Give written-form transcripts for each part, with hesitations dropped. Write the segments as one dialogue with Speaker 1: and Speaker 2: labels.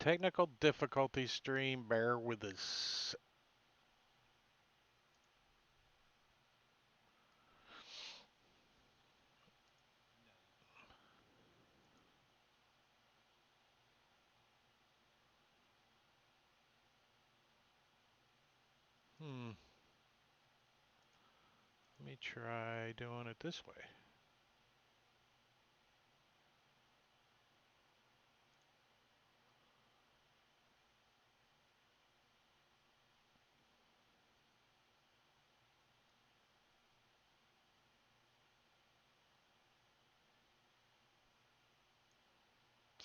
Speaker 1: technical difficulty stream. Bear with us. Let me try doing it this way.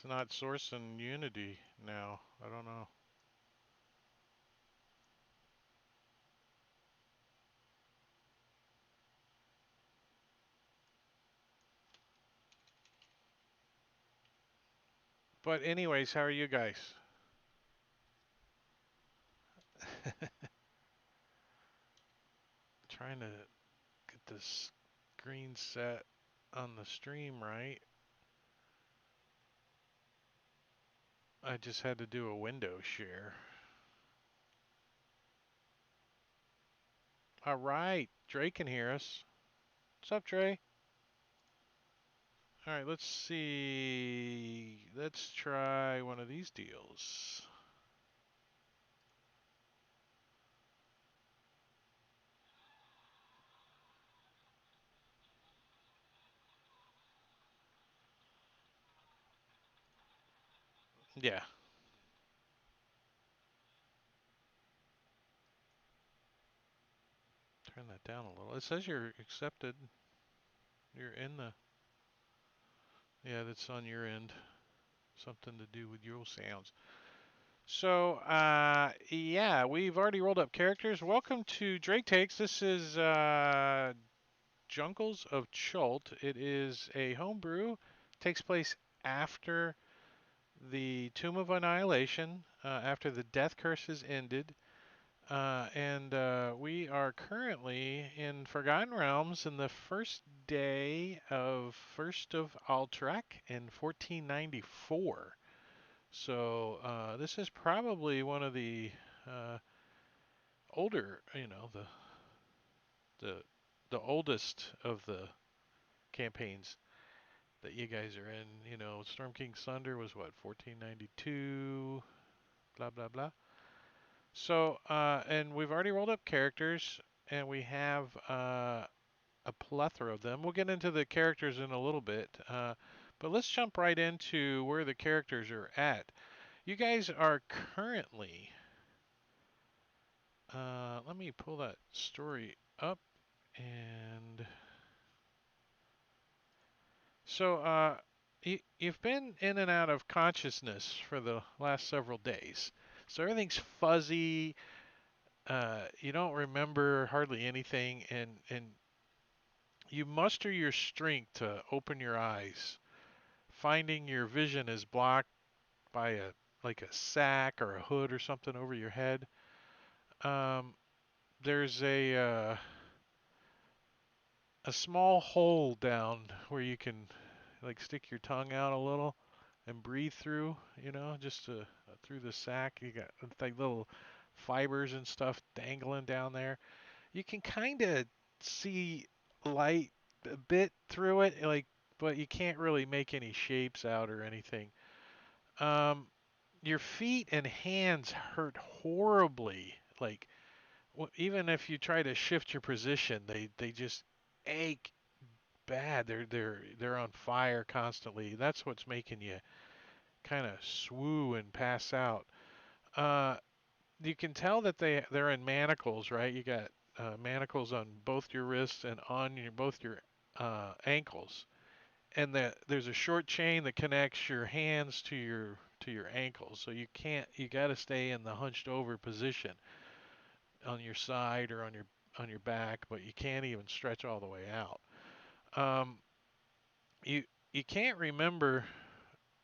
Speaker 1: It's not Source and Unity now. I don't know. But anyways, how are you guys? Trying to get this screen set on the stream right. I just had to do a window share. All right, Dre can hear us. What's up, Dre? All right, let's see. Let's try one of these deals. Yeah. Turn that down a little. It says you're accepted. You're in the. Yeah, that's on your end. Something to do with your sounds. So, yeah, we've already rolled up characters. Welcome to Drake Takes. This is Jungles of Chult. It is a homebrew. Takes place after the Tomb of Annihilation, after the Death Curses ended. And we are currently in Forgotten Realms in the first day of First of Altrak in 1494. So this is probably one of the uh, older, the the oldest of the campaigns that you guys are in. Storm King's Thunder was what, 1492, blah blah blah. So and we've already rolled up characters, and we have a plethora of them. We'll get into the characters in a little bit, but let's jump right into where the characters are at. You guys are currently. Let me pull that story up. And so you've been in and out of consciousness for the last several days. So everything's fuzzy. You don't remember hardly anything, and you muster your strength to open your eyes, finding your vision is blocked by a sack or a hood or something over your head. Um, there's a small hole down where you can like stick your tongue out a little and breathe through, just through the sack. You got like little fibers and stuff dangling down there. You can kind of see light a bit through it, like, but you can't really make any shapes out or anything. Um, your feet and hands hurt horribly. Like, even if you try to shift your position, they just ache bad. They're on fire constantly. That's what's making you kind of swoo and pass out. Uh, you can tell that they're in manacles, right? You got manacles on both your wrists and on both your ankles, and there's a short chain that connects your hands to your ankles. So you got to stay in the hunched over position on your side or on your back, but you can't even stretch all the way out. Um, you you can't remember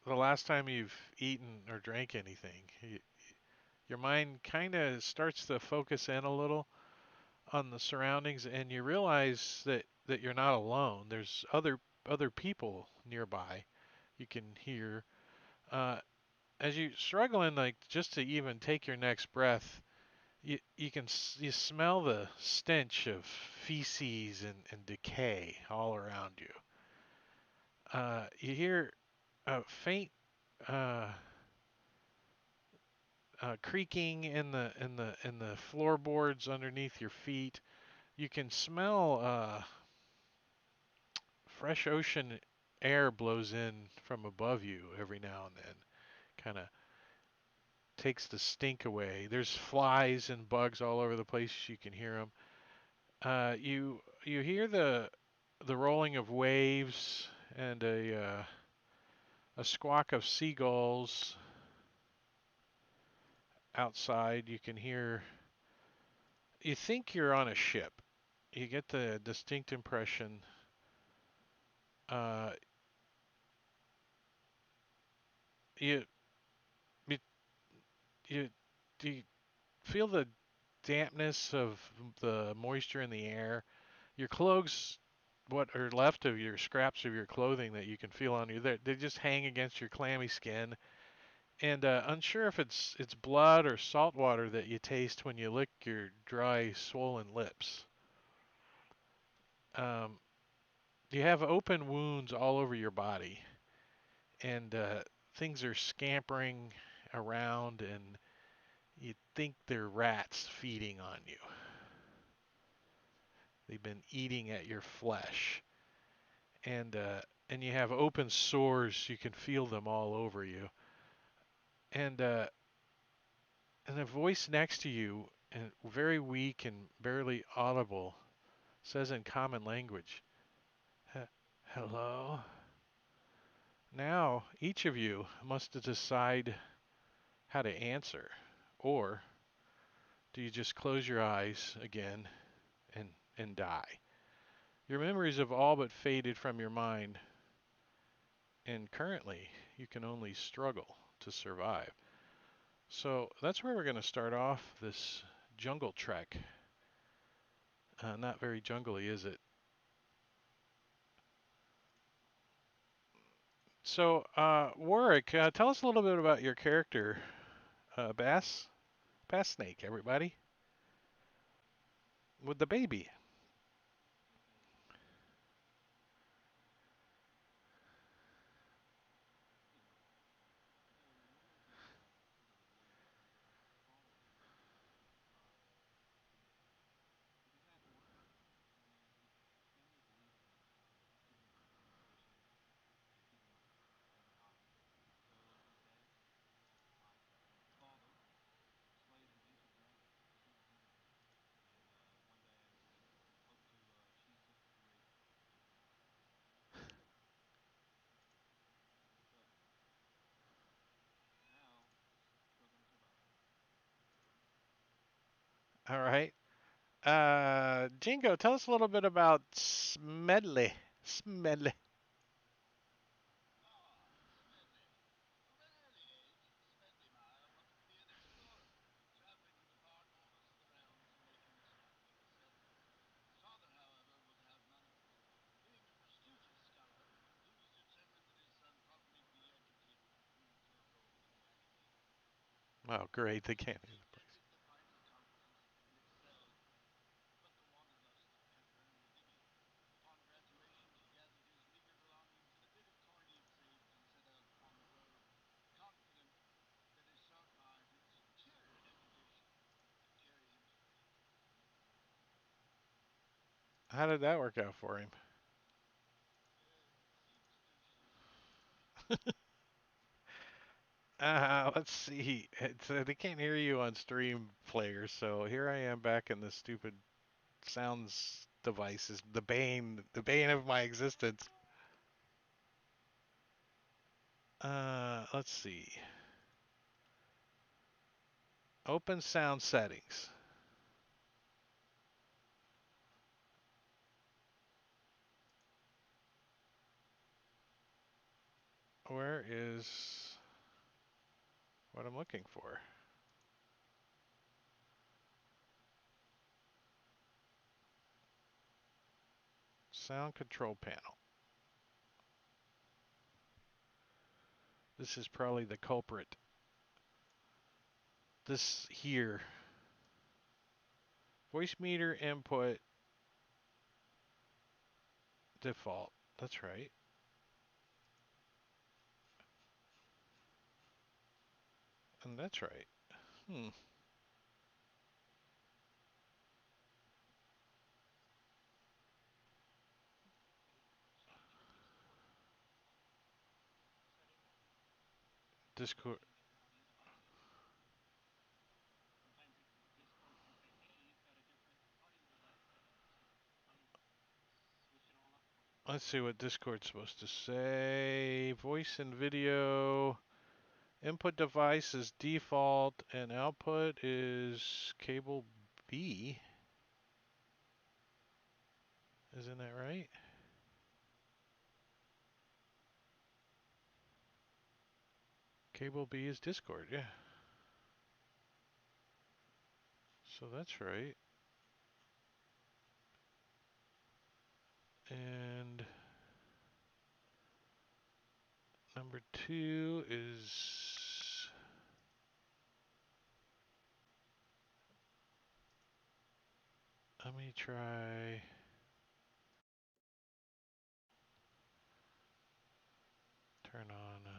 Speaker 1: the last time you've eaten or drank anything. Your mind kind of starts to focus in a little on the surroundings, and you realize that you're not alone. There's other people nearby. You can hear. Uh, as you struggling like just to even take your next breath, you smell the stench of feces and decay all around you. You hear a faint uh, creaking in the floorboards underneath your feet. You can smell fresh ocean air blows in from above you every now and then, kind of takes the stink away. There's flies and bugs all over the place. You can hear them. You hear the rolling of waves and a squawk of seagulls outside. You can hear. You think you're on a ship. You get the distinct impression. Uh, you you you, you feel the dampness of the moisture in the air. Your clothes, what are left of your scraps of your clothing that you can feel on you, they just hang against your clammy skin. And unsure if it's blood or salt water that you taste when you lick your dry, swollen lips. Um, you have open wounds all over your body, and things are scampering around, and you think they're rats feeding on you. They've been eating at your flesh, and you have open sores. You can feel them all over you, and and a voice next to you, and very weak and barely audible, says in common language, "Hello." Now each of you must decide how to answer, or do you just close your eyes again and die? Your memories have all but faded from your mind, and currently you can only struggle to survive. So that's where we're going to start off this jungle trek. Not very jungly, is it? So, Warwick, tell us a little bit about your character, Bass Snake, everybody, with the baby. All right. Jingo, tell us a little bit about Smedley. Smedley. Oh, great. They can't hear the place. How did that work out for him? Let's see. They can't hear you on stream players, so here I am back in this stupid sounds devices, the bane of my existence. Let's see. Open sound settings. Where is what I'm looking for? Sound control panel. This is probably the culprit. this here. Voice meter input default. That's right. And that's right. Hmm. Discord. Let's see what Discord's supposed to say. Voice and video. Input device is default and output is cable B. Isn't that right? Cable B is Discord, yeah. So that's right. And number 2 is, let me try, turn on,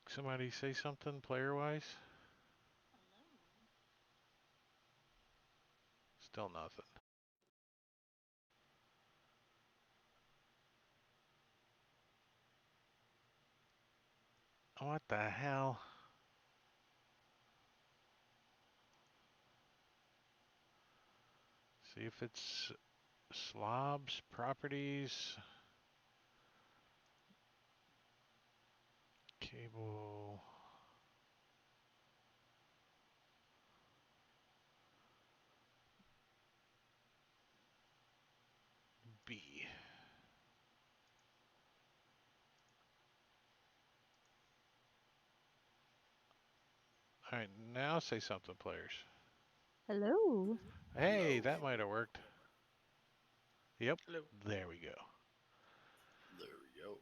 Speaker 1: somebody say something player-wise? Still nothing. What the hell? See if it's slobs, properties, cable B. All right, now say something, players.
Speaker 2: Hello.
Speaker 1: Hey,
Speaker 3: Hello.
Speaker 1: that might have worked. Yep,
Speaker 4: Hello.
Speaker 1: there we go.
Speaker 3: There we go.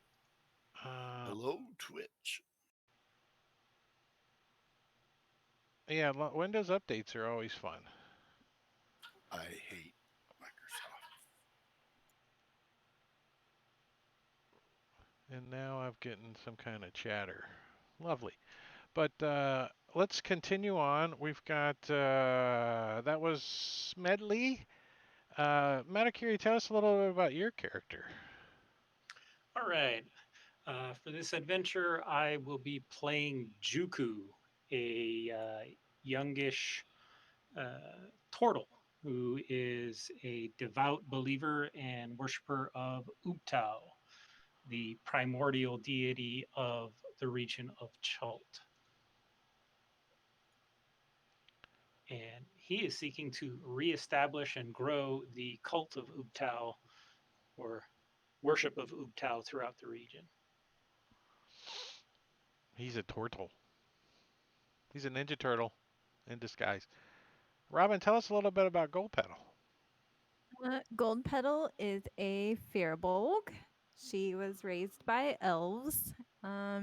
Speaker 1: Uh,
Speaker 3: Hello, Twitch.
Speaker 1: yeah, Windows updates are always fun.
Speaker 3: I hate Microsoft.
Speaker 1: And now I'm getting some kind of chatter. Lovely. But let's continue on. We've got, that was Medley. Matakiri, tell us a little bit about your character.
Speaker 4: All right. For this adventure, I will be playing Juku, a youngish turtle who is a devout believer and worshiper of Ubtao, the primordial deity of the region of Chult. And he is seeking to reestablish and grow the cult of Ubtao, or worship of Ubtao, throughout the region.
Speaker 1: He's a turtle. He's a Ninja Turtle in disguise. Robin, tell us a little bit about Gold Pedal.
Speaker 2: Gold Petal is a Firbolg. She was raised by elves.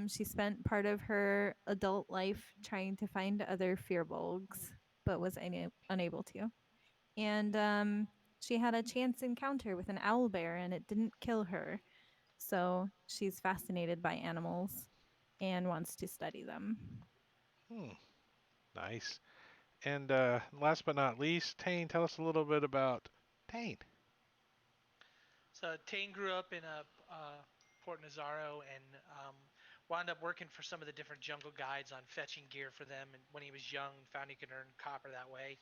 Speaker 2: She spent part of her adult life trying to find other Firbolgs, but was unable to. And she had a chance encounter with an owl bear, and it didn't kill her. So she's fascinated by animals and wants to study them.
Speaker 1: Hmm, nice. And last but not least, Tane, tell us a little bit about Tane.
Speaker 5: So Tane grew up in Port Nazaro and wound up working for some of the different jungle guides on fetching gear for them. And when he was young, found he could earn copper that way.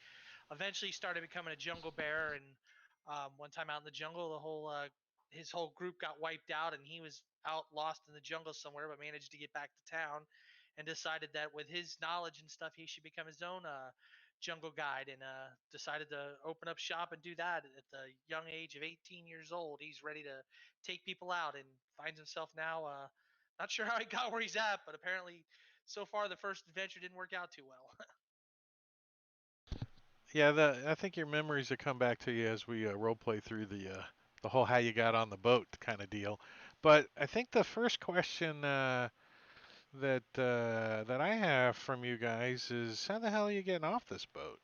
Speaker 5: Eventually, started becoming a jungle bear. And one time out in the jungle, the whole his whole group got wiped out, and he was out lost in the jungle somewhere, but managed to get back to town. And decided that with his knowledge and stuff, he should become his own jungle guide, and decided to open up shop and do that at the young age of 18 years old. He's ready to take people out and finds himself now. Not sure how he got where he's at, but apparently, so far the first adventure didn't work out too well.
Speaker 1: Yeah, I think your memories will come back to you as we role play through the whole how you got on the boat kind of deal. But I think the first question that I have from you guys is how the hell are you getting off this boat?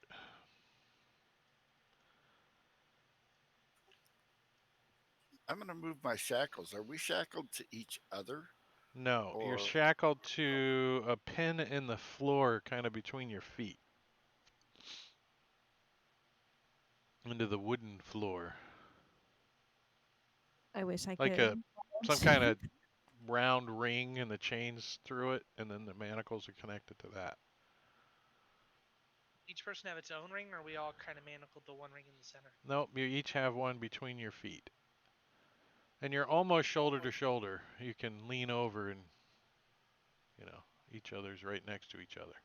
Speaker 3: I'm going to move my shackles. Are we shackled to each other?
Speaker 1: No, you're
Speaker 3: Or
Speaker 1: shackled to a pin in the floor, kind of between your feet, into the wooden floor,
Speaker 2: I wish I
Speaker 1: like
Speaker 2: could.
Speaker 1: some kind of round ring, and the chains through it, and then the manacles are connected to that.
Speaker 5: Each person have its own ring, or are we all kind of manacled to one ring in the center?
Speaker 1: Nope, you each have one between your feet. And you're almost shoulder to shoulder. You can lean over and, you know, each other's right next to each other.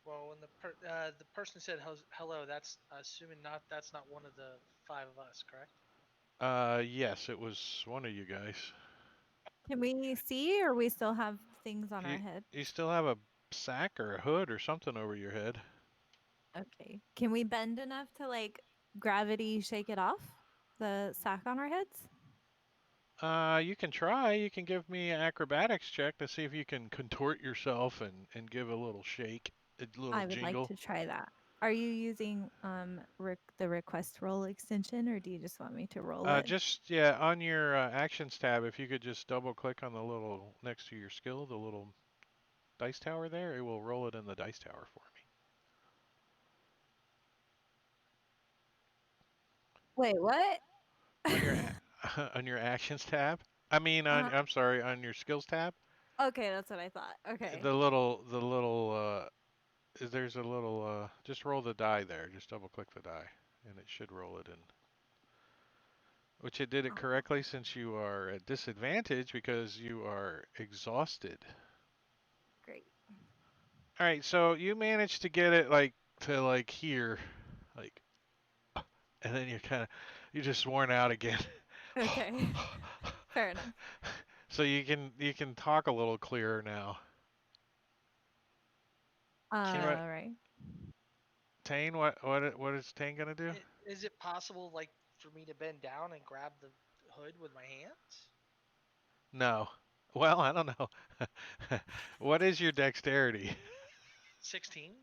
Speaker 5: Well, when the person said hello, that's assuming that's not one of the five of us, correct?
Speaker 1: Yes, it was one of you guys.
Speaker 2: Can we see, or we still have things on our
Speaker 1: You,
Speaker 2: head?
Speaker 1: you still have a sack or a hood or something over your head.
Speaker 2: Okay. Can we bend enough to like gravity shake it off? The sack on our heads?
Speaker 1: You can try. You can give me an acrobatics check to see if you can contort yourself and give a little shake, a little
Speaker 2: I would like
Speaker 1: jingle.
Speaker 2: to try that. Are you using the request roll extension, or do you just want me to roll it?
Speaker 1: Just yeah, on your actions tab, if you could just double click on the little next to your skill, the little dice tower there, it will roll it in the dice tower for me.
Speaker 2: Wait, what?
Speaker 1: On your on your actions tab. I mean,
Speaker 2: uh,
Speaker 1: I'm sorry, on your skills tab.
Speaker 2: okay, that's what I thought. Okay.
Speaker 1: The little there's a little just roll the die there. Just double click the die, and it should roll it in. Which it did it
Speaker 2: Oh,
Speaker 1: correctly since you are at disadvantage because you are exhausted.
Speaker 2: great.
Speaker 1: All right, so you managed to get it like to like here, like, and then you're just worn out again.
Speaker 2: Okay. Fair enough.
Speaker 1: So you can talk a little clearer now.
Speaker 5: Can
Speaker 1: What
Speaker 2: Right.
Speaker 1: Tane? What is Tane gonna do?
Speaker 5: is it possible, like, for me to bend down and grab the hood with my hands?
Speaker 1: No. Well, I don't know. What is your dexterity?
Speaker 5: 16.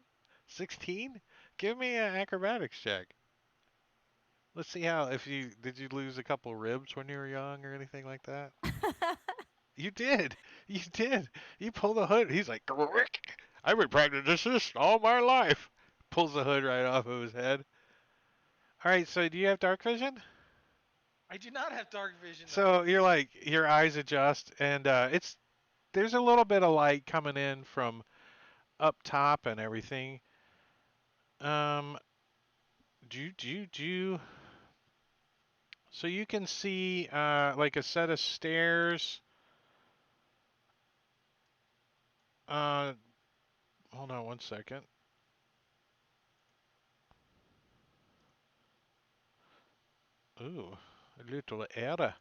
Speaker 1: 16? Give me an acrobatics check. Let's see how if you did you lose a couple ribs when you were young or anything like that? You did. You did. You pull the hood. He's like, "Grick. I've been practicing this all my life." Pulls the hood right off of his head. All right. So do you have dark vision?
Speaker 5: I do not have dark vision, though.
Speaker 1: So you're like your eyes adjust, and it's there's a little bit of light coming in from up top and everything. Um, do. So you can see like a set of stairs. Uh, hold on one second. Ooh, a little error.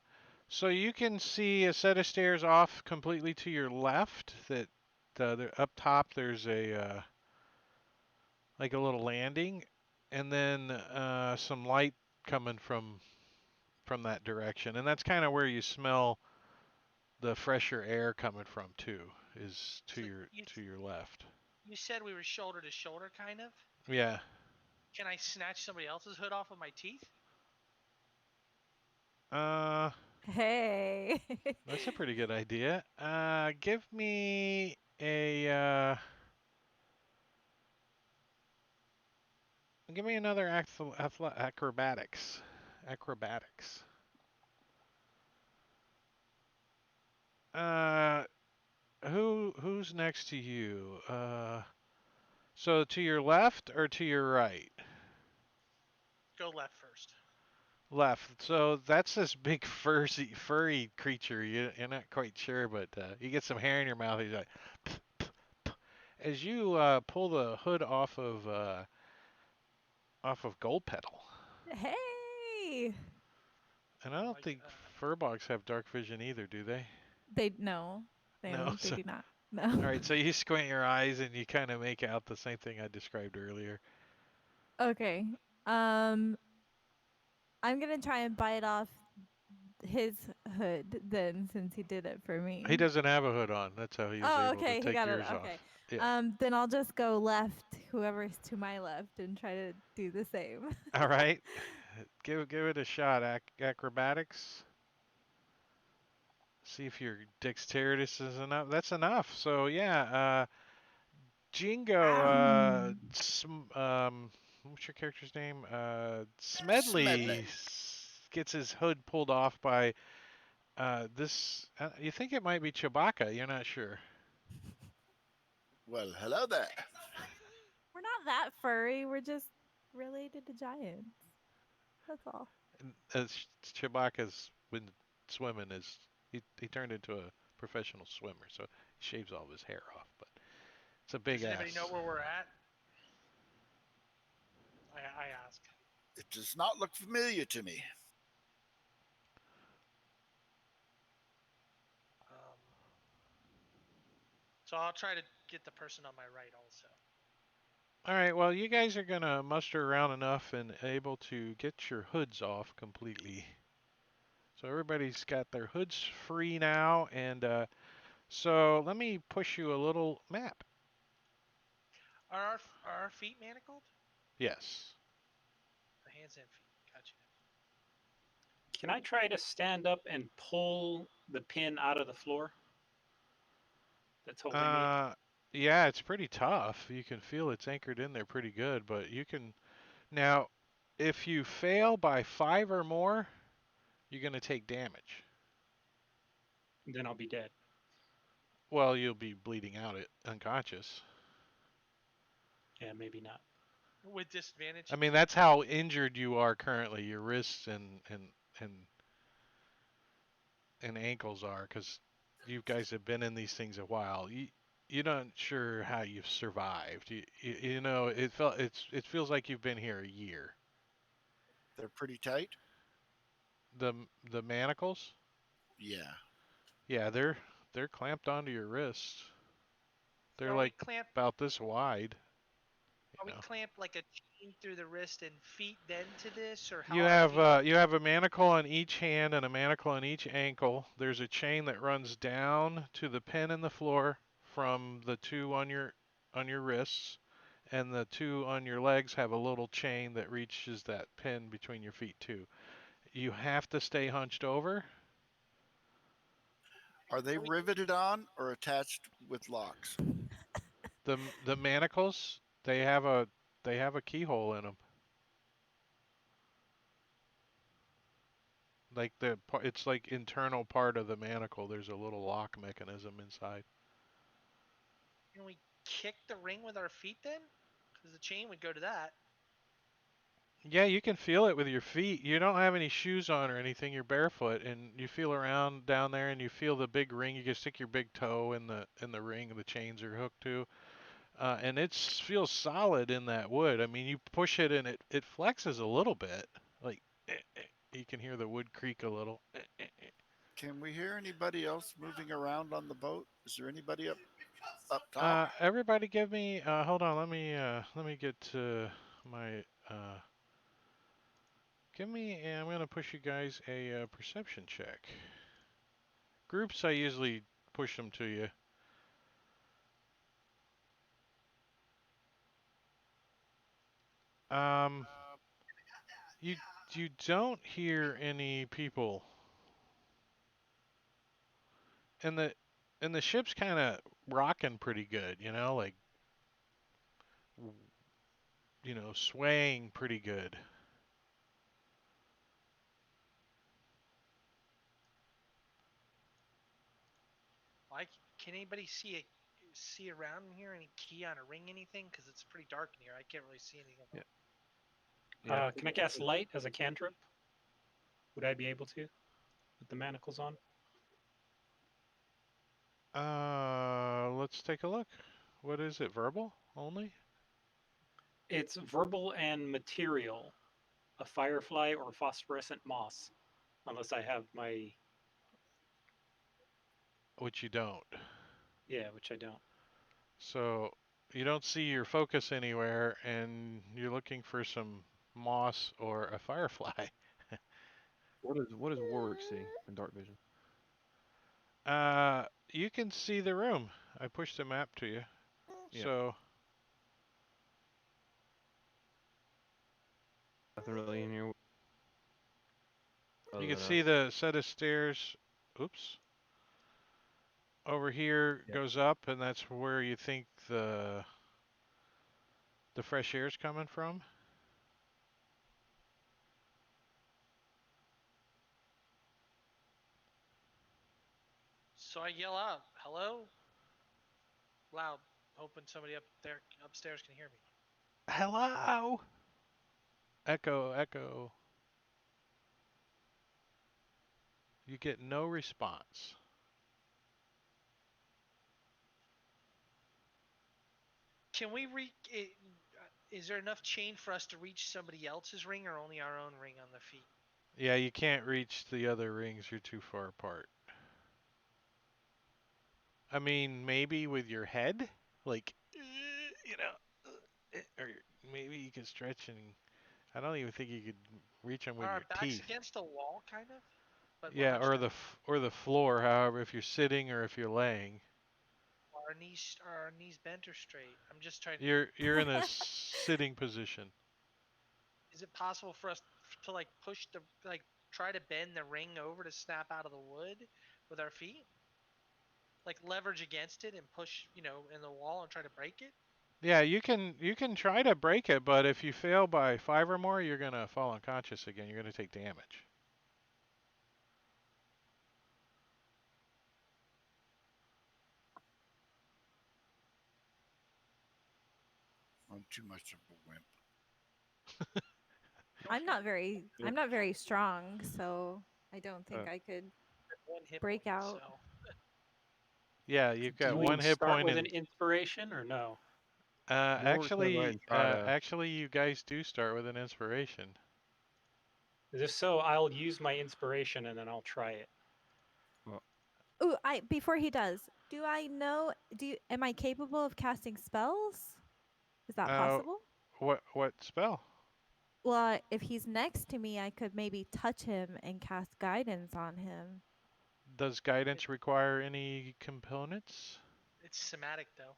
Speaker 1: So you can see a set of stairs off completely to your left. That up top there's a like a little landing, and then some light coming from that direction, and that's kind of where you smell the fresher air coming from too. Is
Speaker 5: So
Speaker 1: to your left.
Speaker 5: you said we were shoulder to shoulder, kind of.
Speaker 1: Yeah.
Speaker 5: Can I snatch somebody else's hood off with my teeth?
Speaker 1: Uh,
Speaker 2: Hey.
Speaker 1: that's a pretty good idea. Give me another acrobatics. Acrobatics. Uh, who's next to you? So to your left or to your right?
Speaker 5: Go left first.
Speaker 1: Left. So that's this big furry creature. You're not quite sure, but you get some hair in your mouth. He's like, as you pull the hood off of Gold Petal.
Speaker 2: Hey.
Speaker 1: And I don't
Speaker 5: Like,
Speaker 1: think furbogs have dark vision either, do they?
Speaker 2: They no.
Speaker 1: No.
Speaker 2: They
Speaker 1: So
Speaker 2: do not.
Speaker 1: all
Speaker 2: No.
Speaker 1: right. So you squint your eyes and you kind of make out the same thing I described earlier.
Speaker 2: Okay. Um I'm going to try and bite off his hood then, since he did it for me.
Speaker 1: He doesn't have a hood on. That's how he was
Speaker 2: Oh,
Speaker 1: able to
Speaker 2: okay. He
Speaker 1: take
Speaker 2: got it.
Speaker 1: yours
Speaker 2: Okay.
Speaker 1: off. Yeah.
Speaker 2: Then I'll just go left, whoever's to my left, and try to do the same.
Speaker 1: All right. Give it a shot. Acrobatics. See if your dexterity is enough. That's enough. So yeah, Jingo, what's your character's name? Smedley
Speaker 3: Smedley.
Speaker 1: gets his hood pulled off by this. You think it might be Chewbacca? You're not sure.
Speaker 3: Well, hello there.
Speaker 2: We're not that furry. We're just related to giants. That's all.
Speaker 1: And, Chewbacca's been swimming he turned into a professional swimmer, so he shaves all of his hair off. But it's a big
Speaker 5: Does anybody know
Speaker 1: ass.
Speaker 5: where we're at? I ask.
Speaker 3: It does not look familiar to me.
Speaker 5: Um, so I'll try to get the person on my right also.
Speaker 1: All right, well, you guys are gonna muster around enough and able to get your hoods off completely. So everybody's got their hoods free now, and so let me push you a little map.
Speaker 5: Are our feet manacled?
Speaker 1: Yes.
Speaker 5: Our hands and feet. Gotcha.
Speaker 4: Can I try to stand up and pull the pin out of the floor that's holding me?
Speaker 1: Yeah, it's pretty tough. You can feel it's anchored in there pretty good, but you can now, if you fail by 5 or more, you're gonna take damage.
Speaker 4: Then I'll be dead.
Speaker 1: Well, you'll be bleeding out, unconscious.
Speaker 4: Yeah, maybe not.
Speaker 5: With disadvantage.
Speaker 1: I mean, that's how injured you are currently. Your wrists and and ankles are, because you guys have been in these things a while. You're not sure how you've survived. You know it feels like you've been here a year.
Speaker 3: They're pretty tight.
Speaker 1: The manacles,
Speaker 3: Yeah.
Speaker 1: yeah, they're clamped onto your wrists.
Speaker 5: So
Speaker 1: They're like about this wide.
Speaker 5: are
Speaker 1: You
Speaker 5: we
Speaker 1: know.
Speaker 5: clamped like a chain through the wrist and feet then to this, or how
Speaker 1: You
Speaker 5: are our
Speaker 1: have
Speaker 5: feet hooked?
Speaker 1: you have a manacle on each hand and a manacle on each ankle. There's a chain that runs down to the pin in the floor from the two on your wrists, and the two on your legs have a little chain that reaches that pin between your feet too. You have to stay hunched over.
Speaker 3: Are they riveted on or attached with locks?
Speaker 1: The manacles, they have a keyhole in them. Like it's like internal part of the manacle. There's a little lock mechanism inside.
Speaker 5: Can we kick the ring with our feet then? Because the chain would go to that.
Speaker 1: Yeah, you can feel it with your feet. You don't have any shoes on or anything. You're barefoot, and you feel around down there, and you feel the big ring. You can stick your big toe in the ring. The chains are hooked to, and it feels solid in that wood. I mean, you push it, and it flexes a little bit. Like you can hear the wood creak a little.
Speaker 3: Can we hear anybody else moving around on the boat? Is there anybody up top?
Speaker 1: Everybody, give me. Hold on. Let me get to my. Give me. I'm gonna push you guys a perception check. Groups, I usually push them to you. Um, you you don't hear any people, and the ship's kind of rocking pretty good. You know, like swaying pretty good.
Speaker 5: Like, can anybody see around in here? Any key on a ring? Anything? Because it's pretty dark in here. I can't really see anything.
Speaker 1: Yeah. Yeah.
Speaker 4: Can I cast light as a cantrip? Would I be able to with the manacles on?
Speaker 1: Let's take a look. What is it? Verbal only?
Speaker 4: It's verbal and material, a firefly or phosphorescent moss, unless I have my,
Speaker 1: Which you don't.
Speaker 4: yeah, which I don't.
Speaker 1: So you don't see your focus anywhere, and you're looking for some moss or a firefly.
Speaker 6: What does Warwick see in dark vision?
Speaker 1: You can see the room. I pushed a map to you.
Speaker 6: Yeah.
Speaker 1: So
Speaker 6: Nothing really in here
Speaker 1: you
Speaker 6: other
Speaker 1: can
Speaker 6: than
Speaker 1: see
Speaker 6: us.
Speaker 1: the set of stairs. Oops. Over here
Speaker 6: Yeah.
Speaker 1: goes up, and that's where you think the fresh air is coming from.
Speaker 5: So I yell out, "Hello!" loud, hoping somebody up there upstairs can hear me.
Speaker 1: Hello. Echo, echo. You get no response.
Speaker 5: Can we is there enough chain for us to reach somebody else's ring, or only our own ring on the feet?
Speaker 1: Yeah, you can't reach the other rings. You're too far apart. I mean, maybe with your head, like, you know, or maybe you could stretch and I don't even think you could reach them with
Speaker 5: Are our
Speaker 1: your
Speaker 5: backs
Speaker 1: teeth.
Speaker 5: against a wall, kind of? But we're
Speaker 1: Yeah,
Speaker 5: hunched down.
Speaker 1: or the floor. However, if you're sitting or if you're laying,
Speaker 5: Are our knees bent or straight? I'm just trying.
Speaker 1: you're in a sitting position.
Speaker 5: Is it possible for us to like push the like try to bend the ring over to snap out of the wood with our feet? Like leverage against it and push, in the wall and try to break it?
Speaker 1: Yeah, you can try to break it, but if you fail by 5 or more, you're gonna fall unconscious again. You're gonna take damage.
Speaker 3: I'm too much of a wimp.
Speaker 2: I'm not very
Speaker 6: Yeah.
Speaker 2: I'm not very strong, so I don't think
Speaker 6: Uh,
Speaker 2: I could
Speaker 5: One hit point,
Speaker 2: break out.
Speaker 5: so
Speaker 1: Yeah, you've
Speaker 4: Do
Speaker 1: got
Speaker 4: we
Speaker 1: one hit
Speaker 4: start
Speaker 1: point
Speaker 4: with an
Speaker 1: and
Speaker 4: inspiration or no?
Speaker 6: Warwick's gonna go ahead and try to.
Speaker 1: actually, you guys do start with an inspiration.
Speaker 4: If so, I'll use my inspiration and then I'll try it.
Speaker 6: Well,
Speaker 2: Ooh, I before he does, do I know am I capable of casting spells? Is that
Speaker 1: Uh,
Speaker 2: possible?
Speaker 1: what spell?
Speaker 2: Well, if he's next to me, I could maybe touch him and cast guidance on him.
Speaker 1: Does
Speaker 5: it,
Speaker 1: guidance require any components?
Speaker 5: it's somatic though.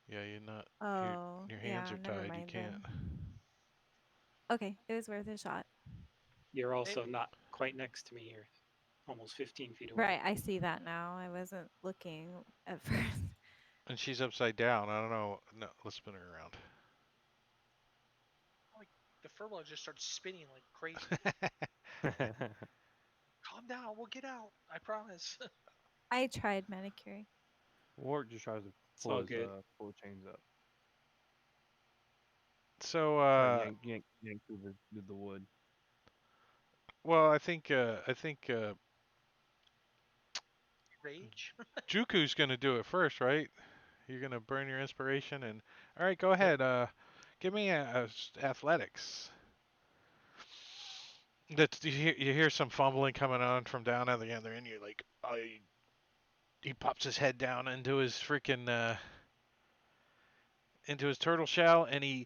Speaker 1: Yeah, you're not. Your
Speaker 2: Oh,
Speaker 1: your hands
Speaker 2: yeah,
Speaker 1: are
Speaker 2: never
Speaker 1: tied. You
Speaker 2: mind
Speaker 1: can't.
Speaker 2: then. Okay, it was worth a shot.
Speaker 4: You're
Speaker 5: Maybe
Speaker 4: also not quite next to me. You're almost 15 feet away.
Speaker 2: Right, I see that now. I wasn't looking at first.
Speaker 1: And she's upside down. I don't know. No, let's spin her around.
Speaker 5: like the furbolg just starts spinning like crazy. Calm down, we'll get out. I promise.
Speaker 2: I tried manicuring.
Speaker 6: Warwick just tries to
Speaker 4: It's all good.
Speaker 6: pull his chains up.
Speaker 1: So,
Speaker 6: Try to yank through the wood.
Speaker 1: well, I think
Speaker 5: Rage.
Speaker 1: Juku's gonna do it first, right? You're gonna burn your inspiration, and all right, go
Speaker 4: Yep.
Speaker 1: ahead. Give me athletics. That you hear some fumbling coming on from down at the other end. You're like, oh, he pops his head down into his freaking into his turtle shell, and you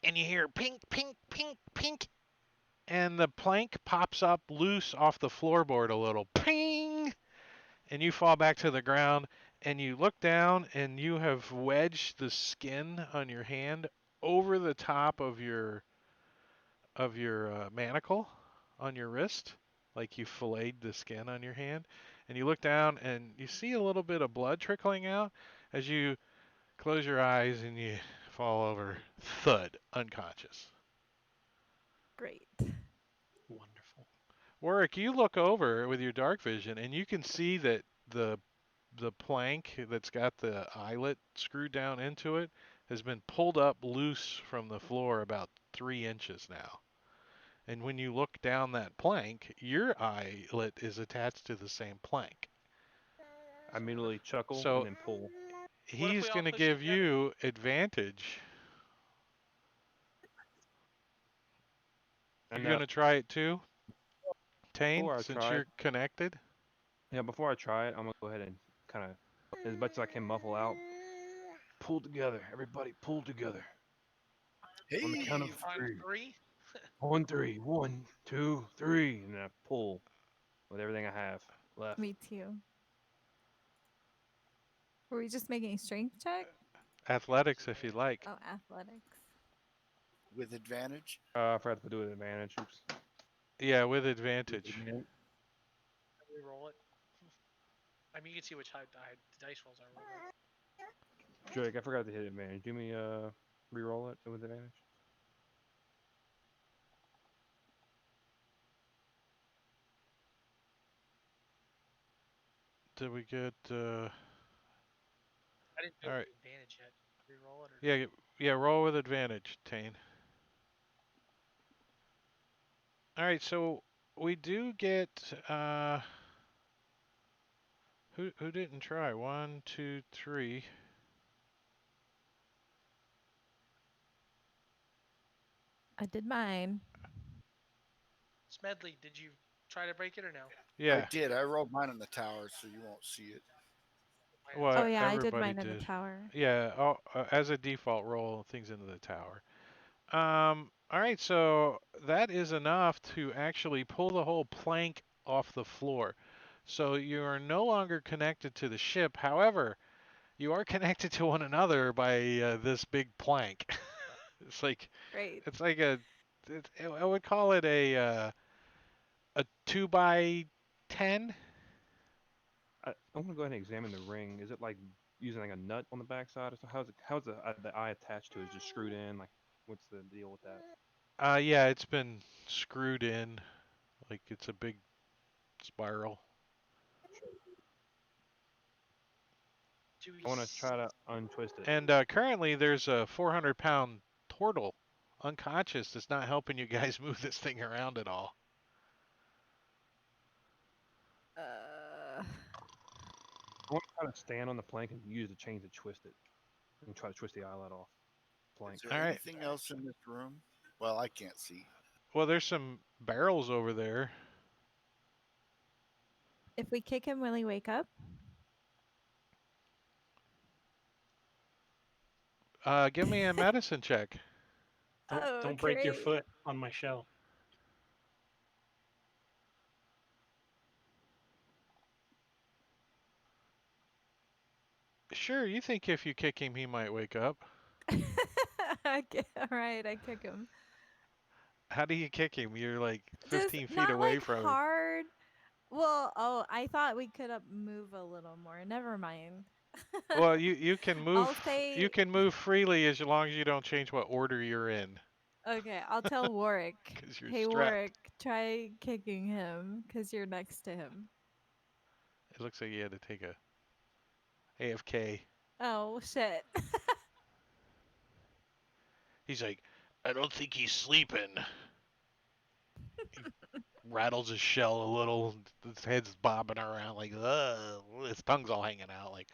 Speaker 1: hear pink, pink, pink, pink, and the plank pops up loose off the floorboard a little, ping, and you fall back to the ground, and you look down, and you have wedged the skin on your hand over the top of your manacle on your wrist, like you filleted the skin on your hand, and you look down, and you see a little bit of blood trickling out as you close your eyes, and you fall over, thud, unconscious.
Speaker 2: Great.
Speaker 4: Wonderful.
Speaker 1: Warwick, you look over with your dark vision, and you can see that the plank that's got the eyelet screwed down into it has been pulled up loose from the floor about 3 inches now. And when you look down that plank, your eyelet is attached to the same plank.
Speaker 6: I immediately chuckle and
Speaker 1: So
Speaker 6: then pull.
Speaker 5: What if we
Speaker 1: he's
Speaker 5: all
Speaker 1: going to
Speaker 5: push
Speaker 1: give
Speaker 5: together?
Speaker 1: you advantage.
Speaker 6: I
Speaker 1: You're
Speaker 6: know.
Speaker 1: going to try it too, Tane,
Speaker 6: Before I
Speaker 1: since
Speaker 6: try it,
Speaker 1: you're connected.
Speaker 6: yeah, before I try it, I'm gonna go ahead and kind of, as much as I can, muffle out. Pull together, everybody. Pull together on the count of
Speaker 3: Heave.
Speaker 5: On
Speaker 6: three.
Speaker 5: three.
Speaker 6: On three. One, two, three. And then I pull with everything I have left.
Speaker 2: Me too. Were we just making a strength check?
Speaker 1: Athletics, if you like.
Speaker 2: Oh, athletics.
Speaker 3: with advantage.
Speaker 6: I forgot to do it with advantage. Oops.
Speaker 1: Yeah, with advantage.
Speaker 5: Re-roll it. I mean, you can see which the dice rolls are. Real
Speaker 6: Drake, I forgot to hit advantage. Do me re-roll it with advantage.
Speaker 1: Did we get?
Speaker 5: I didn't do
Speaker 1: All
Speaker 5: it
Speaker 1: right.
Speaker 5: with advantage yet. Re-roll it or
Speaker 1: Yeah, yeah. Roll with advantage, Tane. All right. So we do get. Who didn't try? One, two, three.
Speaker 2: I did mine.
Speaker 5: Smedley, did you try to break it or no?
Speaker 3: I
Speaker 1: Yeah.
Speaker 3: did. I rolled mine in the tower, so you won't see it.
Speaker 2: Oh
Speaker 1: Well,
Speaker 2: yeah, I did
Speaker 1: everybody
Speaker 2: mine in the
Speaker 1: did.
Speaker 2: tower.
Speaker 1: Yeah. As a default, roll things into the tower. All right. So that is enough to actually pull the whole plank off the floor. So you are no longer connected to the ship. However, you are connected to one another by this big plank. It's like
Speaker 2: Great.
Speaker 1: it's like I would call it a 2 by 10.
Speaker 6: I'm gonna go ahead and examine the ring. Is it like using like a nut on the backside, or so? How's the eye attached to it? Is it just screwed in? Like, what's the deal with that?
Speaker 1: Yeah, it's been screwed in like it's a big spiral.
Speaker 5: Do we
Speaker 6: I want to try to untwist it.
Speaker 1: And currently there's a 400-pound turtle unconscious that's not helping you guys move this thing around at all.
Speaker 2: Uh,
Speaker 6: I want to try to stand on the plank and use the chain to twist it, and try to twist the eyelet off plank.
Speaker 3: Is there
Speaker 1: All right.
Speaker 3: anything else in this room? Well, I can't see.
Speaker 1: Well, there's some barrels over there.
Speaker 2: if we kick him, will he wake up?
Speaker 1: Give me a medicine check.
Speaker 2: Oh,
Speaker 4: don't break your
Speaker 2: great.
Speaker 4: foot on my shell.
Speaker 1: Sure, you think if you kick him, he might wake up.
Speaker 2: Okay, all right, I kick him.
Speaker 1: How do you kick him? You're like
Speaker 2: Just
Speaker 1: 15 feet
Speaker 2: not
Speaker 1: away
Speaker 2: like
Speaker 1: from him.
Speaker 2: hard. Well, oh, I thought we could move a little more. Never mind.
Speaker 1: Well, you can
Speaker 2: I'll
Speaker 1: move you
Speaker 2: say,
Speaker 1: can move freely as long as you don't change what order you're in,
Speaker 2: okay, I'll tell Warwick.
Speaker 1: because you're
Speaker 2: Hey,
Speaker 1: strapped.
Speaker 2: Warwick, try kicking him because you're next to him.
Speaker 1: It looks like you had to take a AFK.
Speaker 2: Oh, shit.
Speaker 1: He's like, I don't think he's sleeping. He rattles his shell a little. His head's bobbing around like, ugh. His tongue's all hanging out like.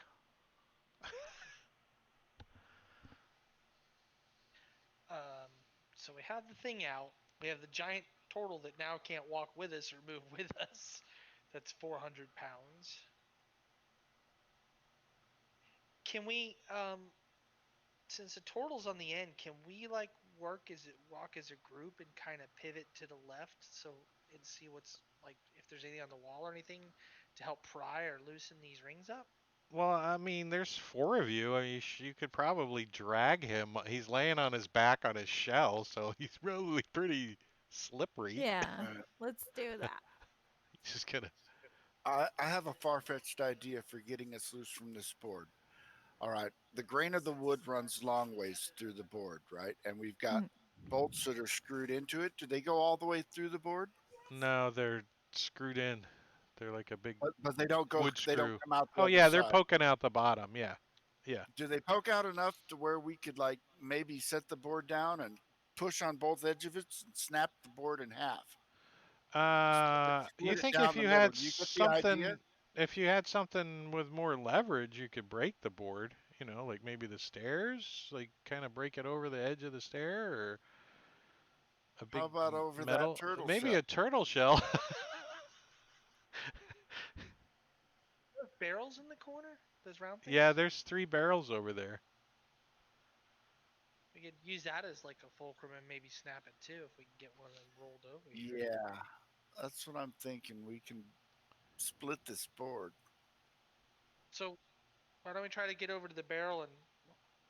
Speaker 5: Um, so we have the thing out. We have the giant turtle that now can't walk with us or move with us. That's 400 pounds. Can we, since the turtle's on the end, can we like walk as a group and kind of pivot to the left and see what's like if there's anything on the wall or anything to help pry or loosen these rings up?
Speaker 1: Well, I mean, there's four of you. I mean, you could probably drag him. He's laying on his back on his shell, so he's probably pretty slippery.
Speaker 2: Yeah,
Speaker 3: Uh,
Speaker 2: let's do that.
Speaker 1: He's just gonna.
Speaker 3: I have a far fetched idea for getting us loose from this board. All right. The grain of the wood runs long ways through the board, right? And we've got
Speaker 2: Mhm.
Speaker 3: bolts that are screwed into it. Do they go all the way through the board?
Speaker 1: No, they're screwed in. They're like a big
Speaker 3: But they don't go.
Speaker 1: wood
Speaker 3: They don't
Speaker 1: screw.
Speaker 3: come out the
Speaker 1: Oh
Speaker 3: other
Speaker 1: yeah, they're
Speaker 3: side.
Speaker 1: poking out the bottom. Yeah, yeah.
Speaker 3: Do they poke out enough to where we could like maybe set the board down and push on both edges of it and snap the board in half?
Speaker 1: You
Speaker 3: Split it
Speaker 1: think
Speaker 3: down
Speaker 1: if
Speaker 3: the
Speaker 1: you
Speaker 3: middle.
Speaker 1: had
Speaker 3: Do you get the idea?
Speaker 1: something with more leverage, you could break the board. You know, like maybe the stairs, like kind of break it over the edge of the stair, or a
Speaker 3: How
Speaker 1: big
Speaker 3: about over that
Speaker 1: metal,
Speaker 3: turtle
Speaker 1: maybe a
Speaker 3: shell?
Speaker 1: turtle shell.
Speaker 5: Barrels in the corner, those round things.
Speaker 1: Yeah, there's three barrels over there.
Speaker 5: We could use that as like a fulcrum and maybe snap it too if we can get one of them rolled over here.
Speaker 3: Yeah, that's what I'm thinking. We can split this board.
Speaker 5: So why don't we try to get over to the barrel and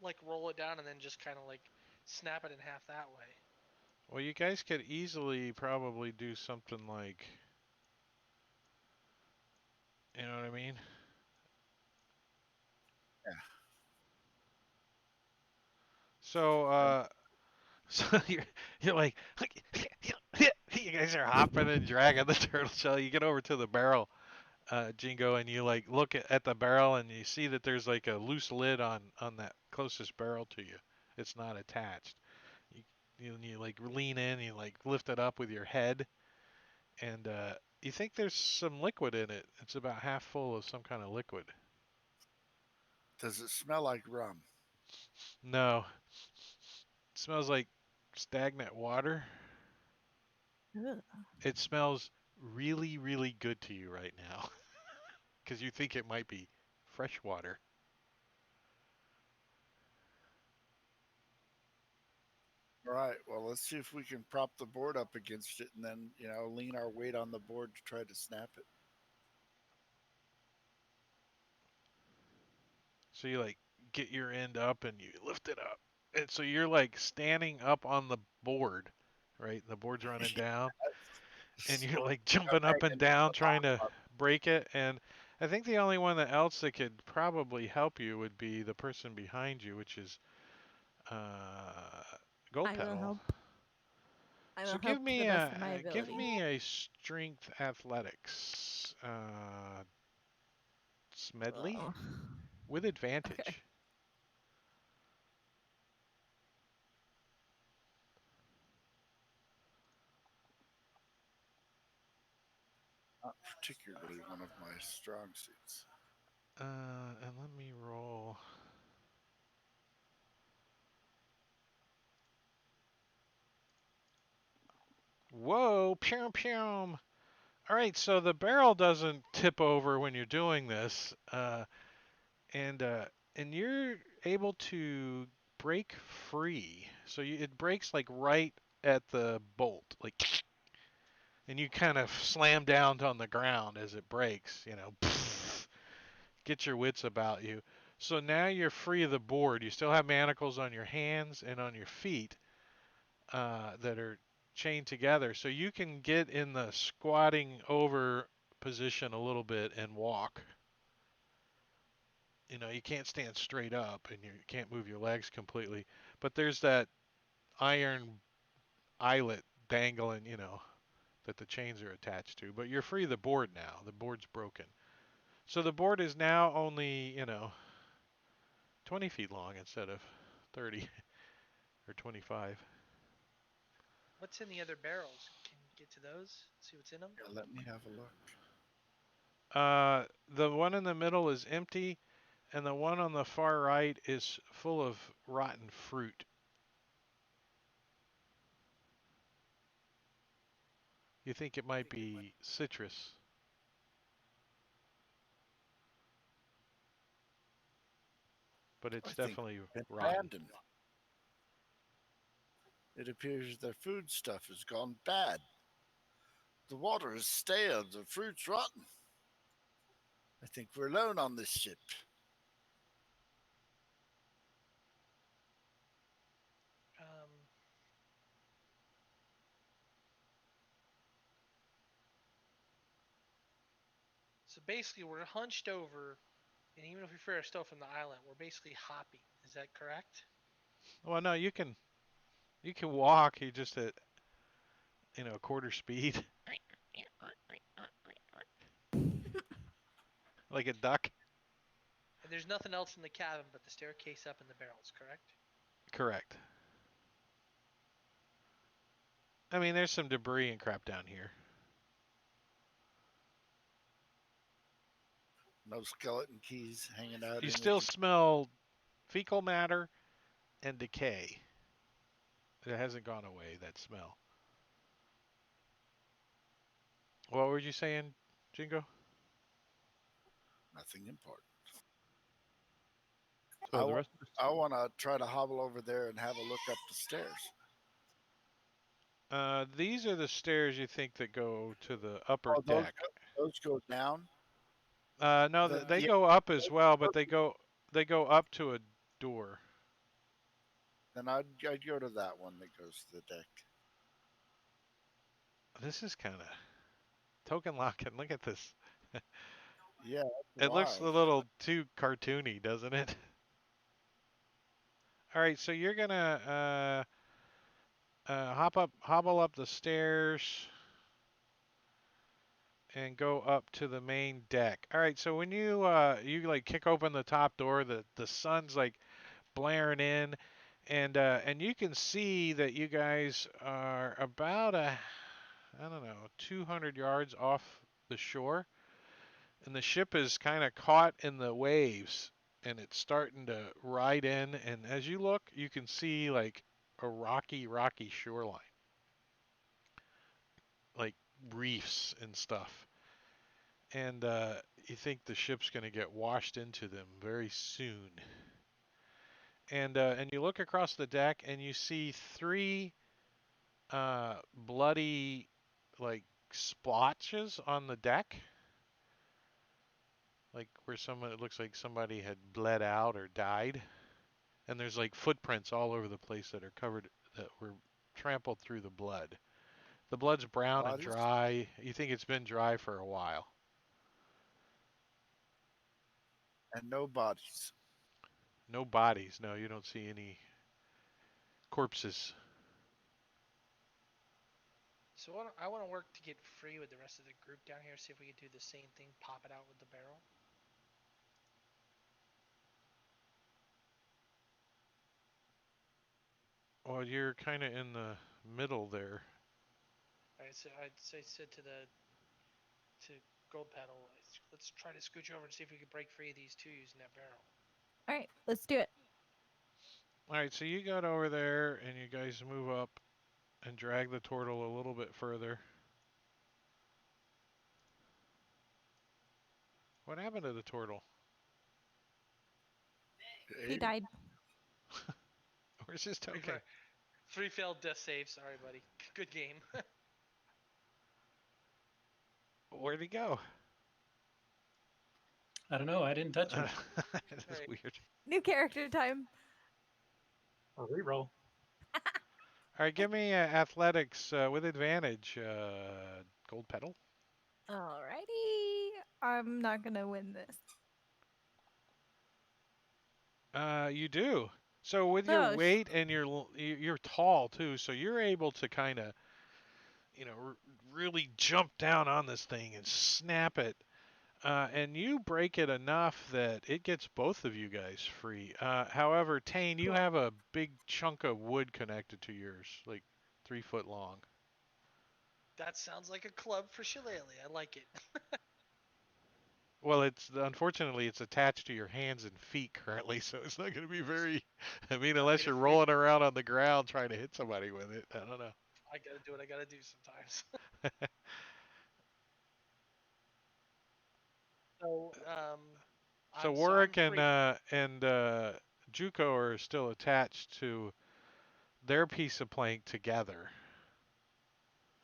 Speaker 5: like roll it down and then just kind of like snap it in half that way?
Speaker 1: Well, you guys could easily probably do something like, you know what I mean?
Speaker 3: Yeah.
Speaker 1: So,
Speaker 3: And
Speaker 1: so you're like, you guys are hopping and dragging the turtle shell. You get over to the barrel, Jingo, and you like look at the barrel and you see that there's like a loose lid on that closest barrel to you. It's not attached. You you like lean in, you like lift it up with your head, and you think there's some liquid in it. It's about half full of some kind of liquid.
Speaker 3: does it smell like rum?
Speaker 1: No, it smells like stagnant water.
Speaker 2: Ugh.
Speaker 1: It smells really, really good to you right now because you think it might be fresh water.
Speaker 3: All right. Well, let's see if we can prop the board up against it and then, lean our weight on the board to try to snap it.
Speaker 1: So you like get your end up and you lift it up. And so you're like standing up on the board, right? The board's running down and you're
Speaker 3: Well,
Speaker 1: like
Speaker 3: I'm
Speaker 1: jumping up and
Speaker 3: hanging from
Speaker 1: down
Speaker 3: the
Speaker 1: trying to
Speaker 3: bottom
Speaker 1: break it. And I think the only one that else that could probably help you would be the person behind you, which is uh, Gold
Speaker 2: I will
Speaker 1: Pedal.
Speaker 2: help. I will
Speaker 1: So
Speaker 2: help to the best of my
Speaker 1: give
Speaker 2: ability.
Speaker 1: me a strength athletics, Smedley
Speaker 2: Oh.
Speaker 1: with
Speaker 2: Okay.
Speaker 1: advantage.
Speaker 3: not particularly one of my strong suits.
Speaker 1: And let me roll. Whoa, pew pew. All right, so the barrel doesn't tip over when you're doing this, and uh, and you're able to break free. So it breaks like right at the bolt, like, and you kind of slam down on the ground as it breaks. Get your wits about you. So now you're free of the board. You still have manacles on your hands and on your feet that are chained together. So you can get in the squatting over position a little bit and walk. You can't stand straight up and you can't move your legs completely. But there's that iron eyelet dangling, that the chains are attached to. But you're free of the board now. The board's broken. So the board is now only, 20 feet long instead of 30 or 25.
Speaker 5: What's in the other barrels? Can you get to those? See what's in them?
Speaker 3: Yeah, let me have a look.
Speaker 1: The one in the middle is empty, and the one on the far right is full of rotten fruit. You think it might be citrus, but
Speaker 3: I
Speaker 1: it's
Speaker 3: think
Speaker 1: definitely
Speaker 3: it's been
Speaker 1: rotten.
Speaker 3: abandoned. It appears their food stuff has gone bad. The water is stale, the fruit's rotten. I think we're alone on this ship.
Speaker 5: Um, so basically, we're hunched over, and even if we free our stuff from the island, we're basically hopping. Is that correct?
Speaker 1: Well, no, you can walk. You just at quarter speed, like a duck.
Speaker 5: And there's nothing else in the cabin but the staircase up and the barrels, correct?
Speaker 1: Correct. I mean, there's some debris and crap down here.
Speaker 3: No skeleton keys hanging out
Speaker 1: You
Speaker 3: in
Speaker 1: still
Speaker 3: it.
Speaker 1: smell fecal matter and decay. It hasn't gone away, that smell. What were you saying, Jingo?
Speaker 3: Nothing important.
Speaker 6: So
Speaker 3: I
Speaker 6: the
Speaker 3: want
Speaker 6: rest of us
Speaker 3: I want to try to hobble over there and have a look up the stairs.
Speaker 1: These are the stairs you think that go to the upper
Speaker 3: Oh,
Speaker 1: deck.
Speaker 3: those go down.
Speaker 1: No, they
Speaker 3: Yeah,
Speaker 1: go up as well, but they go up to a door.
Speaker 3: then I'd go to that one that goes to the deck.
Speaker 1: This is kind of token locking. Look at this.
Speaker 3: Yeah, that's
Speaker 1: It looks a
Speaker 3: wild.
Speaker 1: little too cartoony, doesn't it? All right, so you're gonna hobble up the stairs, and go up to the main deck. All right, so when you like kick open the top door, the sun's like blaring in, and you can see that you guys are about I don't know 200 yards off the shore, and the ship is kind of caught in the waves, and it's starting to ride in. And as you look, you can see like a rocky shoreline, like reefs and stuff. And you think the ship's going to get washed into them very soon. And you look across the deck and you see three bloody like splotches on the deck, like where someone it looks like somebody had bled out or died. And there's like footprints all over the place that are covered that were trampled through the blood. The blood's brown and
Speaker 3: Bodies
Speaker 1: dry. You think it's been dry for a while.
Speaker 3: and no bodies.
Speaker 1: No bodies. No, you don't see any corpses.
Speaker 5: So I want to work to get free with the rest of the group down here. See if we can do the same thing. Pop it out with the barrel.
Speaker 1: Well, you're kind of in the middle there.
Speaker 5: All right. So I'd say said to Gold Pedal, let's try to scooch over and see if we can break free of these two using that barrel.
Speaker 2: All right, let's do it.
Speaker 1: All right, so you got over there, and you guys move up and drag the turtle a little bit further. What happened to the turtle?
Speaker 2: He
Speaker 3: Hey,
Speaker 2: died.
Speaker 1: Where's his token?
Speaker 5: Three failed death saves. Sorry, buddy. Good game.
Speaker 1: Where'd he go?
Speaker 4: I don't know. I didn't touch him.
Speaker 1: That is
Speaker 5: Right.
Speaker 1: weird.
Speaker 2: New character time.
Speaker 4: A reroll.
Speaker 1: All right, give me athletics with advantage, gold pedal.
Speaker 2: Alrighty. I'm not gonna win this.
Speaker 1: You do. So with your
Speaker 2: Oh,
Speaker 1: weight and you're tall too, so you're able to kind of really jump down on this thing and snap it. And you break it enough that it gets both of you guys free. However, Tane, you
Speaker 2: cool.
Speaker 1: have a big chunk of wood connected to yours, like 3 foot long.
Speaker 5: That sounds like a club for shillelagh. I like it.
Speaker 1: Well, it's unfortunately it's attached to your hands and feet currently, so it's not going to be very. I mean,
Speaker 5: Not
Speaker 1: unless
Speaker 5: gonna
Speaker 1: you're
Speaker 5: fit.
Speaker 1: rolling around on the ground trying to hit somebody with it. I don't know.
Speaker 5: I gotta do what I gotta do sometimes. So
Speaker 1: So
Speaker 5: I'm
Speaker 1: Warwick and
Speaker 5: free.
Speaker 1: Juko are still attached to their piece of plank together.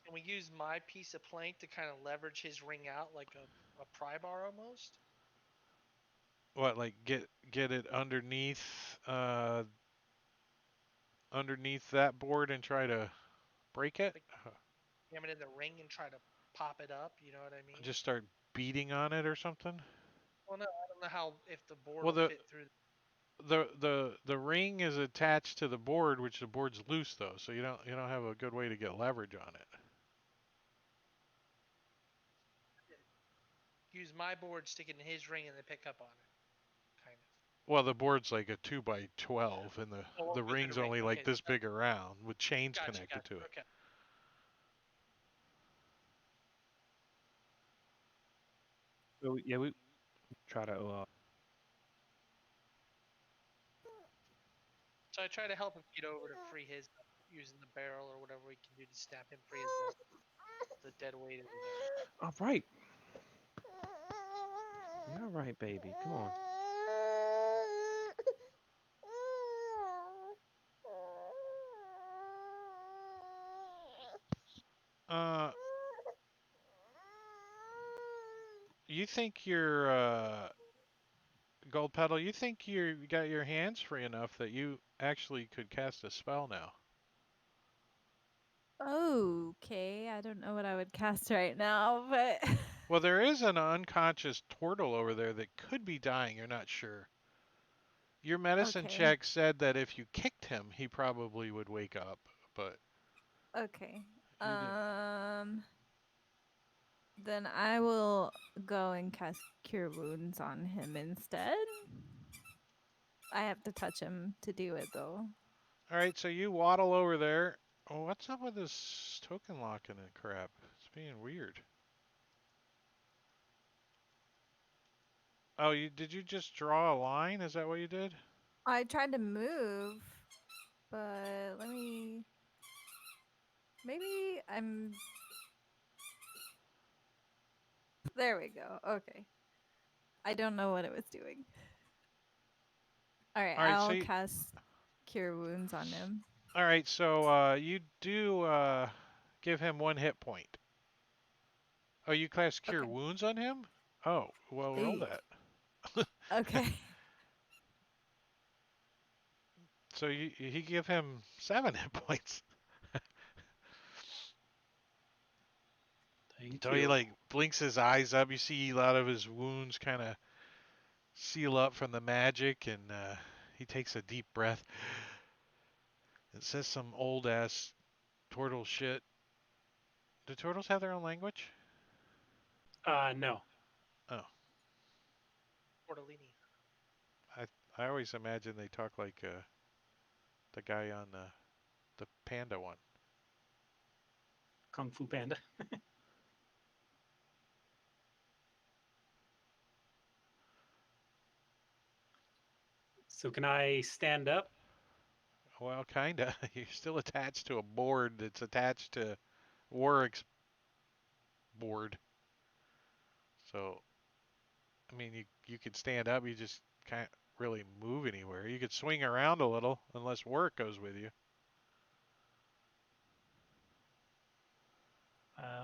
Speaker 5: Can we use my piece of plank to kind of leverage his ring out like a pry bar almost?
Speaker 1: What, like get it underneath that board and try to break it?
Speaker 5: Like jam it in the ring and try to pop it up. You know what I mean?
Speaker 1: Just start beating on it or something?
Speaker 5: Well, no, I don't know how if the board
Speaker 1: Well,
Speaker 5: will fit through.
Speaker 1: the ring is attached to the board, which the board's loose though, so you don't have a good way to get leverage on it.
Speaker 5: Use my board, stick it in his ring, and then pick up on it, kind of.
Speaker 1: Well, the board's like a 2 by 12, and the
Speaker 5: Oh,
Speaker 1: the
Speaker 5: go through the
Speaker 1: ring's
Speaker 5: ring.
Speaker 1: only like
Speaker 5: Okay,
Speaker 1: this big around with chains
Speaker 5: gotcha,
Speaker 1: connected
Speaker 5: gotcha.
Speaker 1: to it.
Speaker 5: Okay.
Speaker 6: So yeah, we try to.
Speaker 5: So I try to help him get over to free his using the barrel or whatever we can do to snap him free of the dead weight of the.
Speaker 6: All right. You're all right, baby. Come on.
Speaker 1: You think you're Gold Pedal? You think you got your hands free enough that you actually could cast a spell now?
Speaker 2: Okay, I don't know what I would cast right now, but
Speaker 1: Well, there is an unconscious turtle over there that could be dying. You're not sure. Your medicine
Speaker 2: okay.
Speaker 1: check said that if you kicked him, he probably would wake up, but
Speaker 2: Okay.
Speaker 1: you didn't.
Speaker 2: Then I will go and cast Cure Wounds on him instead. I have to touch him to do it though.
Speaker 1: All right, so you waddle over there. Oh, what's up with this token locking and crap? It's being weird. Oh, did you just draw a line? Is that what you did?
Speaker 2: I tried to move, but let me. Maybe I'm. There we go. Okay. I don't know what it was doing. All right,
Speaker 1: All right, so
Speaker 2: I'll cast Cure Wounds on him.
Speaker 1: all right, so you do give him 1 hit point. Oh, you cast Cure
Speaker 2: Okay.
Speaker 1: Wounds on him? Oh, well, roll
Speaker 2: Eek.
Speaker 1: that.
Speaker 2: Okay.
Speaker 1: So you give him 7 hit points.
Speaker 4: Thank
Speaker 1: So he
Speaker 4: you.
Speaker 1: like blinks his eyes up. You see a lot of his wounds kind of seal up from the magic, and he takes a deep breath. It says some old ass turtle shit. Do turtles have their own language?
Speaker 4: No.
Speaker 1: Oh,
Speaker 5: Tortellini.
Speaker 1: I I always imagine they talk like the guy on the panda one.
Speaker 4: Kung Fu Panda. So can I stand up?
Speaker 1: Well, kinda. You're still attached to a board that's attached to Warwick's board. So, I mean, you could stand up. You just can't really move anywhere. You could swing around a little, unless Warwick goes with you.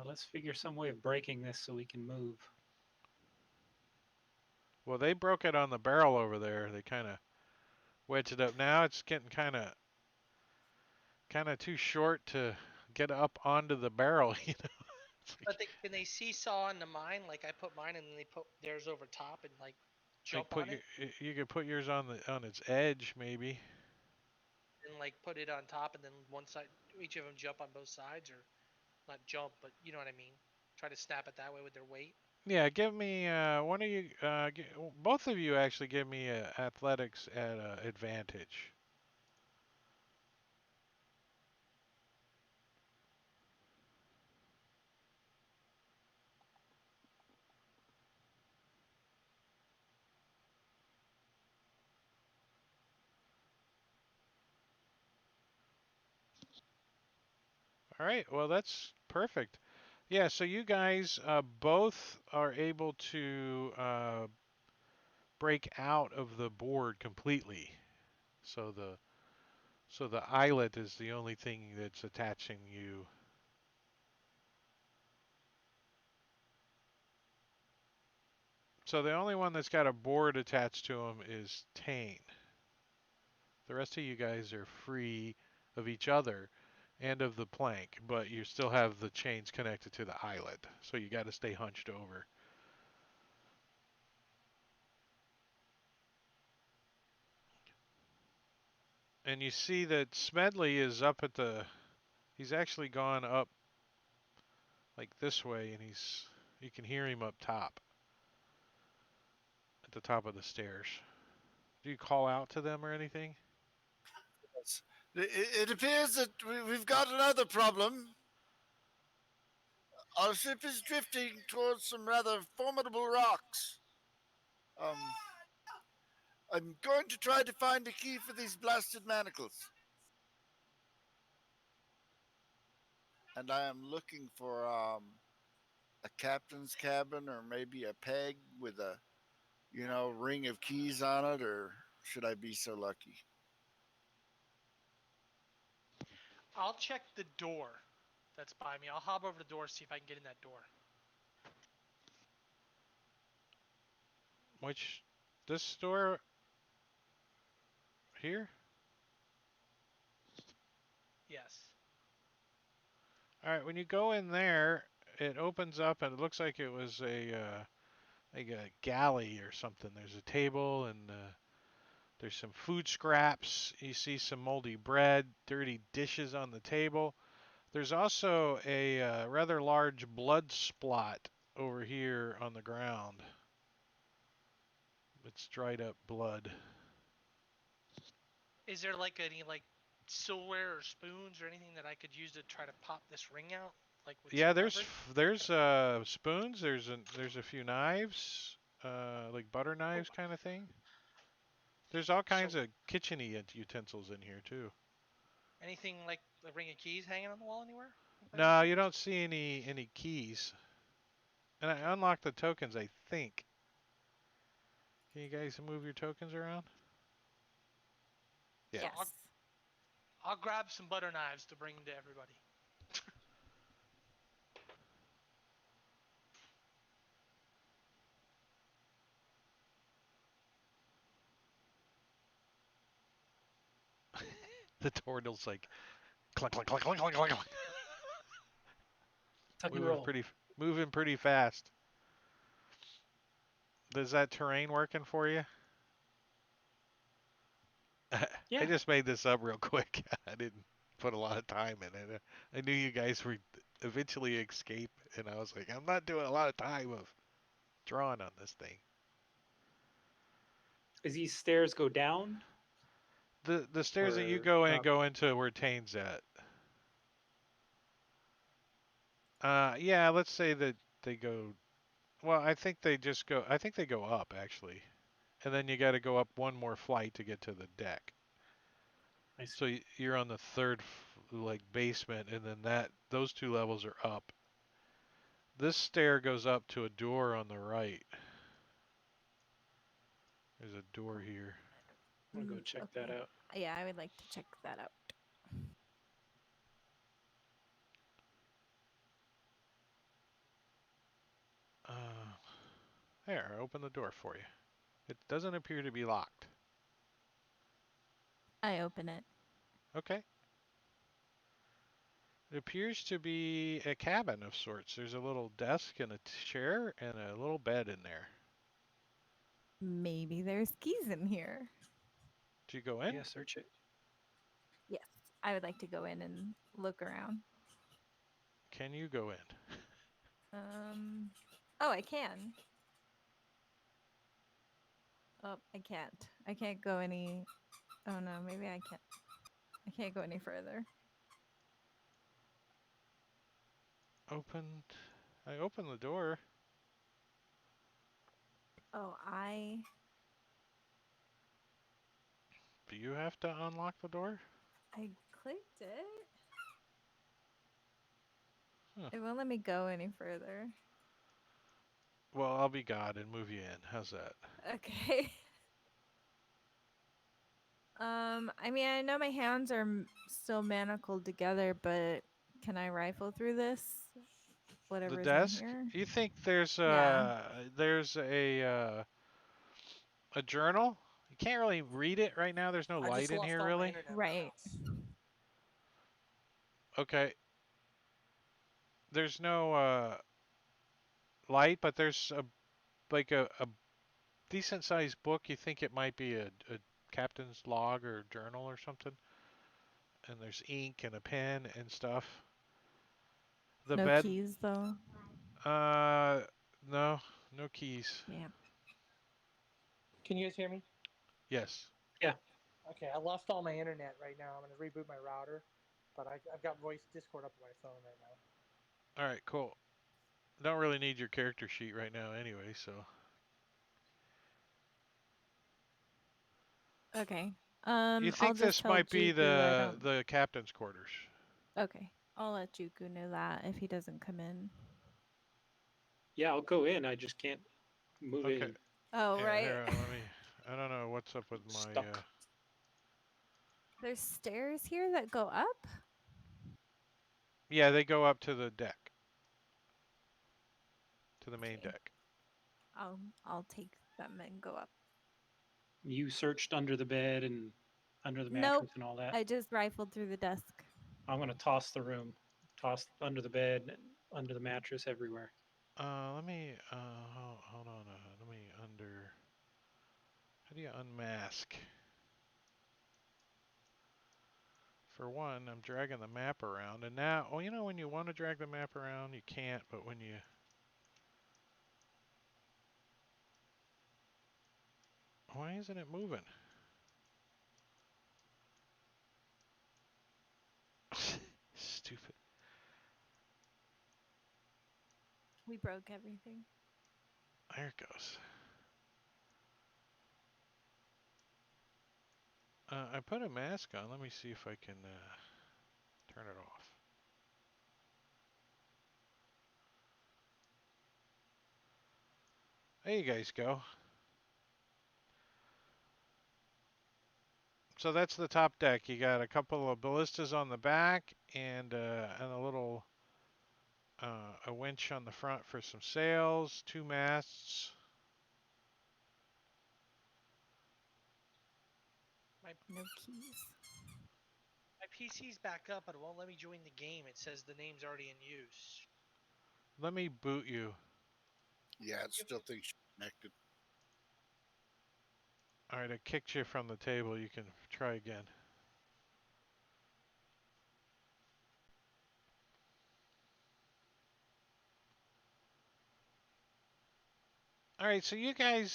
Speaker 4: Let's figure some way of breaking this so we can move.
Speaker 1: Well, they broke it on the barrel over there. They kind of wedged it up. Now it's getting kind of too short to get up onto the barrel. You know, it's
Speaker 5: But
Speaker 1: like,
Speaker 5: can they seesaw into mine? Like I put mine and then they put theirs over top and like
Speaker 1: like
Speaker 5: jump
Speaker 1: put
Speaker 5: on
Speaker 1: your
Speaker 5: it
Speaker 1: you could put yours on its edge maybe.
Speaker 5: and like put it on top and then one side, each of them jump on both sides or not jump, but you know what I mean. Try to snap it that way with their weight.
Speaker 1: Yeah, give me one of you, both of you actually give me athletics at advantage. All right, well that's perfect. Yeah, so you guys both are able to break out of the board completely. So the eyelet is the only thing that's attaching you. So the only one that's got a board attached to him is Tane. The rest of you guys are free of each other and of the plank, but you still have the chains connected to the eyelet. So you got to stay hunched over. And you see that Smedley is up at the. He's actually gone up like this way, and you can hear him up top, at the top of the stairs. Do you call out to them or anything?
Speaker 3: Yes. It appears that we've got another problem. Our ship is drifting towards some rather formidable rocks. Um, I'm going to try to find a key for these blasted manacles. And I am looking for a captain's cabin or maybe a peg with a, ring of keys on it, or should I be so lucky?
Speaker 5: I'll check the door that's by me. I'll hop over the door see if I can get in that door.
Speaker 1: Which this store here?
Speaker 5: Yes.
Speaker 1: All right, when you go in there, it opens up and it looks like it was like a galley or something. There's a table and there's some food scraps. You see some moldy bread, dirty dishes on the table. There's also a rather large blood splot over here on the ground. It's dried up blood.
Speaker 5: Is there like any like silverware or spoons or anything that I could use to try to pop this ring out, like with
Speaker 1: Yeah,
Speaker 5: some
Speaker 1: there's
Speaker 5: leverage?
Speaker 1: spoons. There's a few knives, like butter
Speaker 5: Oh,
Speaker 1: knives kind of thing. There's all kinds
Speaker 5: so
Speaker 1: of kitcheny utensils in here too.
Speaker 5: anything like a ring of keys hanging on the wall anywhere by any
Speaker 1: No, you
Speaker 5: chance?
Speaker 1: don't see any keys. And I unlocked the tokens, I think. Can you guys move your tokens around? Yeah.
Speaker 5: So
Speaker 2: Yes.
Speaker 5: I'll grab some butter knives to bring to everybody.
Speaker 1: The turtle's like clunk clunk clunk clunk clunk clunk.
Speaker 4: How do you
Speaker 1: moving
Speaker 4: roll?
Speaker 1: pretty moving pretty fast. Does that terrain working for you? I
Speaker 4: Yeah.
Speaker 1: just made this up real quick. I didn't put a lot of time in it. I knew you guys would eventually escape, and I was like, I'm not doing a lot of time of drawing on this thing.
Speaker 4: Does these stairs go down
Speaker 1: The stairs that you
Speaker 4: or
Speaker 1: go in
Speaker 4: up?
Speaker 1: go into where Tane's at. Yeah, let's say that they go. Well, I think they just go. I think they go up actually, and then you got to go up one more flight to get to the deck.
Speaker 4: I see.
Speaker 1: So you're on the third, like basement, and then those two levels are up. This stair goes up to a door on the right. There's a door here.
Speaker 4: I'm gonna go check that
Speaker 2: Okay.
Speaker 4: out.
Speaker 2: Yeah, I would like to check that out.
Speaker 1: Uh, there, I opened the door for you. It doesn't appear to be locked.
Speaker 2: I open it.
Speaker 1: Okay. It appears to be a cabin of sorts. There's a little desk and a chair and a little bed in there.
Speaker 2: Maybe there's keys in here.
Speaker 1: Do you go in?
Speaker 4: Yeah, search it.
Speaker 2: Yes. I would like to go in and look around.
Speaker 1: Can you go in?
Speaker 2: Oh, I can. Oh, I can't. I can't go any. Oh no, maybe I can't. I can't go any further.
Speaker 1: Opened. I opened the door.
Speaker 2: Oh, I
Speaker 1: Do you have to unlock the door?
Speaker 2: clicked it.
Speaker 1: Huh.
Speaker 2: It won't let me go any further.
Speaker 1: Well, I'll be God and move you in. How's that?
Speaker 2: Okay. I mean, I know my hands are still manacled together, but can I rifle through this?
Speaker 1: The
Speaker 2: Whatever's in
Speaker 1: desk?
Speaker 2: here.
Speaker 1: You think there's
Speaker 2: Yeah.
Speaker 1: a journal? You can't really read it right now. There's no
Speaker 5: I
Speaker 1: light
Speaker 5: just
Speaker 1: in
Speaker 5: lost
Speaker 1: here
Speaker 5: all my
Speaker 1: really.
Speaker 5: internet in my
Speaker 2: Right.
Speaker 5: house.
Speaker 1: Okay. There's no light, but there's a decent sized book. You think it might be a captain's log or journal or something. And there's ink and a pen and stuff. The
Speaker 2: No
Speaker 1: bed,
Speaker 2: keys though.
Speaker 1: uh, no, no keys.
Speaker 2: Yeah.
Speaker 5: Can you guys hear me?
Speaker 1: Yes.
Speaker 4: Yeah.
Speaker 5: Okay, I lost all my internet right now. I'm gonna reboot my router, but I've got voice Discord up on my phone right now.
Speaker 1: All right, cool. Don't really need your character sheet right now anyway, so.
Speaker 2: Okay.
Speaker 1: You
Speaker 2: I'll
Speaker 1: think
Speaker 2: just
Speaker 1: this
Speaker 2: tell
Speaker 1: might be
Speaker 2: Juku I don't.
Speaker 1: the captain's quarters?
Speaker 2: Okay. I'll let Juku know that if he doesn't come in.
Speaker 4: Yeah, I'll go in. I just can't move
Speaker 1: Okay.
Speaker 4: in.
Speaker 2: Oh,
Speaker 1: Yeah,
Speaker 2: right.
Speaker 1: here, let me. I don't know what's up with my.
Speaker 4: Stuck.
Speaker 2: There's stairs here that go up?
Speaker 1: Yeah, they go up to the deck, to the main
Speaker 2: Okay.
Speaker 1: deck.
Speaker 2: I'll take them and go up.
Speaker 4: You searched under the bed and under the
Speaker 2: Nope.
Speaker 4: mattress and all that.
Speaker 2: I just rifled through the desk.
Speaker 4: I'm gonna toss the room, toss under the bed, under the mattress, everywhere.
Speaker 1: Let me, hold on, let me how do you unmask? For one, I'm dragging the map around, and now, oh, you know, when you want to drag the map around, you can't, but when you, why isn't it moving? Stupid.
Speaker 2: We broke everything.
Speaker 1: There it goes. I put a mask on. Let me see if I can turn it off. There you guys go. So that's the top deck. You got a couple of ballistas on the back and a little a winch on the front for some sails, two masts.
Speaker 5: My
Speaker 2: No keys.
Speaker 5: my PC's back up, but it won't let me join the game. It says the name's already in use.
Speaker 1: Let me boot you.
Speaker 3: Yeah, it still thinks you're connected.
Speaker 1: All right, I kicked you from the table. You can try again. All right, so you guys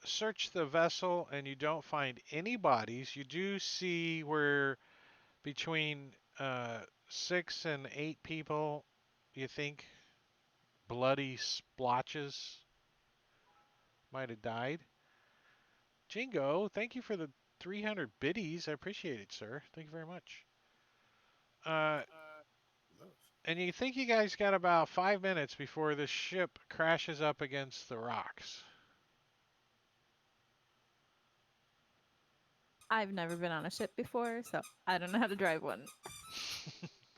Speaker 1: search the vessel and you don't find any bodies. You do see where between 6 and 8 people, you think bloody splotches might have died. Jingo, thank you for the 300 biddies. I appreciate it, sir. Thank you very much. Uh, and you think you guys got about 5 minutes before the ship crashes up against the rocks.
Speaker 2: I've never been on a ship before, so I don't know how to drive one.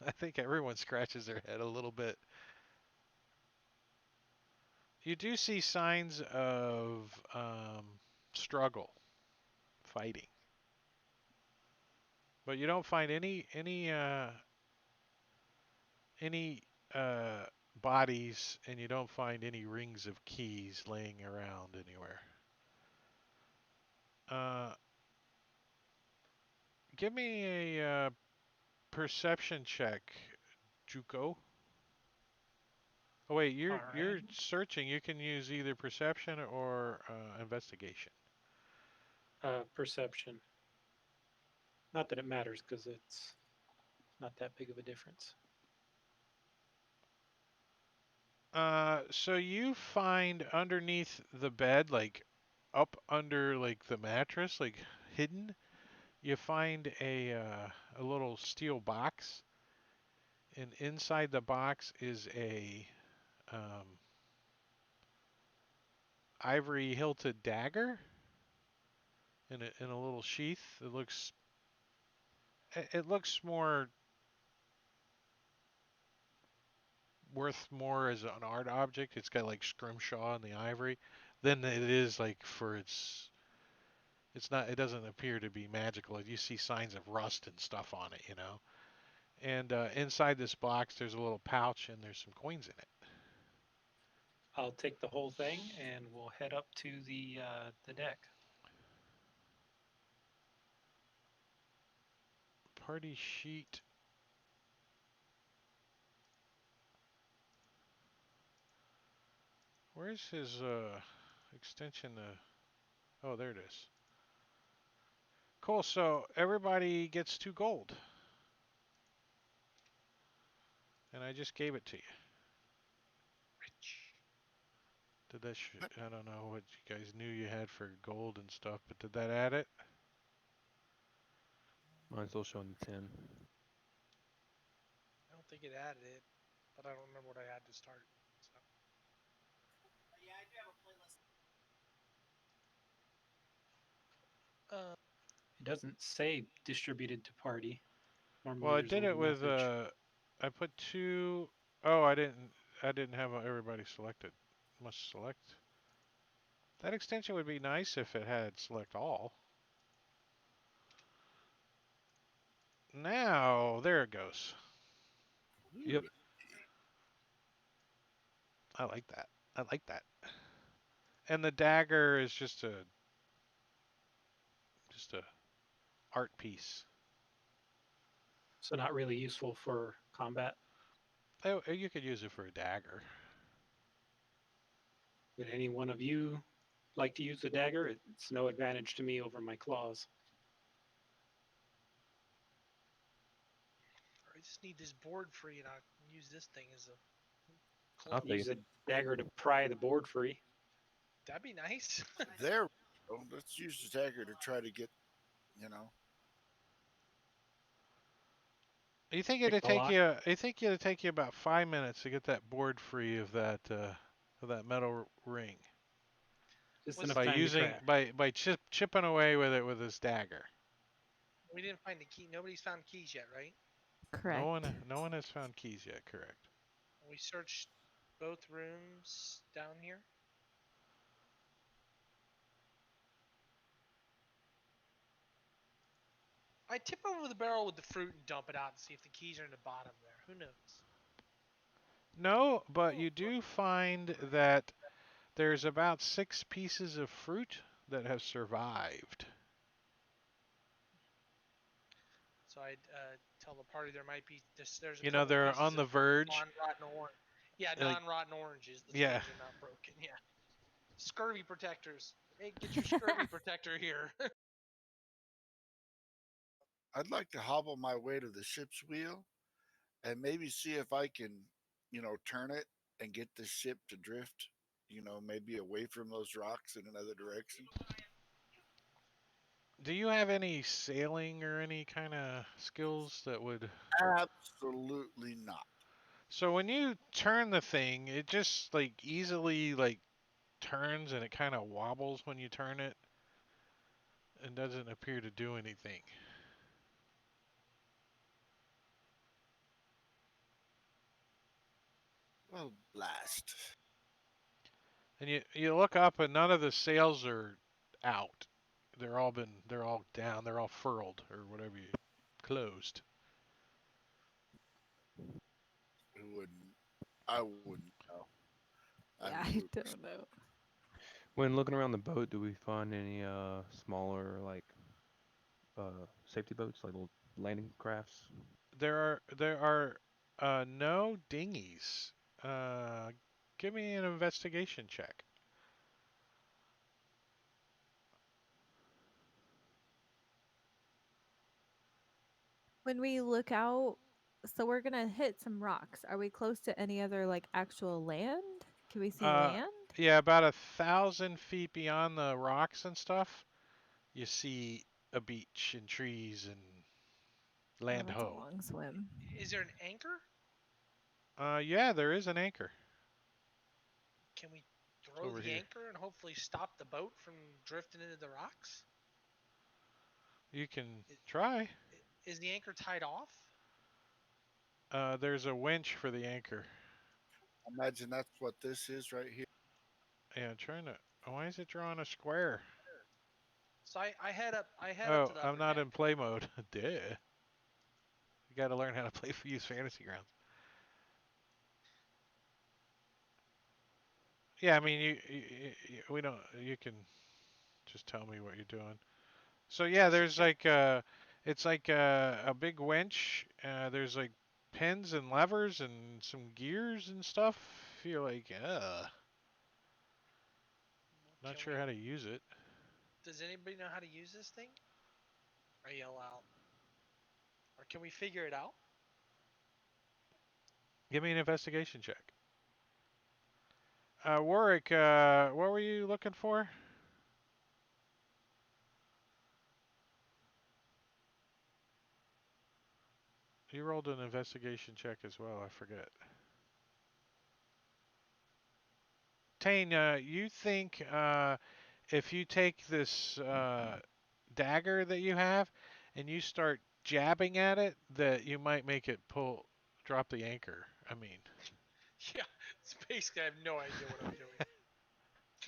Speaker 1: I think everyone scratches their head a little bit. You do see signs of struggle, fighting, but you don't find any uh, bodies, and you don't find any rings of keys laying around anywhere. Uh, Give me a perception check, Juko. Oh wait,
Speaker 4: All
Speaker 1: you're
Speaker 4: right.
Speaker 1: searching. You can use either perception or investigation.
Speaker 4: Perception. Not that it matters because it's not that big of a difference.
Speaker 1: So you find underneath the bed, like up under like the mattress, like hidden, you find a little steel box, and inside the box is a um, ivory hilted dagger in a little sheath. It looks more worth more as an art object. It's got like scrimshaw in the ivory than it is like for it's not, it doesn't appear to be magical. You see signs of rust and stuff on it, you know. And inside this box, there's a little pouch and there's some coins in it.
Speaker 4: I'll take the whole thing and we'll head up to the deck.
Speaker 1: Party sheet. Where's his extension? Oh, there it is. Cool. So everybody gets 2 gold, and I just gave it to you.
Speaker 5: Rich.
Speaker 1: Did that? I don't know what you guys knew you had for gold and stuff, but did that add it?
Speaker 6: Mine's still showing the 10.
Speaker 5: I don't think it added it, but I don't remember what I had to start. So. Uh,
Speaker 4: It doesn't say distributed to party.
Speaker 1: Well,
Speaker 4: Normally
Speaker 1: I
Speaker 4: there's a
Speaker 1: did it
Speaker 4: little
Speaker 1: with
Speaker 4: message.
Speaker 1: I put 2. Oh, I didn't have everybody selected. Must select That extension would be nice if it had select all. Now, there it goes.
Speaker 3: Ooh,
Speaker 6: Yep.
Speaker 1: I like that. I like that. And the dagger is just a art piece.
Speaker 4: So not really useful for combat.
Speaker 1: Oh, you could use it for a dagger.
Speaker 4: Would any one of you like to use the dagger? It's no advantage to me over my claws.
Speaker 5: I just need this board free, and I can use this thing as a
Speaker 6: I'll
Speaker 5: club.
Speaker 6: take
Speaker 4: Use
Speaker 6: it.
Speaker 4: a dagger to pry the board free.
Speaker 5: That'd be nice.
Speaker 3: there we go. Let's use the dagger to try to get, you know.
Speaker 1: You think
Speaker 4: Pick
Speaker 1: it'd
Speaker 4: the
Speaker 1: take
Speaker 4: lock.
Speaker 1: you? You think it'd take you about 5 minutes to get that board free of that metal ring
Speaker 4: Just
Speaker 5: Was
Speaker 4: enough
Speaker 1: by
Speaker 4: time to
Speaker 1: using
Speaker 4: craft.
Speaker 1: chipping away with it with this dagger.
Speaker 5: we didn't find the key. Nobody's found keys yet, right?
Speaker 2: Correct.
Speaker 1: No one has found keys yet. Correct.
Speaker 5: We searched both rooms down here. I tip over the barrel with the fruit and dump it out and see if the keys are in the bottom there. Who knows?
Speaker 1: No, but you do find that there's about 6 pieces of fruit that have survived.
Speaker 5: So I tell the party there might be this. There's a
Speaker 1: You know,
Speaker 5: couple
Speaker 1: they're
Speaker 5: pieces
Speaker 1: on
Speaker 5: of
Speaker 1: the verge.
Speaker 5: non-rotten orange. Yeah,
Speaker 1: Like,
Speaker 5: non-rotten oranges. The
Speaker 1: yeah.
Speaker 5: skins are not broken. Yeah, scurvy protectors. Hey, get your scurvy protector here.
Speaker 3: I'd like to hobble my way to the ship's wheel and maybe see if I can, turn it and get the ship to drift, maybe away from those rocks in another direction.
Speaker 1: Do you have any sailing or any kind of skills that would?
Speaker 3: Absolutely not.
Speaker 1: So when you turn the thing, it just like easily like turns and it kind of wobbles when you turn it and doesn't appear to do anything.
Speaker 3: Well, blast.
Speaker 1: And you look up and none of the sails are out. They're all down, they're all furled or whatever you closed.
Speaker 3: Who wouldn't? I wouldn't know. I'm
Speaker 2: Yeah, I
Speaker 3: clueless.
Speaker 2: don't know.
Speaker 6: When looking around the boat, do we find any smaller like safety boats, like little landing crafts?
Speaker 1: There are no dinghies. Uh, Give me an investigation check.
Speaker 2: When we look out, so we're gonna hit some rocks. Are we close to any other like actual land? Can we see
Speaker 1: Uh,
Speaker 2: land?
Speaker 1: yeah, about 1,000 feet beyond the rocks and stuff, you see a beach and trees and
Speaker 2: Oh,
Speaker 1: land
Speaker 2: that's a
Speaker 1: ho.
Speaker 2: long swim.
Speaker 5: Is there an anchor?
Speaker 1: Yeah, there is an anchor.
Speaker 5: Can we
Speaker 1: It's
Speaker 5: throw
Speaker 1: over
Speaker 5: the
Speaker 1: here.
Speaker 5: anchor and hopefully stop the boat from drifting into the rocks?
Speaker 1: You can
Speaker 5: I-
Speaker 1: try.
Speaker 5: Is the anchor tied off?
Speaker 1: There's a winch for the anchor.
Speaker 3: Imagine that's what this is right here.
Speaker 1: Yeah, I'm trying to. Why is it drawing a square?
Speaker 5: So I head up. I head up to
Speaker 1: Oh,
Speaker 5: the
Speaker 1: I'm
Speaker 5: upper
Speaker 1: not
Speaker 5: deck.
Speaker 1: in play mode. Duh. You got to learn how to play for use fantasy grounds. Yeah, I mean, we don't. You can just tell me what you're doing. So yeah,
Speaker 5: So
Speaker 1: there's like it's like a big winch. There's like pins and levers and some gears and stuff. You're like, not
Speaker 5: can
Speaker 1: sure
Speaker 5: we?
Speaker 1: how to use it.
Speaker 5: Does anybody know how to use this thing? I yell out. Or can we figure it out?
Speaker 1: Give me an investigation check. Warwick, what were you looking for? You rolled an investigation check as well. I forget. Tane, you think if you take this dagger that you have and you start jabbing at it, that you might make it drop the anchor. I mean,
Speaker 5: Yeah. It's basically I have no idea what I'm doing.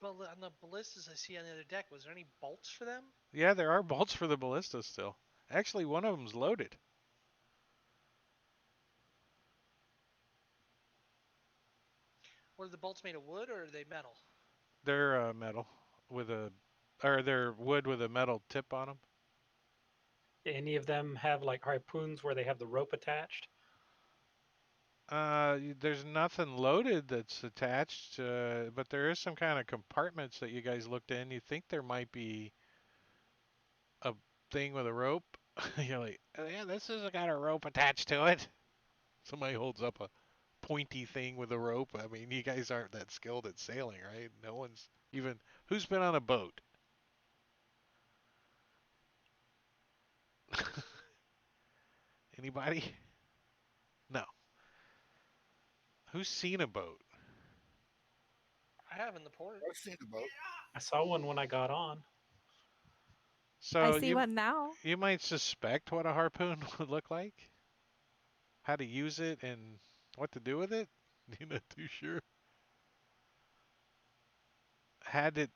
Speaker 5: Well, on the ballistas I see on the other deck, was there any bolts for them?
Speaker 1: Yeah, there are bolts for the ballista still. Actually, one of them's loaded.
Speaker 5: Were the bolts made of wood or are they metal?
Speaker 1: They're metal with a, or they're wood with a metal tip on them.
Speaker 4: Any of them have like harpoons where they have the rope attached?
Speaker 1: There's nothing loaded that's attached, but there is some kind of compartments that you guys looked in. You think there might be a thing with a rope. You're like, oh, yeah, this has got a rope attached to it. Somebody holds up a pointy thing with a rope. I mean, you guys aren't that skilled at sailing, right? No one's even. Who's been on a boat? Anybody? No. Who's seen a boat?
Speaker 5: I have in the port.
Speaker 3: I've seen a boat.
Speaker 4: I saw one when I got on.
Speaker 2: I
Speaker 1: So
Speaker 2: see one now.
Speaker 1: you might suspect what a harpoon would look like, how to use it, and what to do with it. You're not too sure. Had it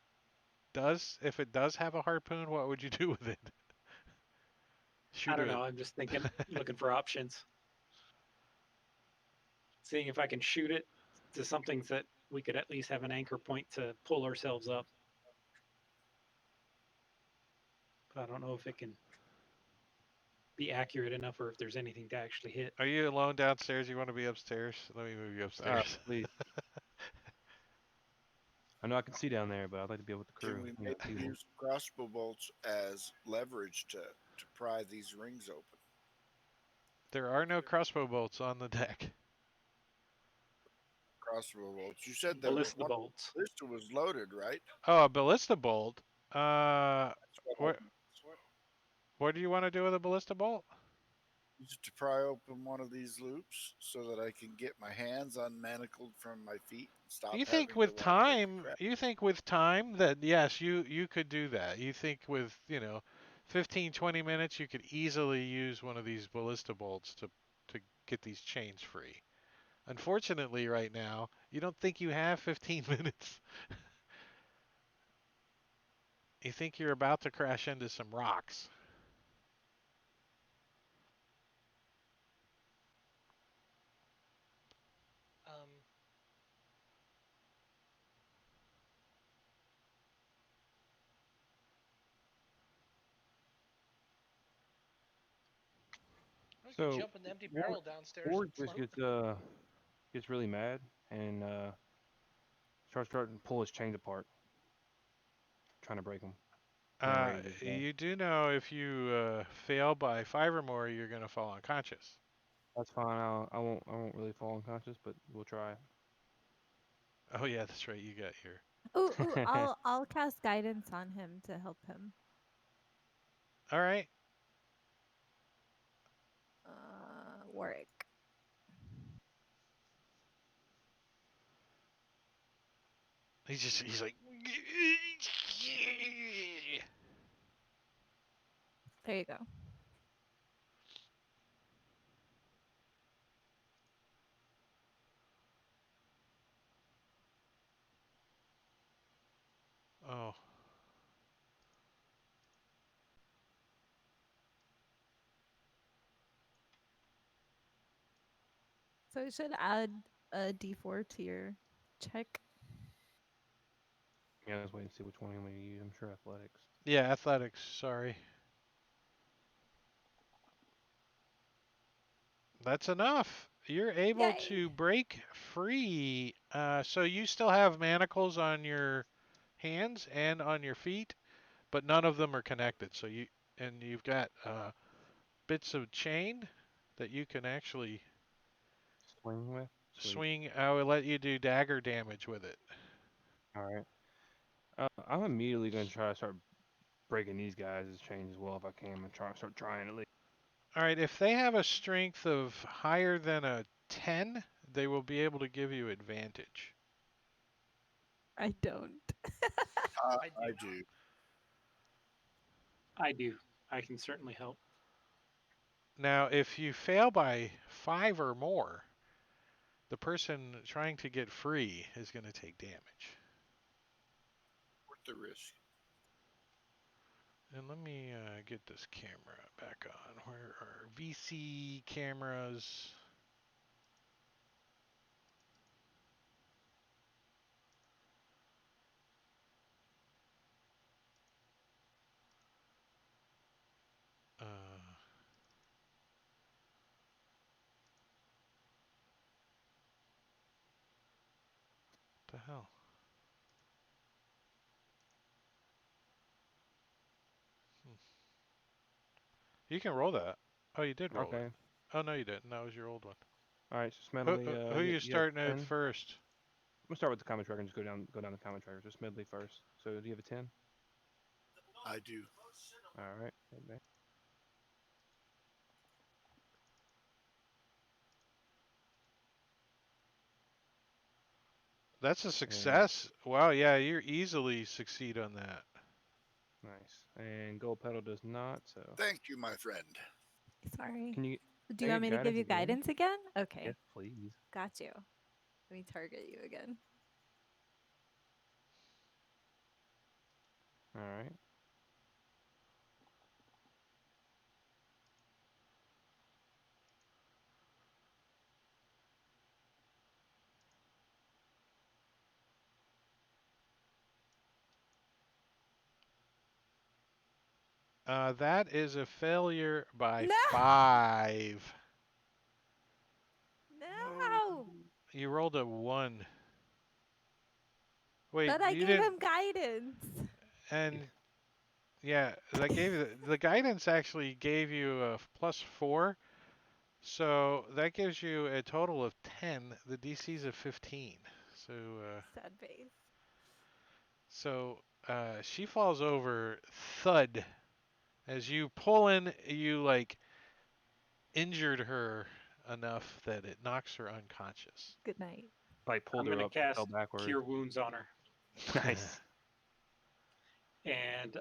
Speaker 1: does if it does have a harpoon, what would you do with it?
Speaker 4: I
Speaker 1: Shoot
Speaker 4: don't
Speaker 1: it.
Speaker 4: know. I'm just thinking, looking for options, seeing if I can shoot it to something that we could at least have an anchor point to pull ourselves up. But I don't know if it can be accurate enough or if there's anything to actually hit.
Speaker 1: Are you alone downstairs? You want to be upstairs? Let me move you upstairs.
Speaker 6: Please. I know I can see down there, but I'd like to be with the
Speaker 3: Can
Speaker 6: crew.
Speaker 3: we
Speaker 6: You
Speaker 3: maybe
Speaker 6: got people.
Speaker 3: use crossbow bolts as leverage to pry these rings open?
Speaker 1: There are no crossbow bolts on the deck.
Speaker 3: Crossbow bolts. You said that
Speaker 4: Ballista
Speaker 3: one
Speaker 4: bolts.
Speaker 3: ballista was loaded, right?
Speaker 1: Oh, a ballista bolt.
Speaker 3: That's what I
Speaker 1: What what do you want to do with a ballista bolt?
Speaker 3: use it to pry open one of these loops so that I can get my hands unmanacled from my feet and stop
Speaker 1: You think
Speaker 3: having to
Speaker 1: with
Speaker 3: walk like a
Speaker 1: time,
Speaker 3: crab.
Speaker 1: you think with time that yes, you could do that. You think with, 15, 20 minutes you could easily use one of these ballista bolts to get these chains free. Unfortunately, right now, you don't think you have 15 minutes. You think you're about to crash into some rocks.
Speaker 5: Um, I could
Speaker 6: So
Speaker 5: jump in the empty
Speaker 6: Ward,
Speaker 5: barrel downstairs
Speaker 6: Ward
Speaker 5: and
Speaker 6: just
Speaker 5: float.
Speaker 6: gets really mad and starts starting to pull his chains apart, trying to break them, getting ready to just
Speaker 1: You do know if you fail by 5 or more, you're going to fall unconscious.
Speaker 6: That's fine. I won't really fall unconscious, but we'll try.
Speaker 1: Oh yeah, that's right. You got your.
Speaker 2: Ooh, I'll cast guidance on him to help him.
Speaker 1: All right.
Speaker 2: Warwick.
Speaker 1: He's like.
Speaker 2: There you go.
Speaker 1: Oh.
Speaker 2: So you should add a D4 to your check.
Speaker 6: Yeah, let's wait and see which one I'm going to use. I'm sure athletics.
Speaker 1: Yeah, athletics. Sorry. That's enough. You're able
Speaker 2: Yay!
Speaker 1: to break free. So you still have manacles on your hands and on your feet, but none of them are connected. So you've got bits of chain that you can actually
Speaker 6: Swing with? Sweet.
Speaker 1: swing. I will let you do dagger damage with it.
Speaker 6: All right. I'm immediately going to try to start breaking these guys' chains as well if I can. And start trying at least.
Speaker 1: All right, if they have a strength of higher than a 10, they will be able to give you advantage.
Speaker 2: I don't.
Speaker 5: I do.
Speaker 3: I do.
Speaker 4: I do. I can certainly help.
Speaker 1: Now, if you fail by 5 or more, the person trying to get free is going to take damage.
Speaker 3: the risk.
Speaker 1: And let me get this camera back on. Where are VC cameras? Uh, the hell? Hmm. You can roll that. Oh, you did roll it.
Speaker 6: Okay.
Speaker 1: Oh no, you didn't. That was your old one.
Speaker 6: All right. So
Speaker 1: Who
Speaker 6: Smedley,
Speaker 1: who you
Speaker 6: you have
Speaker 1: starting at
Speaker 6: 10.
Speaker 1: first?
Speaker 6: I'm gonna start with the common tracker and just go down the common tracker. So Smedley first. So do you have a 10?
Speaker 3: I do.
Speaker 6: All right. Okay.
Speaker 1: That's a
Speaker 6: And
Speaker 1: success. Wow, yeah, you easily succeed on that.
Speaker 6: nice. And gold pedal does not. So
Speaker 3: Thank you, my friend.
Speaker 2: Sorry.
Speaker 6: can you
Speaker 2: Do
Speaker 6: I
Speaker 2: you want
Speaker 6: get
Speaker 2: me to give
Speaker 6: guidance
Speaker 2: you
Speaker 6: again?
Speaker 2: guidance again?
Speaker 6: Yes,
Speaker 2: Okay.
Speaker 6: please.
Speaker 2: Got you. Let me target you again.
Speaker 6: All right.
Speaker 1: That is a failure by
Speaker 2: No!
Speaker 1: 5.
Speaker 2: No!
Speaker 1: You rolled a 1. Wait,
Speaker 2: But I
Speaker 1: you
Speaker 2: gave
Speaker 1: didn't.
Speaker 2: him guidance.
Speaker 1: And yeah, that gave you the guidance actually gave you a +4. So that gives you a total of 10. The DC's of 15. So
Speaker 2: Sad face.
Speaker 1: she falls over, thud. As you pull in, you like injured her enough that it knocks her unconscious.
Speaker 2: Good night.
Speaker 6: Like pulled
Speaker 4: I'm
Speaker 6: her
Speaker 4: gonna
Speaker 6: up. She fell
Speaker 4: cast
Speaker 6: backwards.
Speaker 4: Cure Wounds on her,
Speaker 6: Nice.
Speaker 4: and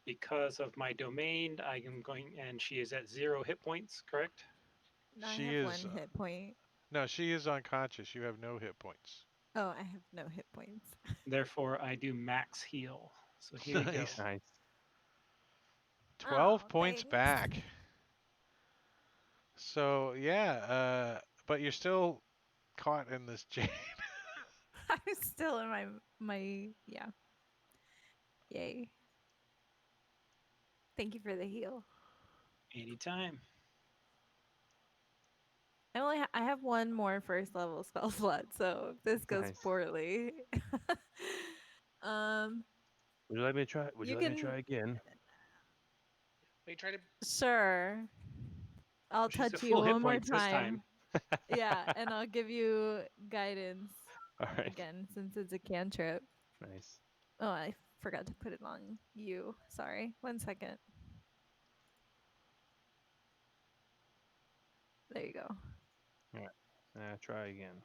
Speaker 4: because of my domain, I am going, and she is at 0 hit points. Correct?
Speaker 2: I
Speaker 1: She
Speaker 2: have
Speaker 1: is
Speaker 2: one hit point.
Speaker 1: no, she is unconscious. You have no hit points.
Speaker 2: Oh, I have no hit points.
Speaker 4: Therefore, I do max heal. So here you go.
Speaker 1: Nice.
Speaker 6: Nice.
Speaker 1: 12
Speaker 2: Oh,
Speaker 1: points
Speaker 2: thanks.
Speaker 1: back. So yeah, but you're still caught in this jam.
Speaker 2: I'm still in my yeah. Yay. Thank you for the heal.
Speaker 4: Anytime.
Speaker 2: I have one more first level spell slot, so if this goes
Speaker 6: Nice.
Speaker 2: poorly, um,
Speaker 6: Would you let me try? Would you
Speaker 2: you
Speaker 6: let me
Speaker 2: can
Speaker 6: try again?
Speaker 5: We try to.
Speaker 2: sure. I'll
Speaker 4: She's at
Speaker 2: touch you
Speaker 4: full hit
Speaker 2: one more
Speaker 4: points this time.
Speaker 2: time. Yeah, and I'll give you guidance
Speaker 6: All right.
Speaker 2: again since it's a cantrip.
Speaker 6: Nice.
Speaker 2: Oh, I forgot to put it on you. Sorry. 1 second. There you go.
Speaker 6: All right. Try again.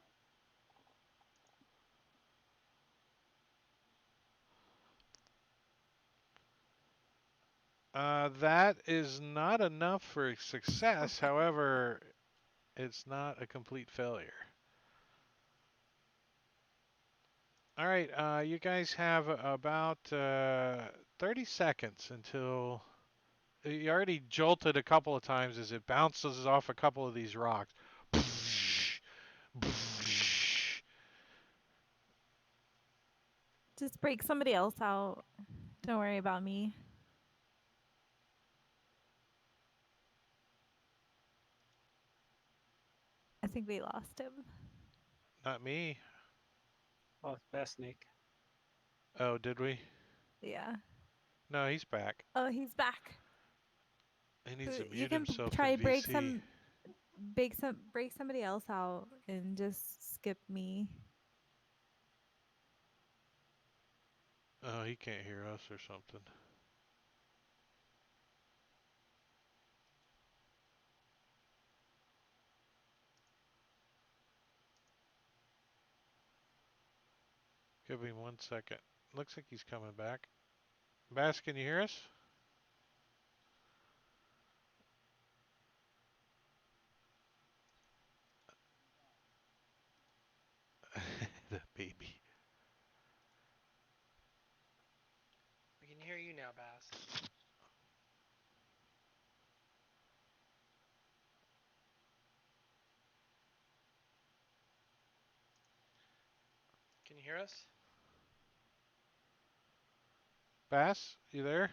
Speaker 1: That is not enough for success. However, it's not a complete failure. All right, you guys have about 30 seconds until you already jolted a couple of times as it bounces off a couple of these rocks.
Speaker 2: Just break somebody else out. Don't worry about me. I think we lost him.
Speaker 1: Not me.
Speaker 4: Oh, it's Bass Snake.
Speaker 1: Oh, did we?
Speaker 2: Yeah.
Speaker 1: No, he's back.
Speaker 2: Oh, he's back.
Speaker 1: He needs to
Speaker 2: You
Speaker 1: mute
Speaker 2: can
Speaker 1: himself in
Speaker 2: try
Speaker 1: VC.
Speaker 2: break somebody else out and just skip me.
Speaker 1: Oh, he can't hear us or something. Give me 1 second. Looks like he's coming back. Bass, can you hear us? The baby.
Speaker 5: you hear us?
Speaker 1: Bass, you there?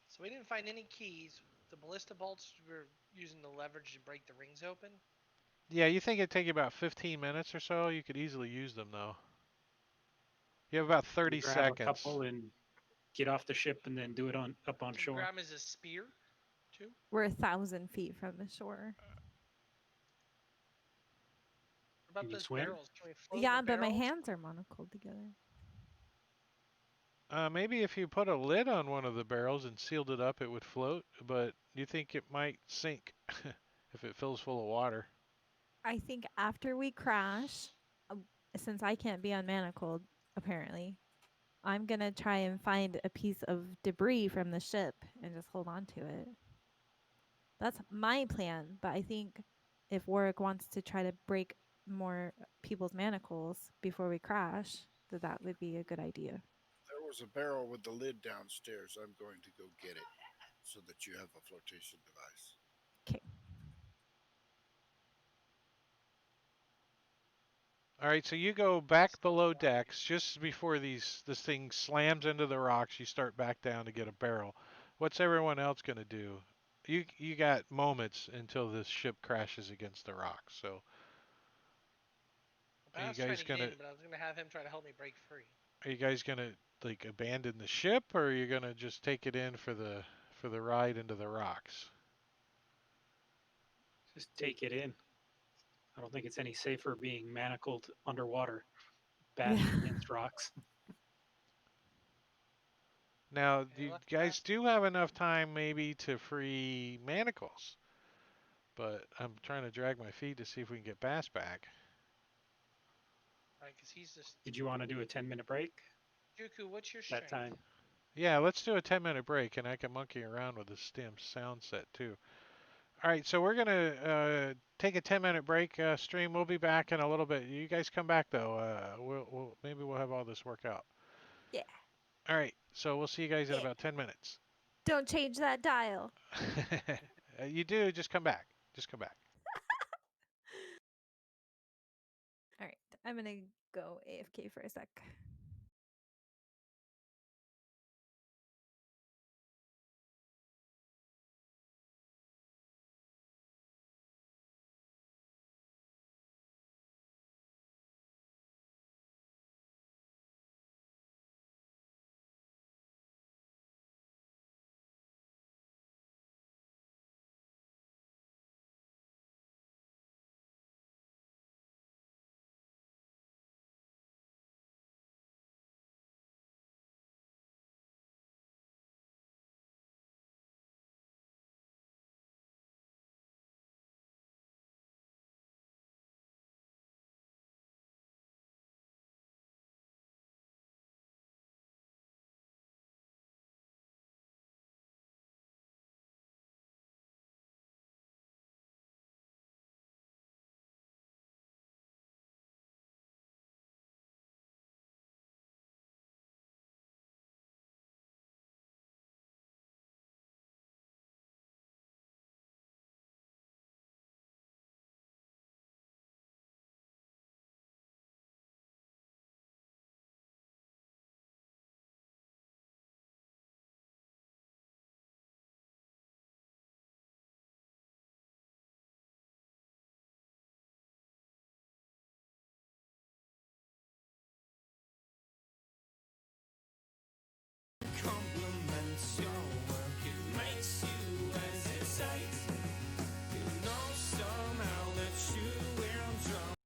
Speaker 5: So we didn't find any keys. The ballista bolts we were using the leverage to break the rings open.
Speaker 1: Yeah, you think it'd take you about 15 minutes or so? You could easily use them though. You have about
Speaker 4: Can you
Speaker 1: 30
Speaker 4: grab a
Speaker 1: seconds.
Speaker 4: couple and get off the ship and then do it on up on
Speaker 5: Can you
Speaker 4: shore?
Speaker 5: grab him as a spear, too?
Speaker 2: We're 1,000 feet from the shore.
Speaker 5: What about
Speaker 4: Can you
Speaker 5: those
Speaker 4: swim?
Speaker 5: barrels? Can we float
Speaker 2: Yeah,
Speaker 5: the
Speaker 2: but my
Speaker 5: barrels?
Speaker 2: hands are monocled together.
Speaker 1: Maybe if you put a lid on one of the barrels and sealed it up, it would float, but you think it might sink if it fills full of water.
Speaker 2: I think after we crash, uh, since I can't be unmanacled, apparently, I'm gonna try and find a piece of debris from the ship and just hold on to it. That's my plan, but I think if Warwick wants to try to break more people's manacles before we crash, that would be a good idea.
Speaker 3: There was a barrel with the lid downstairs. I'm going to go get it so that you have a flotation device.
Speaker 2: Okay.
Speaker 1: All right, so you go back below decks just before this thing slams into the rocks. You start back down to get a barrel. What's everyone else gonna do? You got moments until this ship crashes against the rocks. So are you
Speaker 5: Bass trying
Speaker 1: guys
Speaker 5: to get
Speaker 1: gonna
Speaker 5: in, but I was going to have him try to help me break free.
Speaker 1: are you guys gonna like abandon the ship, or are you gonna just take it in for the ride into the rocks?
Speaker 4: Just take it in. I don't think it's any safer being manacled underwater,
Speaker 2: Yeah.
Speaker 4: bashed against rocks.
Speaker 1: Now,
Speaker 5: Any
Speaker 1: you
Speaker 5: luck,
Speaker 1: guys
Speaker 5: Bass?
Speaker 1: do have enough time maybe to free manacles, but I'm trying to drag my feet to see if we can get Bass back.
Speaker 5: Right, because he's just...
Speaker 4: Did you want to do a 10-minute break
Speaker 5: Juku, what's your
Speaker 4: that
Speaker 5: strength?
Speaker 4: time?
Speaker 1: Yeah, let's do a 10-minute break, and I can monkey around with the stem sound set too. All right, so we're gonna take a 10-minute break. Stream. We'll be back in a little bit. You guys come back though. Maybe we'll have all this work out.
Speaker 2: Yeah.
Speaker 1: All right, so we'll see you guys in
Speaker 2: Yeah.
Speaker 1: about 10 minutes.
Speaker 2: Don't change that dial.
Speaker 1: You do just come back. Just come back.
Speaker 2: All right. I'm going to go AFK for a sec.
Speaker 7: Compliments your work, it makes you hesitate. You know somehow that you will drop.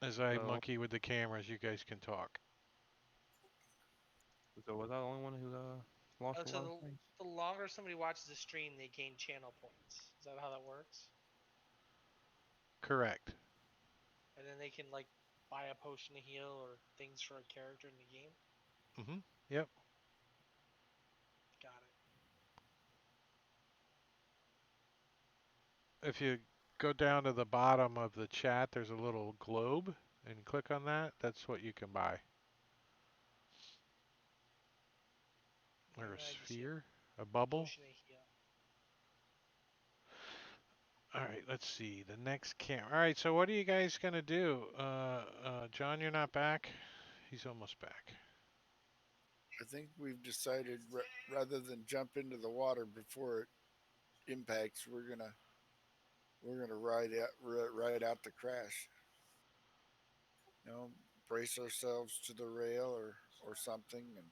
Speaker 1: As I
Speaker 6: So,
Speaker 1: monkey with the cameras, you guys can talk.
Speaker 6: so was I the only one who lost a lot of
Speaker 5: So
Speaker 6: things?
Speaker 5: the longer somebody watches the stream, they gain channel points. Is that how that works?
Speaker 1: Correct.
Speaker 5: And then they can like buy a potion to heal or things for a character in the game.
Speaker 1: Mm-hmm. Yep.
Speaker 5: Got it.
Speaker 1: If you go down to the bottom of the chat, there's a little globe, and click on that. That's what you can buy. Or a
Speaker 5: And I just see
Speaker 1: sphere, a
Speaker 5: a
Speaker 1: bubble.
Speaker 5: potion to heal.
Speaker 1: All right, let's see. The next camp. All right, so what are you guys gonna do? John, you're not back. He's almost back.
Speaker 3: I think we've decided rather than jump into the water before it impacts, we're gonna ride out the crash. You know, brace ourselves to the rail or something and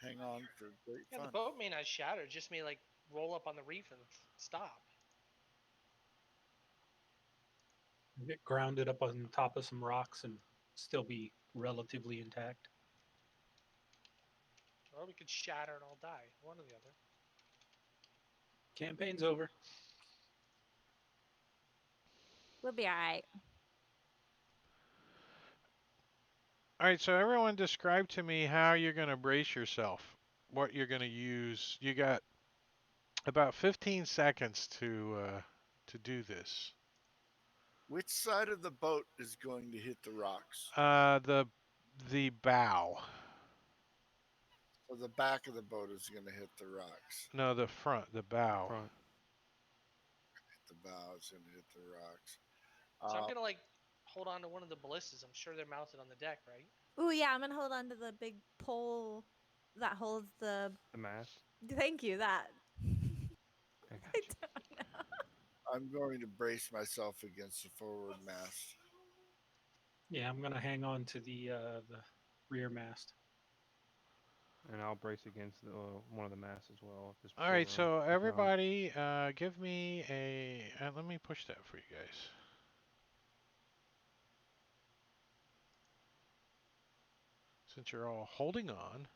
Speaker 3: hang on for great
Speaker 5: Yeah, the
Speaker 3: fun.
Speaker 5: boat may not shatter, just may like roll up on the reef and stop.
Speaker 4: Get grounded up on top of some rocks and still be relatively intact.
Speaker 5: Or we could shatter and all die. One or the other.
Speaker 4: Campaign's over.
Speaker 2: We'll be all right.
Speaker 1: All right, so everyone describe to me how you're gonna brace yourself. What you're gonna use. You got about 15 seconds to do this.
Speaker 3: Which side of the boat is going to hit the rocks?
Speaker 1: The bow.
Speaker 3: So the back of the boat is going to hit the rocks.
Speaker 1: No, the front, the
Speaker 6: The
Speaker 1: bow.
Speaker 6: front.
Speaker 3: The bow is going to hit the rocks.
Speaker 5: So I'm
Speaker 3: Uh,
Speaker 5: gonna like hold on to one of the ballistas. I'm sure they're mounted on the deck, right?
Speaker 2: Oh yeah, I'm gonna hold on to the big pole that holds the.
Speaker 6: The mast.
Speaker 2: Thank you. That.
Speaker 6: I
Speaker 2: I
Speaker 6: got you.
Speaker 2: don't know.
Speaker 3: I'm going to brace myself against the forward mast.
Speaker 4: Yeah, I'm gonna hang on to the rear mast.
Speaker 6: And I'll brace against one of the masts as well if this
Speaker 1: All
Speaker 6: goes
Speaker 1: right,
Speaker 6: wrong.
Speaker 1: so
Speaker 6: If not,
Speaker 1: everybody, give me a. Let me push that for you guys. Since you're all holding on,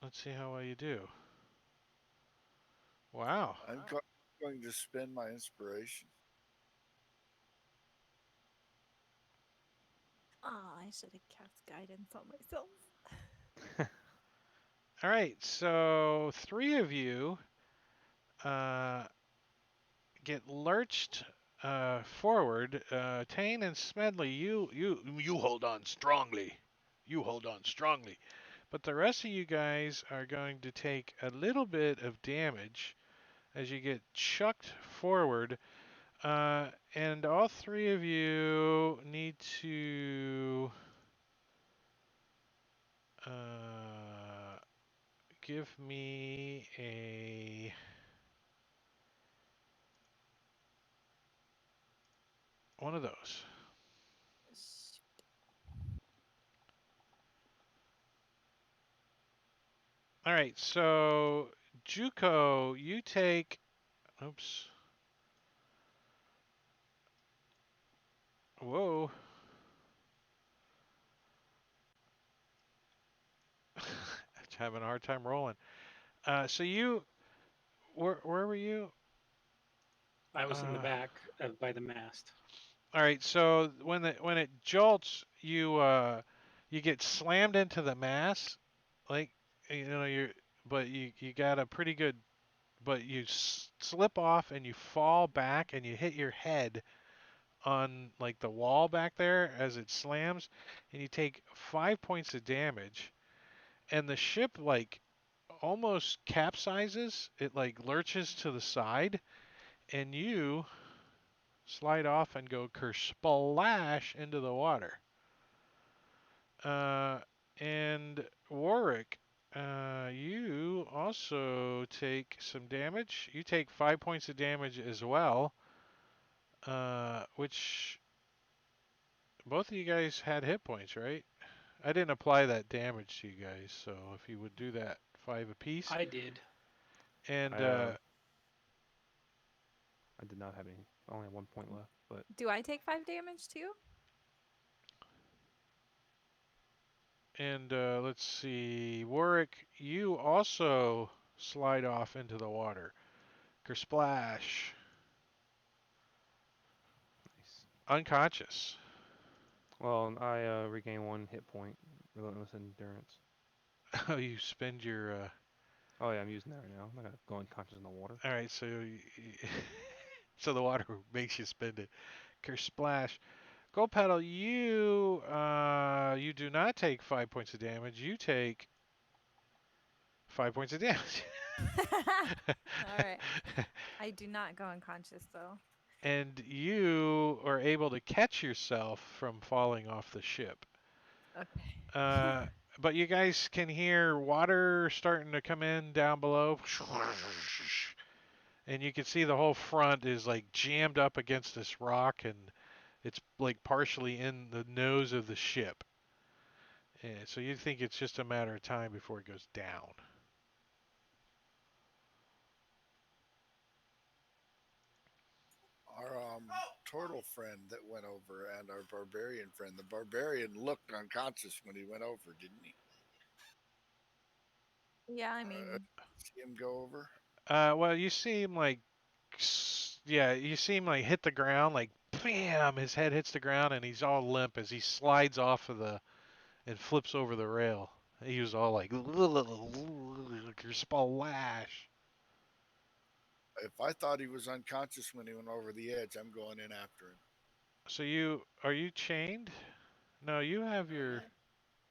Speaker 1: let's see how well you do. Wow.
Speaker 3: I'm going to spend my inspiration.
Speaker 2: Oh, I should have cast guidance on myself.
Speaker 1: All right, so three of you uh, get lurched forward. Tane and Smedley, you hold on strongly. You hold on strongly. But the rest of you guys are going to take a little bit of damage as you get chucked forward. And all three of you need to uh, give me one of those. All right, so Juko, you take. Oops. Whoa. Having a hard time rolling. So you, where were you?
Speaker 4: I was in the
Speaker 1: Uh,
Speaker 4: back by the mast.
Speaker 1: all right. So when it jolts, you get slammed into the mass, like but you got a pretty good, but you slip off and you fall back and you hit your head on like the wall back there as it slams, and you take 5 points of damage, and the ship like almost capsizes. It like lurches to the side, and you slide off and go kersplash into the water. Uh, and Warwick, you also take some damage. You take 5 points of damage as well, which both of you guys had hit points, right? I didn't apply that damage to you guys, so if you would do that, five apiece.
Speaker 4: I did.
Speaker 1: And
Speaker 6: I I did not have any. I only had 1 point left, but
Speaker 2: Do I take 5 damage too?
Speaker 1: And let's see, Warwick, you also slide off into the water. Kersplash.
Speaker 6: nice.
Speaker 1: Unconscious.
Speaker 6: Well, I regain 1 hit point. Relentless endurance.
Speaker 1: Oh, you spend your.
Speaker 6: Oh yeah, I'm using that right now. I'm not gonna go unconscious in the water.
Speaker 1: All right, so so the water makes you spend it. Kersplash. Gold Pedal, you do not take 5 points of damage. You take 5 points of damage.
Speaker 2: All right. I do not go unconscious though.
Speaker 1: And you are able to catch yourself from falling off the ship.
Speaker 2: Okay.
Speaker 1: Uh, but you guys can hear water starting to come in down below. And you can see the whole front is like jammed up against this rock, and it's like partially in the nose of the ship. And so you think it's just a matter of time before it goes down.
Speaker 3: Our turtle friend that went over and our barbarian friend. The barbarian looked unconscious when he went over, didn't he?
Speaker 2: Yeah, I
Speaker 3: Uh,
Speaker 2: mean,
Speaker 3: see him go over?
Speaker 1: Well, you see him like, yeah, you see him like hit the ground, like bam, his head hits the ground, and he's all limp as he slides off of the and flips over the rail. He was all like, splash.
Speaker 3: If I thought he was unconscious when he went over the edge, I'm going in after him.
Speaker 1: So are you chained? No, you have your.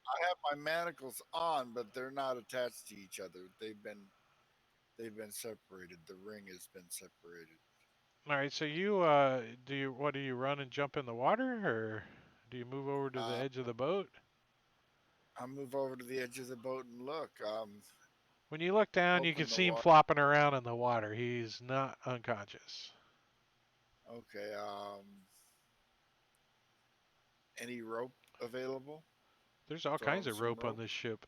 Speaker 3: I have my manacles on, but they're not attached to each other. They've been separated. The ring has been separated.
Speaker 1: All right, so you do you run and jump in the water, or do you move over to the
Speaker 3: Uh,
Speaker 1: edge of the boat?
Speaker 3: I move over to the edge of the boat and look.
Speaker 1: When you look down, you can
Speaker 3: Hoping the
Speaker 1: see him
Speaker 3: water.
Speaker 1: flopping around in the water. He's not unconscious.
Speaker 3: Okay. Any rope available?
Speaker 1: There's all
Speaker 3: Throw
Speaker 1: kinds
Speaker 3: him
Speaker 1: of
Speaker 3: some
Speaker 1: rope on
Speaker 3: rope.
Speaker 1: this ship.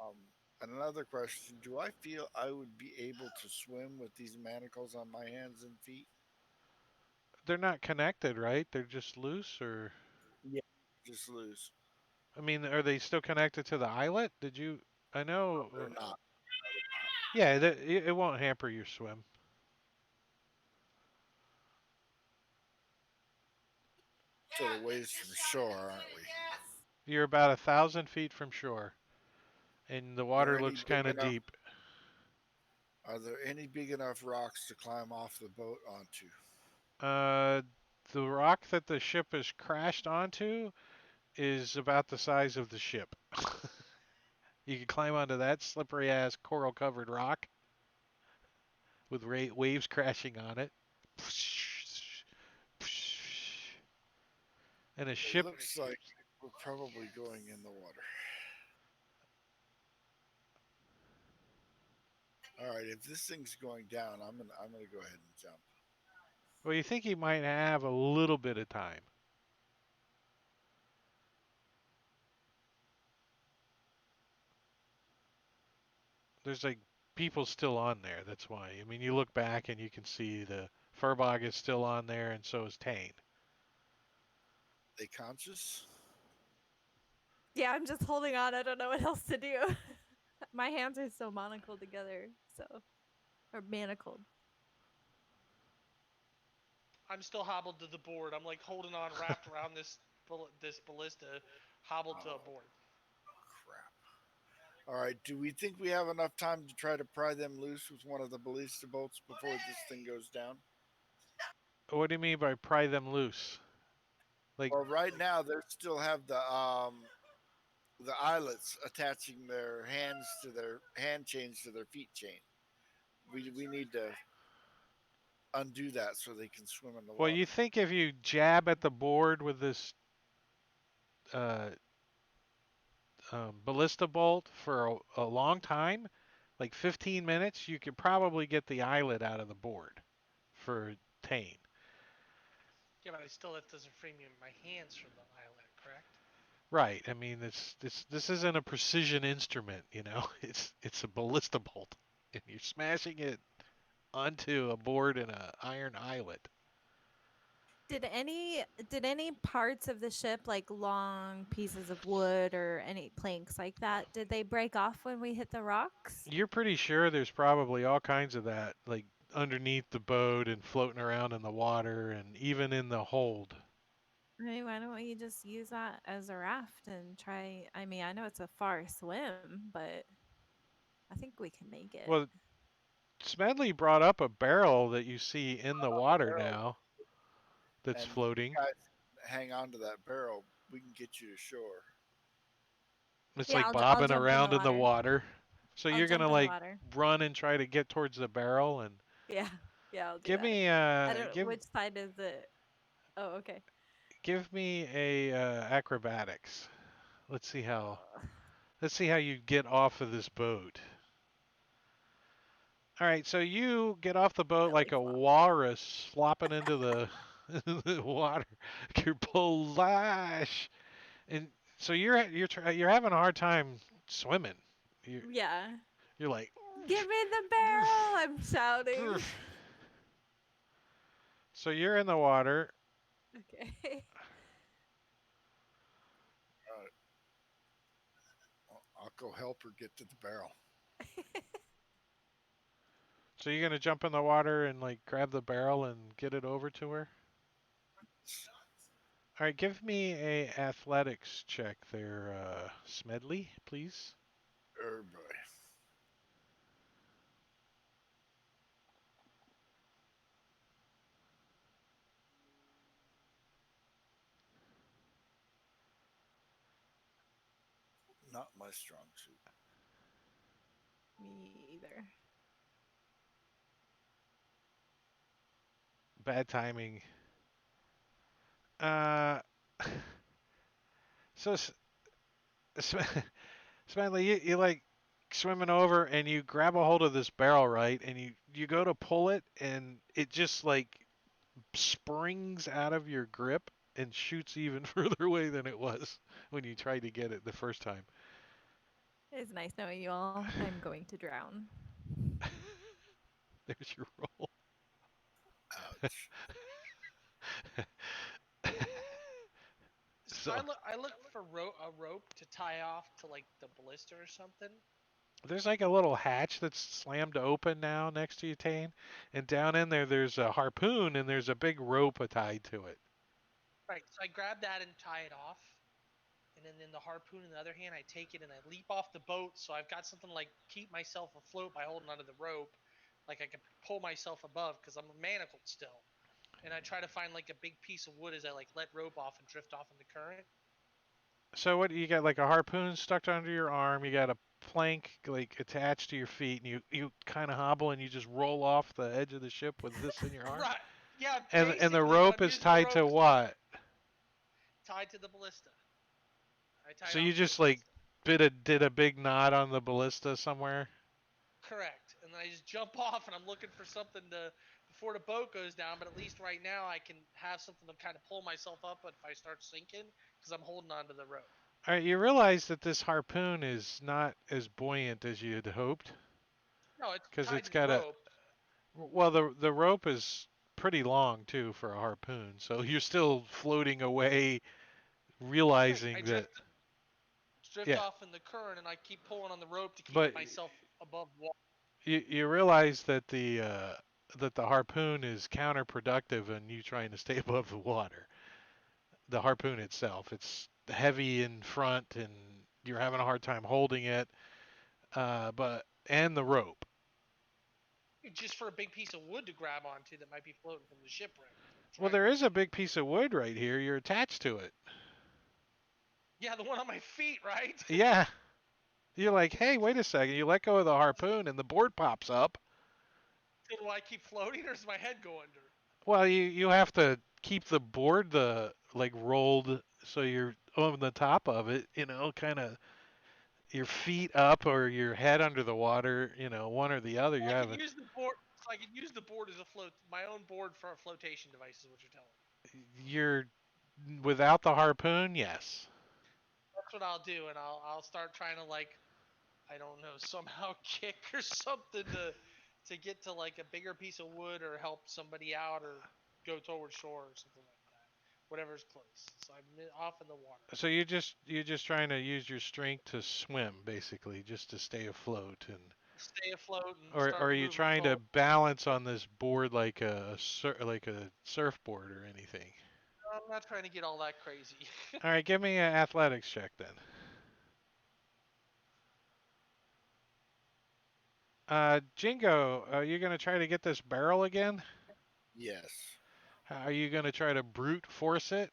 Speaker 3: Um, and another question: do I feel I would be able to swim with these manacles on my hands and feet?
Speaker 1: They're not connected, right? They're just loose, or
Speaker 3: Yeah. Just loose.
Speaker 1: I mean, are they still connected to the eyelet? Did you? I
Speaker 3: No, they're
Speaker 1: know.
Speaker 3: not.
Speaker 1: Yeah, it won't hamper your swim.
Speaker 3: Still a ways from shore, aren't we?
Speaker 1: You're about 1,000 feet from shore, and the
Speaker 3: Are there
Speaker 1: water
Speaker 3: any
Speaker 1: looks
Speaker 3: big
Speaker 1: kind of
Speaker 3: enough?
Speaker 1: deep.
Speaker 3: Are there any big enough rocks to climb off the boat onto?
Speaker 1: Uh, the rock that the ship is crashed onto is about the size of the ship. You can climb onto that slippery ass coral covered rock with waves crashing on it. And a
Speaker 3: It
Speaker 1: ship.
Speaker 3: looks like we're probably going in the water. All right, if this thing's going down, I'm gonna go ahead and jump.
Speaker 1: Well, you think he might have a little bit of time. There's like people still on there. That's why. I mean, you look back and you can see the Furbog is still on there, and so is Tane.
Speaker 3: They conscious?
Speaker 2: yeah, I'm just holding on. I don't know what else to do. My hands are so monocled together, so or manacled.
Speaker 5: I'm still hobbled to the board. I'm like holding on, wrapped around this ballista, hobbled to a
Speaker 3: Oh
Speaker 5: board.
Speaker 3: crap! All right, do we think we have enough time to try to pry them loose with one of the ballista bolts before this thing goes down?
Speaker 1: What do you mean by pry them loose? Like,
Speaker 3: Well, right now they still have the eyelets attaching their hands to their hand chains to their feet chain. We need to undo that so they can swim in the
Speaker 1: well, you
Speaker 3: water.
Speaker 1: think if you jab at the board with this uh, ballista bolt for a long time, like 15 minutes, you could probably get the eyelet out of the board for Tane.
Speaker 5: Yeah, but I still that doesn't free me my hands from the eyelet, correct?
Speaker 1: Right. I mean, this isn't a precision instrument, you know. It's a ballista bolt. and you're smashing it onto a board in a iron eyelet.
Speaker 2: Did any parts of the ship, like long pieces of wood or any planks like that, did they break off when we hit the rocks?
Speaker 1: You're pretty sure there's probably all kinds of that, like underneath the boat and floating around in the water and even in the hold.
Speaker 2: I mean, why don't we just use that as a raft and try? I mean, I know it's a far swim, but I think we can make it.
Speaker 1: Well, Smedley brought up a barrel that you see in the water
Speaker 3: Barrel,
Speaker 1: now that's
Speaker 3: and if you
Speaker 1: floating.
Speaker 3: guys hang on to that barrel, we can get you to shore.
Speaker 1: It's
Speaker 2: Yeah,
Speaker 1: like
Speaker 2: I'll
Speaker 1: bobbing
Speaker 2: jump in the
Speaker 1: around in the
Speaker 2: water.
Speaker 1: water. So
Speaker 2: I'll
Speaker 1: you're gonna
Speaker 2: jump in the
Speaker 1: like
Speaker 2: water.
Speaker 1: run and try to get towards the barrel and
Speaker 2: Yeah, yeah, I'll do
Speaker 1: give
Speaker 2: that.
Speaker 1: me
Speaker 2: I don't.
Speaker 1: give
Speaker 2: Which side is it? Oh, okay.
Speaker 1: give me a acrobatics. Let's see how
Speaker 2: Uh,
Speaker 1: let's see how you get off of this boat. All right, so you get off the boat
Speaker 2: belly
Speaker 1: like a
Speaker 2: flop.
Speaker 1: walrus flopping into the, the water. You're Polish, and so you're having a hard time swimming. You
Speaker 2: Yeah.
Speaker 1: you're like,
Speaker 2: Give me the barrel! I'm shouting.
Speaker 1: so you're in the water.
Speaker 2: Okay.
Speaker 3: Uh, I'll go help her get to the barrel.
Speaker 1: So you're gonna jump in the water and like grab the barrel and get it over to her. All right, give me a athletics check there, Smedley, please.
Speaker 3: Oh boy, not my strong suit.
Speaker 2: Me either.
Speaker 1: Bad timing. Uh, so Smedley, you like swimming over and you grab a hold of this barrel, right? And you go to pull it and it just like springs out of your grip and shoots even further away than it was when you tried to get it the first time.
Speaker 2: It's nice knowing you all. I'm going to drown.
Speaker 1: There's your roll.
Speaker 3: Ouch.
Speaker 5: So
Speaker 1: So
Speaker 5: I look for a rope to tie off to like the ballista or something.
Speaker 1: there's like a little hatch that's slammed open now next to you, Tane, and down in there's a harpoon and there's a big rope tied to it.
Speaker 5: Right. So I grab that and tie it off. And then in the harpoon in the other hand, I take it and I leap off the boat. So I've got something like keep myself afloat by holding onto the rope. Like I can pull myself above because I'm manacled still. And I try to find like a big piece of wood as I like let rope off and drift off in the current.
Speaker 1: So what you got like a harpoon stuck under your arm, you got a plank like attached to your feet and you kind of hobble and you just roll off the edge of the ship with this in your arm.
Speaker 5: Right. Yeah,
Speaker 1: And the
Speaker 5: basically, but
Speaker 1: rope
Speaker 5: I'm
Speaker 1: is
Speaker 5: using the
Speaker 1: tied
Speaker 5: rope
Speaker 1: to
Speaker 5: as
Speaker 1: what?
Speaker 5: tied to the ballista. I tie
Speaker 1: So
Speaker 5: it
Speaker 1: you
Speaker 5: off to the
Speaker 1: just like
Speaker 5: ballista.
Speaker 1: did a big knot on the ballista somewhere?
Speaker 5: Correct. And then I just jump off and I'm looking for something to before the boat goes down. But at least right now I can have something to kind of pull myself up if I start sinking because I'm holding onto the rope.
Speaker 1: All right, you realize that this harpoon is not as buoyant as you had hoped
Speaker 5: No, it's
Speaker 1: because
Speaker 5: tied
Speaker 1: it's
Speaker 5: to the
Speaker 1: got a
Speaker 5: rope.
Speaker 1: well the rope is pretty long too for a harpoon. So you're still floating away
Speaker 5: Right. I
Speaker 1: realizing that
Speaker 5: drift
Speaker 1: yeah,
Speaker 5: off in the current and I keep pulling on the rope to keep
Speaker 1: but
Speaker 5: myself above water.
Speaker 1: you realize that the harpoon is counterproductive in you trying to stay above the water. The harpoon itself, it's heavy in front, and you're having a hard time holding it. But and the rope.
Speaker 5: Just for a big piece of wood to grab onto that might be floating from the shipwreck.
Speaker 1: Well,
Speaker 5: Trying
Speaker 1: there is a big piece of wood right here. You're attached to it.
Speaker 5: Yeah, the one on my feet, right?
Speaker 1: Yeah. You're like, hey, wait a second. You let go of the harpoon, and the board pops up.
Speaker 5: So do I keep floating or does my head go under?
Speaker 1: Well, you have to keep the board the like rolled so you're on the top of it. Kind of your feet up or your head under the water, one or the other. You
Speaker 5: I
Speaker 1: have
Speaker 5: can
Speaker 1: a,
Speaker 5: use the board. So I can use the board as a float, my own board for a flotation device, is what you're telling me.
Speaker 1: you're without the harpoon, yes.
Speaker 5: That's what I'll do, and I'll start trying to like I don't know, somehow kick or something to get to like a bigger piece of wood or help somebody out or go toward shore or something like that. Whatever's close. So I'm off in the water.
Speaker 1: So you're just trying to use your strength to swim, basically, just to stay afloat, and
Speaker 5: Stay afloat and
Speaker 1: or
Speaker 5: start
Speaker 1: are you
Speaker 5: moving
Speaker 1: trying to
Speaker 5: forward.
Speaker 1: balance on this board like like a surfboard or anything?
Speaker 5: I'm not trying to get all that crazy.
Speaker 1: All right, give me an athletics check then. Jingo, are you gonna try to get this barrel again?
Speaker 3: Yes.
Speaker 1: Are you gonna try to brute force it?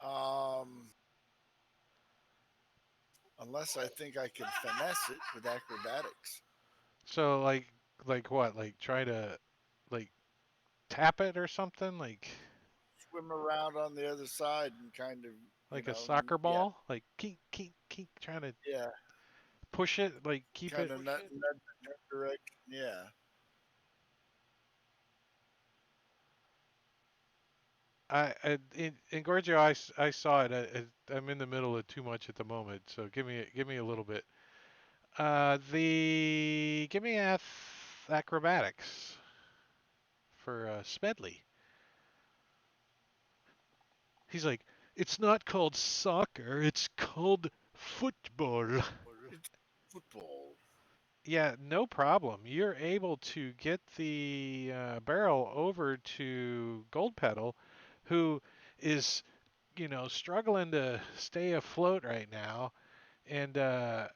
Speaker 3: Um, unless I think I can finesse it with acrobatics.
Speaker 1: So like what? Like try to like tap it or something?
Speaker 3: Swim around on the other side and kind of,
Speaker 1: Like a soccer
Speaker 3: yeah,
Speaker 1: ball? Like keep trying to
Speaker 3: yeah,
Speaker 1: push it, like keep
Speaker 3: kind
Speaker 1: it.
Speaker 3: of nudge in that direction. Yeah.
Speaker 1: In Gorgio, I saw it. I'm in the middle of too much at the moment, so give me a little bit. The give me acrobatics for Smedley. He's like, it's not called soccer, it's called football.
Speaker 3: It's football.
Speaker 1: Yeah, no problem. You're able to get the barrel over to Gold Pedal, who is, struggling to stay afloat right now, and uh,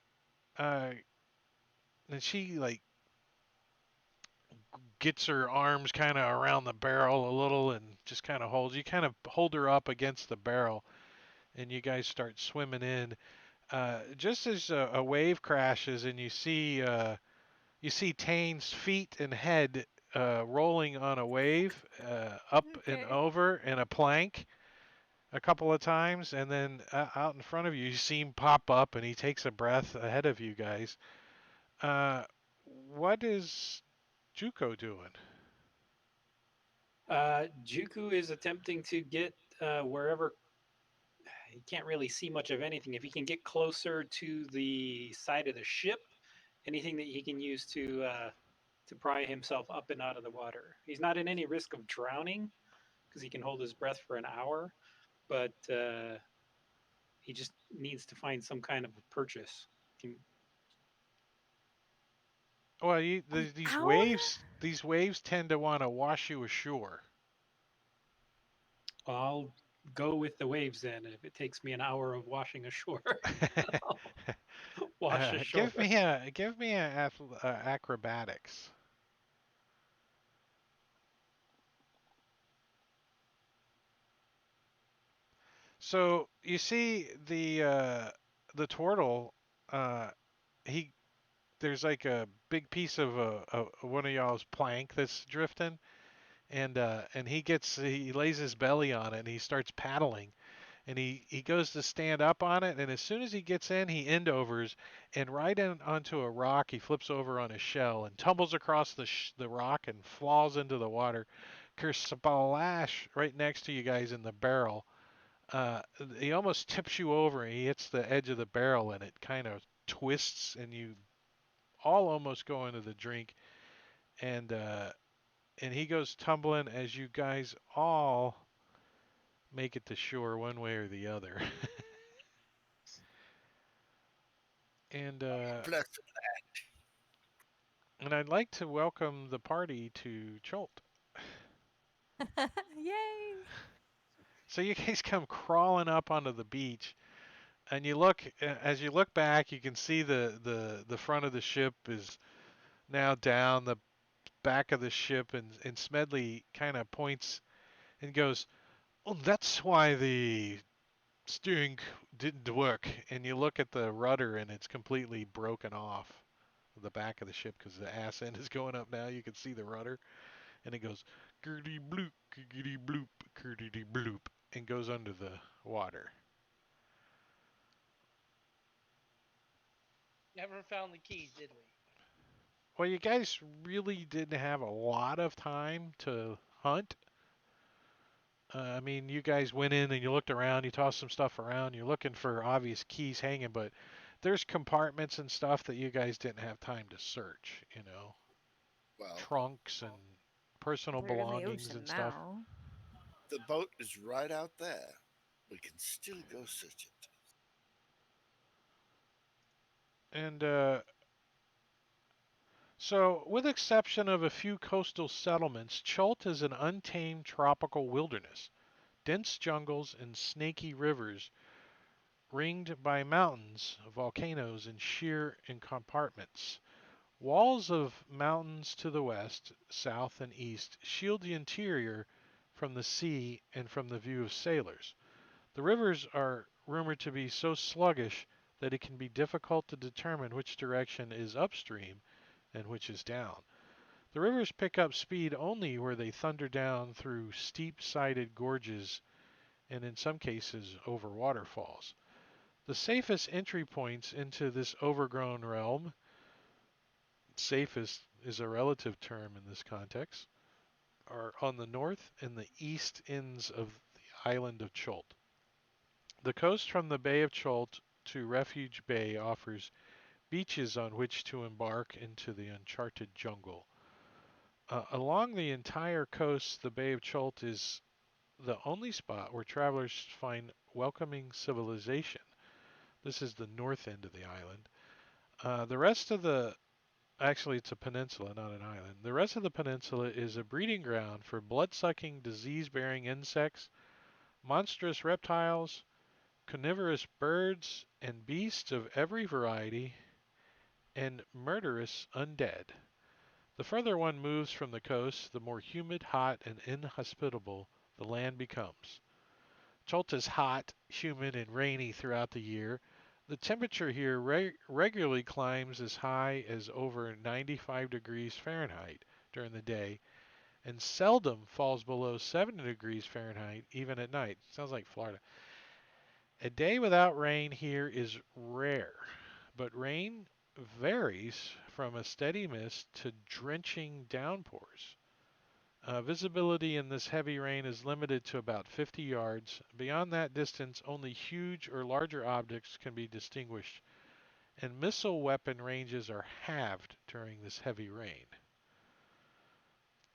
Speaker 1: and she like gets her arms kind of around the barrel a little and just kind of holds. You kind of hold her up against the barrel, and you guys start swimming in. Just as a wave crashes, and you see Tane's feet and head rolling on a wave up and
Speaker 2: Okay.
Speaker 1: over in a plank a couple of times, and then out in front of you, you see him pop up, and he takes a breath ahead of you guys. What is Juko doing?
Speaker 4: Juku is attempting to get wherever he can't really see much of anything. If he can get closer to the side of the ship, anything that he can use to pry himself up and out of the water. He's not in any risk of drowning because he can hold his breath for an hour, but he just needs to find some kind of a purchase. Can,
Speaker 1: Well,
Speaker 2: An
Speaker 1: these
Speaker 2: hour?
Speaker 1: waves tend to want to wash you ashore.
Speaker 4: I'll go with the waves then. If it takes me an hour of washing ashore, I'll wash ashore.
Speaker 1: Give me a acrobatics. So you see the turtle. Uh, he there's like a big piece of one of y'all's plank that's drifting, and he lays his belly on it and he starts paddling, and he goes to stand up on it, and as soon as he gets in, he end overs, and right in onto a rock, he flips over on his shell and tumbles across the rock and falls into the water. Splash right next to you guys in the barrel. He almost tips you over, and he hits the edge of the barrel, and it kind of twists, and you all almost go into the drink, and he goes tumbling as you guys all make it to shore one way or the other. and
Speaker 3: Bless
Speaker 1: and I'd like to welcome the party to Chult.
Speaker 2: Yay!
Speaker 1: So you guys come crawling up onto the beach, and as you look back, you can see the front of the ship is now down, the back of the ship, and Smedley kind of points and goes, "Oh, that's why the steering didn't work." And you look at the rudder, and it's completely broken off the back of the ship because the ass end is going up now. You can see the rudder, and it goes gurdy bloop, gurdy bloop, gurdy bloop, and goes under the water.
Speaker 5: Never found the keys, did we?
Speaker 1: Well, you guys really didn't have a lot of time to hunt. I mean, you guys went in and you looked around, you tossed some stuff around, you're looking for obvious keys hanging, but there's compartments and stuff that you guys didn't have time to search,
Speaker 3: Well,
Speaker 1: trunks and personal
Speaker 2: They're in the
Speaker 1: belongings
Speaker 2: ocean
Speaker 1: and stuff.
Speaker 2: now.
Speaker 3: the boat is right out there. We can still go search it.
Speaker 1: And so, with exception of a few coastal settlements, Chult is an untamed tropical wilderness. Dense jungles and snaky rivers ringed by mountains, volcanoes, and sheer compartments. Walls of mountains to the west, south, and east shield the interior from the sea and from the view of sailors. The rivers are rumored to be so sluggish that it can be difficult to determine which direction is upstream and which is down. The rivers pick up speed only where they thunder down through steep-sided gorges and in some cases over waterfalls. The safest entry points into this overgrown realm, safest is a relative term in this context, are on the north and the east ends of the island of Chult. The coast from the Bay of Chult to Refuge Bay offers beaches on which to embark into the uncharted jungle. Along the entire coast, the Bay of Chult is the only spot where travelers find welcoming civilization. This is the north end of the island. The rest of the Actually, it's a peninsula, not an island. The rest of the peninsula is a breeding ground for blood-sucking, disease-bearing insects, monstrous reptiles, carnivorous birds, and beasts of every variety, and murderous undead. The further one moves from the coast, the more humid, hot, and inhospitable the land becomes. Chult is hot, humid, and rainy throughout the year. The temperature here regularly climbs as high as over 95 degrees Fahrenheit during the day and seldom falls below 70 degrees Fahrenheit even at night. Sounds like Florida. A day without rain here is rare, but rain varies from a steady mist to drenching downpours. Visibility in this heavy rain is limited to about 50 yards. Beyond that distance, only huge or larger objects can be distinguished, and missile weapon ranges are halved during this heavy rain.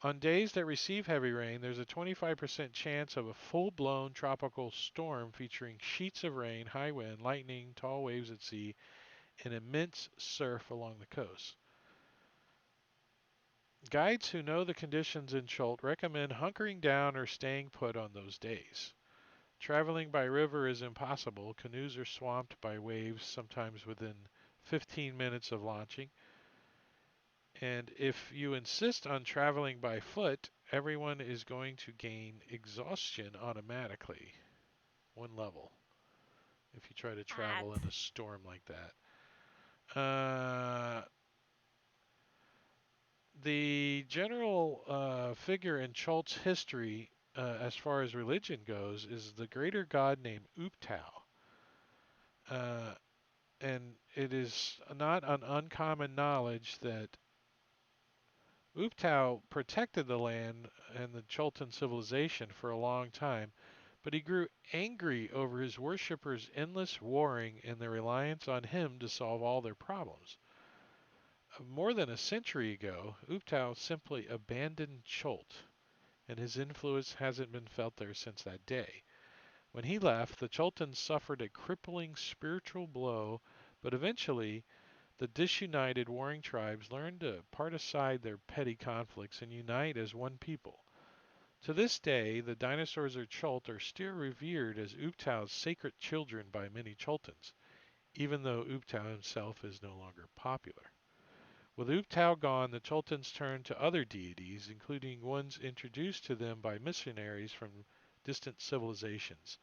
Speaker 1: On days that receive heavy rain, there's a 25% chance of a full-blown tropical storm featuring sheets of rain, high wind, lightning, tall waves at sea, and immense surf along the coast. Guides who know the conditions in Chult recommend hunkering down or staying put on those days. Traveling by river is impossible. Canoes are swamped by waves, sometimes within 15 minutes of launching. And if you insist on traveling by foot, everyone is going to gain exhaustion automatically, one level, if you try to travel in
Speaker 2: At
Speaker 1: a storm like that. The general figure in Chult's history, as far as religion goes, is the greater god named Uptau. Uh, and it is not an uncommon knowledge that Uptau protected the land and the Chultan civilization for a long time, but he grew angry over his worshippers' endless warring and their reliance on him to solve all their problems. More than a century ago, Uptau simply abandoned Chult, and his influence hasn't been felt there since that day. When he left, the Chultans suffered a crippling spiritual blow, but eventually the disunited warring tribes learned to part aside their petty conflicts and unite as one people. To this day, the dinosaurs of Chult are still revered as Uptau's sacred children by many Chultans, even though Uptau himself is no longer popular. With Uptau gone, the Chultans turned to other deities, including ones introduced to them by missionaries from distant civilizations.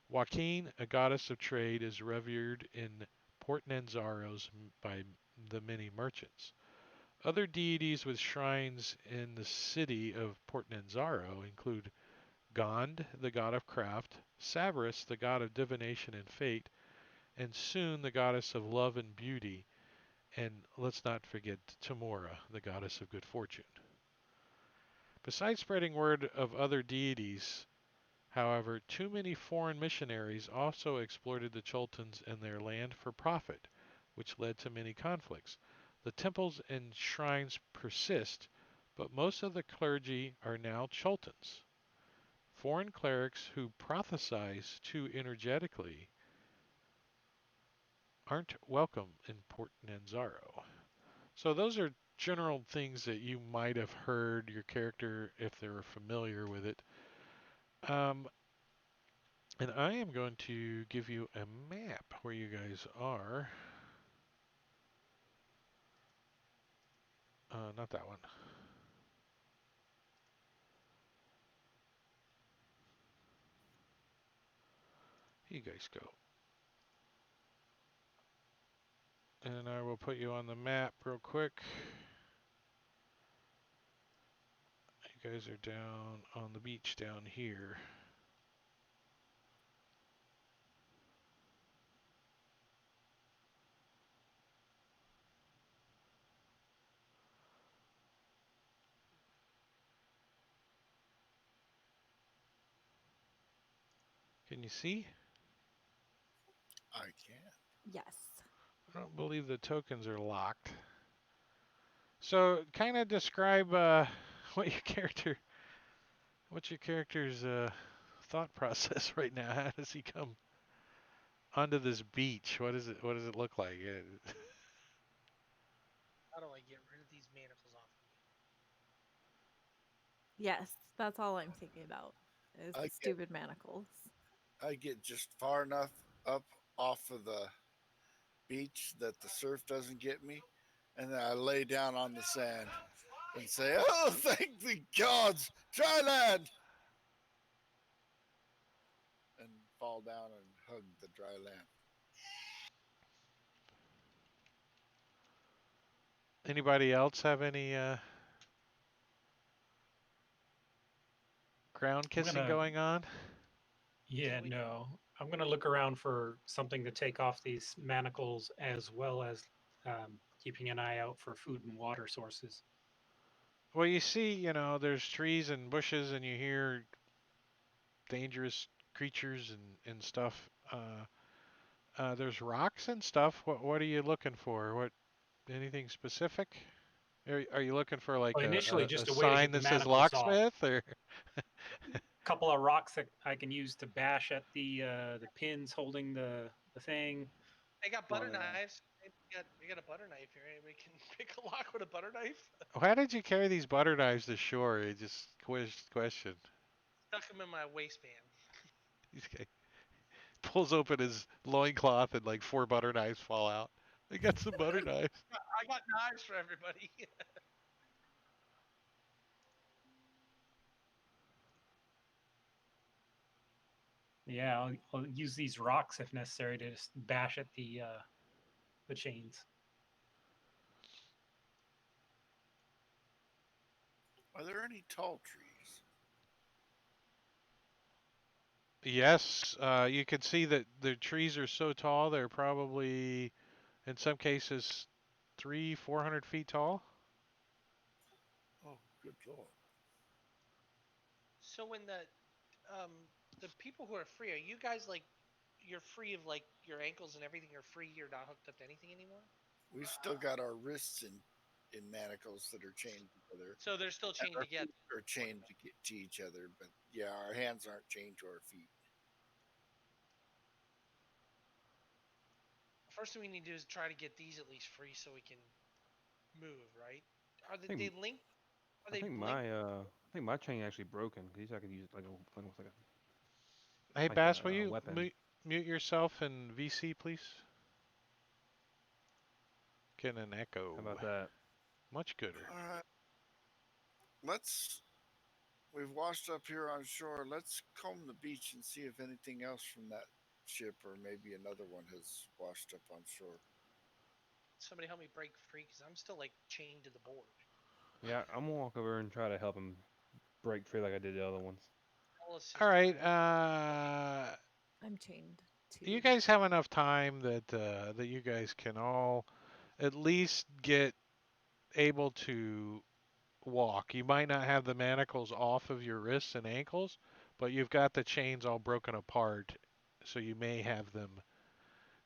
Speaker 1: Joaquin, a goddess of trade, is revered in Port Nanzaros by the many merchants. Other deities with shrines in the city of Port Nanzaro include Gond, the god of craft, Savarus, the god of divination and fate, and Sun, the goddess of love and beauty, and let's not forget Tamora, the goddess of good fortune. Besides spreading word of other deities, however, too many foreign missionaries also exploited the Chultans and their land for profit, which led to many conflicts. The temples and shrines persist, but most of the clergy are now Chultans. Foreign clerics who prophesize too energetically aren't welcome in Port Nanzaro. So those are general things that you might have heard your character if they were familiar with it. Um, and I am going to give you a map where you guys are. Not that one. Here you guys go. And I will put you on the map real quick. You guys are down on the beach down here. Can you see?
Speaker 3: I can.
Speaker 2: Yes.
Speaker 1: I don't believe the tokens are locked. So, kind of describe what your character, what's your character's thought process right now? How does he come onto this beach? What is it? What does it look like?
Speaker 5: How do I get rid of these manacles off of me?
Speaker 2: Yes, that's all I'm thinking about is
Speaker 3: I
Speaker 2: the
Speaker 3: get
Speaker 2: stupid manacles.
Speaker 3: I get just far enough up off of the beach that the surf doesn't get me, and then I lay down on the sand and say, "Oh, thank the gods, dry land," and fall down and hug the dry land.
Speaker 1: Anybody else have any ground
Speaker 4: I'm
Speaker 1: kissing
Speaker 4: gonna,
Speaker 1: going on?
Speaker 4: yeah,
Speaker 5: Can we?
Speaker 4: no, I'm gonna look around for something to take off these manacles, as well as keeping an eye out for food and water sources.
Speaker 1: Well, you see, there's trees and bushes, and you hear dangerous creatures and stuff. There's rocks and stuff. What are you looking for? What anything specific? Are you looking for like
Speaker 4: Well, initially,
Speaker 1: a
Speaker 4: just a way to
Speaker 1: sign
Speaker 4: get the
Speaker 1: that says
Speaker 4: manacles off.
Speaker 1: locksmith or?
Speaker 4: A couple of rocks that I can use to bash at the pins holding the thing.
Speaker 5: I got butter
Speaker 4: Or
Speaker 5: knives. We got a butter knife here. We can pick a lock with a butter knife.
Speaker 1: Why did you carry these butter knives to shore? It just question.
Speaker 5: Stuck them in my waistband.
Speaker 1: This guy pulls open his loincloth and like four butter knives fall out. I got some butter knives.
Speaker 5: I got knives for everybody.
Speaker 4: yeah, I'll use these rocks if necessary to just bash at the chains.
Speaker 3: Are there any tall trees?
Speaker 1: Yes, you can see that the trees are so tall they're probably in some cases 400 feet tall.
Speaker 3: Oh, good lord!
Speaker 5: So when the people who are free, are you guys like you're free of like your ankles and everything are free? You're not hooked up to anything anymore.
Speaker 3: We've still got our wrists in manacles that are chained together,
Speaker 5: So they're still
Speaker 3: and
Speaker 5: chained
Speaker 3: our
Speaker 5: together.
Speaker 3: feet are chained to each other. But yeah, our hands aren't chained to our feet.
Speaker 5: First thing we need to do is try to get these at least free so we can move. Right? Are
Speaker 6: I
Speaker 5: they
Speaker 6: think
Speaker 5: linked? Are
Speaker 6: I
Speaker 5: they
Speaker 6: think
Speaker 5: linked?
Speaker 6: my chain actually broken because I could use it like almost
Speaker 1: Hey,
Speaker 6: like
Speaker 1: Bass, will
Speaker 6: a
Speaker 1: you
Speaker 6: weapon.
Speaker 1: mute yourself in VC, please? Get an
Speaker 6: How
Speaker 1: echo.
Speaker 6: about that?
Speaker 1: Much gooder.
Speaker 3: All right, let's. We've washed up here on shore. Let's comb the beach and see if anything else from that ship or maybe another one has washed up on shore.
Speaker 5: Somebody help me break free because I'm still like chained to the board.
Speaker 6: Yeah, I'm gonna walk over and try to help him break free like I did the other ones.
Speaker 5: I'll
Speaker 1: All
Speaker 5: assist you.
Speaker 1: right.
Speaker 2: I'm chained
Speaker 1: You
Speaker 2: to.
Speaker 1: guys have enough time that you guys can all at least get able to walk. You might not have the manacles off of your wrists and ankles, but you've got the chains all broken apart, so you may have them,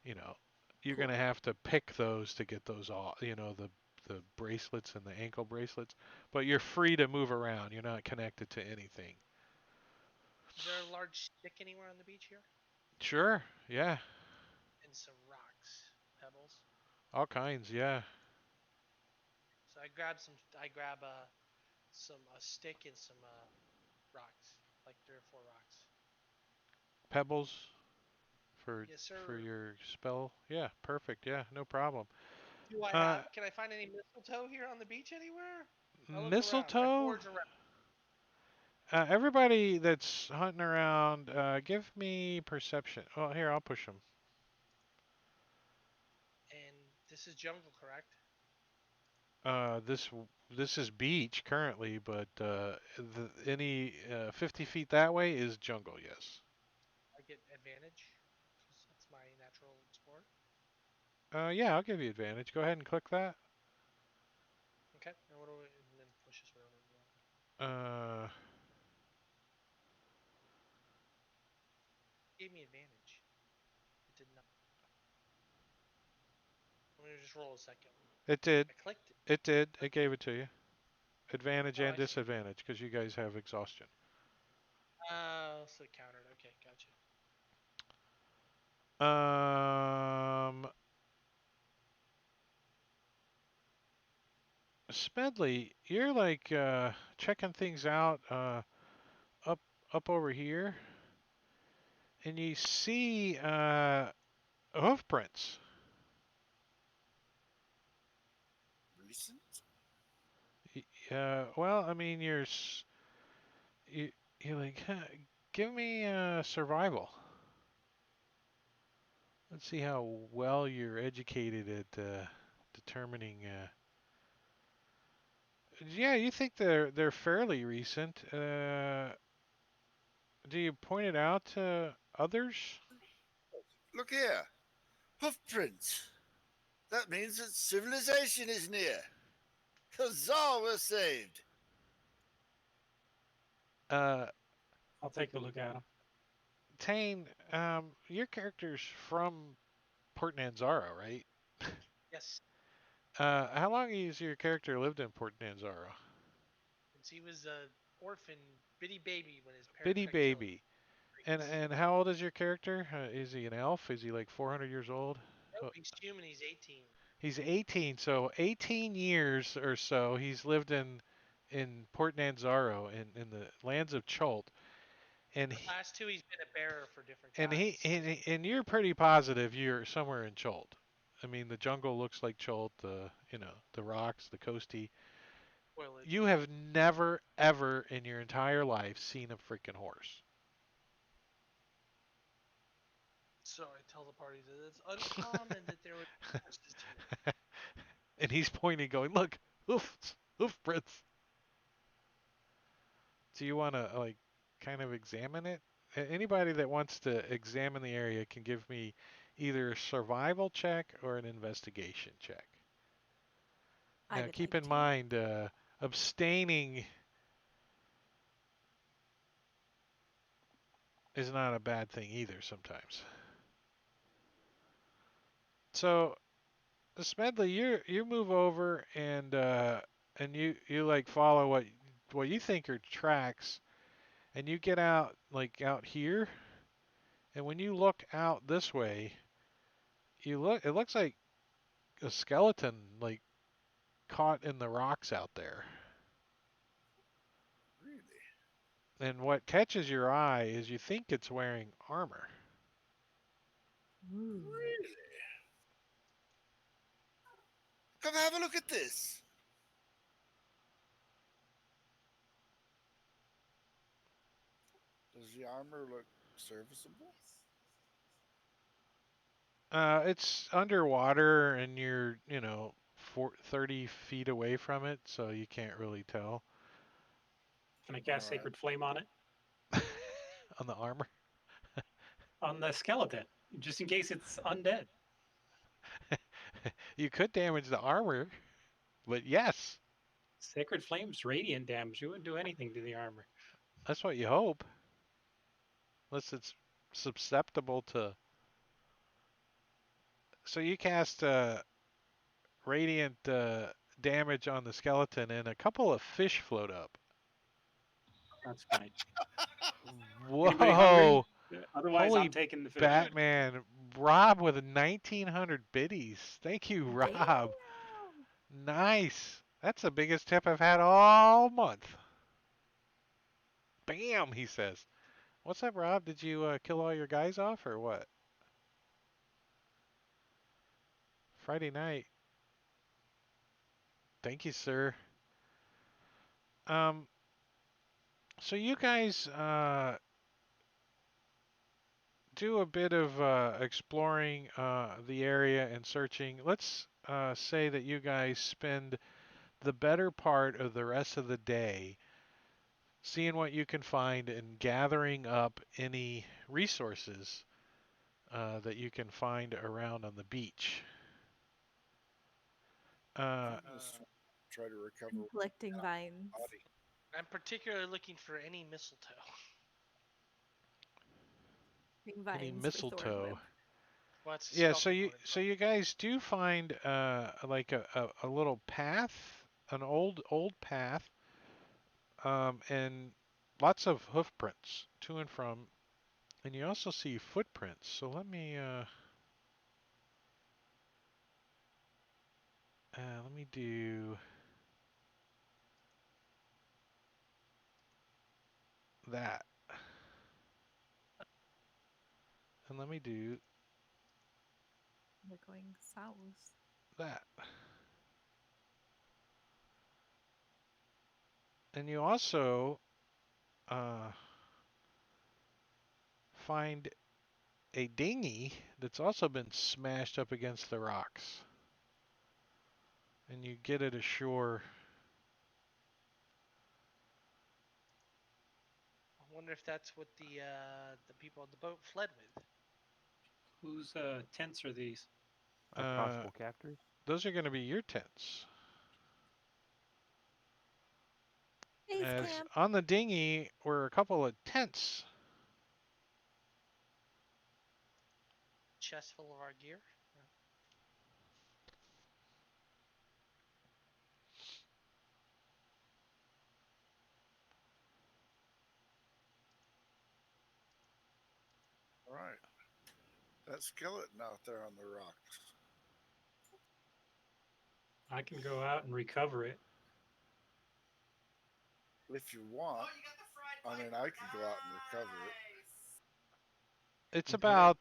Speaker 1: you know, you're going to have to pick those to get those off, the bracelets and the ankle bracelets, but you're free to move around. You're not connected to anything.
Speaker 5: Is there a large stick anywhere on the beach here?
Speaker 1: Sure, yeah,
Speaker 5: And some rocks, pebbles.
Speaker 1: all kinds, yeah.
Speaker 5: So I grab some. I grab some a stick and some rocks, like 3 or 4 rocks.
Speaker 1: Pebbles for
Speaker 5: Yes,
Speaker 1: for
Speaker 5: sir.
Speaker 1: your spell. Yeah, perfect. Yeah, no problem.
Speaker 5: Do I
Speaker 1: Uh,
Speaker 5: have? Can I find any mistletoe here on the beach anywhere? I look around. I
Speaker 1: mistletoe.
Speaker 5: forage around,
Speaker 1: Everybody that's hunting around, give me perception. Oh, here, I'll push them.
Speaker 5: and this is jungle, correct?
Speaker 1: This is beach currently, but any 50 feet that way is jungle. Yes.
Speaker 5: I get advantage because that's my natural sport.
Speaker 1: Yeah, I'll give you advantage. Go ahead and click that.
Speaker 5: Okay. And what do we? And then push this whatever we want.
Speaker 1: Uh,
Speaker 5: Gave me advantage. It did not. Let me just roll a second.
Speaker 1: it did.
Speaker 5: I clicked it.
Speaker 1: It did. It gave it to you. Advantage
Speaker 5: Oh,
Speaker 1: and
Speaker 5: I see.
Speaker 1: disadvantage because you guys have exhaustion.
Speaker 5: So it countered. Okay, gotcha.
Speaker 1: Um, Smedley, you're like checking things out up up over here, and you see hoof prints.
Speaker 3: Recent?
Speaker 1: Well, I mean, you you're like, huh, give me survival. Let's see how well you're educated at determining. Yeah, you think they're fairly recent. Do you point it out to others?
Speaker 3: Look here. Hoof prints. That means that civilization is near. Huzzah, we're saved.
Speaker 1: Uh,
Speaker 4: I'll take a look at them.
Speaker 1: Tane, your character's from Port Nanzaro, right?
Speaker 5: Yes.
Speaker 1: How long has your character lived in Port Nanzaro?
Speaker 5: Since he was a orphan, bitty baby when his parents
Speaker 1: Bitty
Speaker 5: got killed.
Speaker 1: baby. And how old is your character? Is he an elf? Is he like 400 years old?
Speaker 5: No,
Speaker 1: Oh,
Speaker 5: he's human. He's 18.
Speaker 1: he's 18, so 18 years or so he's lived in Port Nanzaro in the lands of Chult, and
Speaker 5: The last two, he's been a bearer for different
Speaker 1: and he
Speaker 5: gods.
Speaker 1: and you're pretty positive you're somewhere in Chult. I mean, the jungle looks like Chult, the rocks, the coasty.
Speaker 5: Spoilage.
Speaker 1: You have never ever in your entire life seen a freaking horse.
Speaker 5: So I tell the party that it's uncommon that there would be horses here.
Speaker 1: And he's pointing, going, "Look, hoof prints." Do you want to like kind of examine it? Anybody that wants to examine the area can give me either a survival check or an investigation check.
Speaker 2: I
Speaker 1: Now,
Speaker 2: would
Speaker 1: keep
Speaker 2: like
Speaker 1: in
Speaker 2: to.
Speaker 1: mind, abstaining is not a bad thing either sometimes. So, Smedley, you move over and you like follow what you think are tracks, and you get out like out here, and when you look out this way, it looks like a skeleton like caught in the rocks out there.
Speaker 3: Really?
Speaker 1: And what catches your eye is you think it's wearing armor.
Speaker 2: Ooh.
Speaker 3: Really? Come have a look at this. Does the armor look serviceable?
Speaker 1: It's underwater and you're, 30 feet away from it, so you can't really tell.
Speaker 4: Can I
Speaker 3: All
Speaker 4: cast
Speaker 3: right.
Speaker 4: Sacred Flame on it?
Speaker 1: On the armor.
Speaker 4: On the skeleton, just in case it's undead.
Speaker 1: You could damage the armor, but yes.
Speaker 4: Sacred Flame's radiant damage. You wouldn't do anything to the armor.
Speaker 1: That's what you hope. Unless it's susceptible to. So you cast radiant damage on the skeleton, and a couple of fish float up.
Speaker 4: That's fine. Anybody hungry?
Speaker 1: Whoa!
Speaker 4: Otherwise, I'm
Speaker 1: Holy
Speaker 4: taking the fish.
Speaker 1: Batman. Rob with 1,900 biddies. Thank you,
Speaker 2: Damn.
Speaker 1: Rob. Nice. That's the biggest tip I've had all month. Bam, he says. What's up, Rob? Did you kill all your guys off or what? Friday night. Thank you, sir. Um, so you guys do a bit of exploring the area and searching. Let's say that you guys spend the better part of the rest of the day seeing what you can find and gathering up any resources that you can find around on the beach. Uh,
Speaker 3: I'm just try to recover
Speaker 2: Collecting vines.
Speaker 3: body.
Speaker 5: I'm particularly looking for any mistletoe.
Speaker 1: any
Speaker 2: Vines for Thorn
Speaker 1: mistletoe.
Speaker 2: Whip.
Speaker 5: Well, it's
Speaker 1: Yeah,
Speaker 5: spelled differently.
Speaker 1: so you guys do find like a little path, an old path, and lots of hoof prints to and from, and you also see footprints. So let me do that, and let me do
Speaker 2: We're going south.
Speaker 1: that, and you also uh, find a dinghy that's also been smashed up against the rocks, and you get it ashore.
Speaker 5: I wonder if that's what the people on the boat fled with.
Speaker 4: Whose tents are these?
Speaker 6: Our
Speaker 1: Uh,
Speaker 6: possible captors.
Speaker 1: those are going to be your tents.
Speaker 2: Base
Speaker 1: As
Speaker 2: camp.
Speaker 1: on the dinghy were a couple of tents.
Speaker 5: Chest full of our gear.
Speaker 3: All right. That skeleton out there on the rocks.
Speaker 4: I can go out and recover it.
Speaker 3: If you want, I mean, I could go out and recover it.
Speaker 1: It's
Speaker 4: Okay.
Speaker 1: about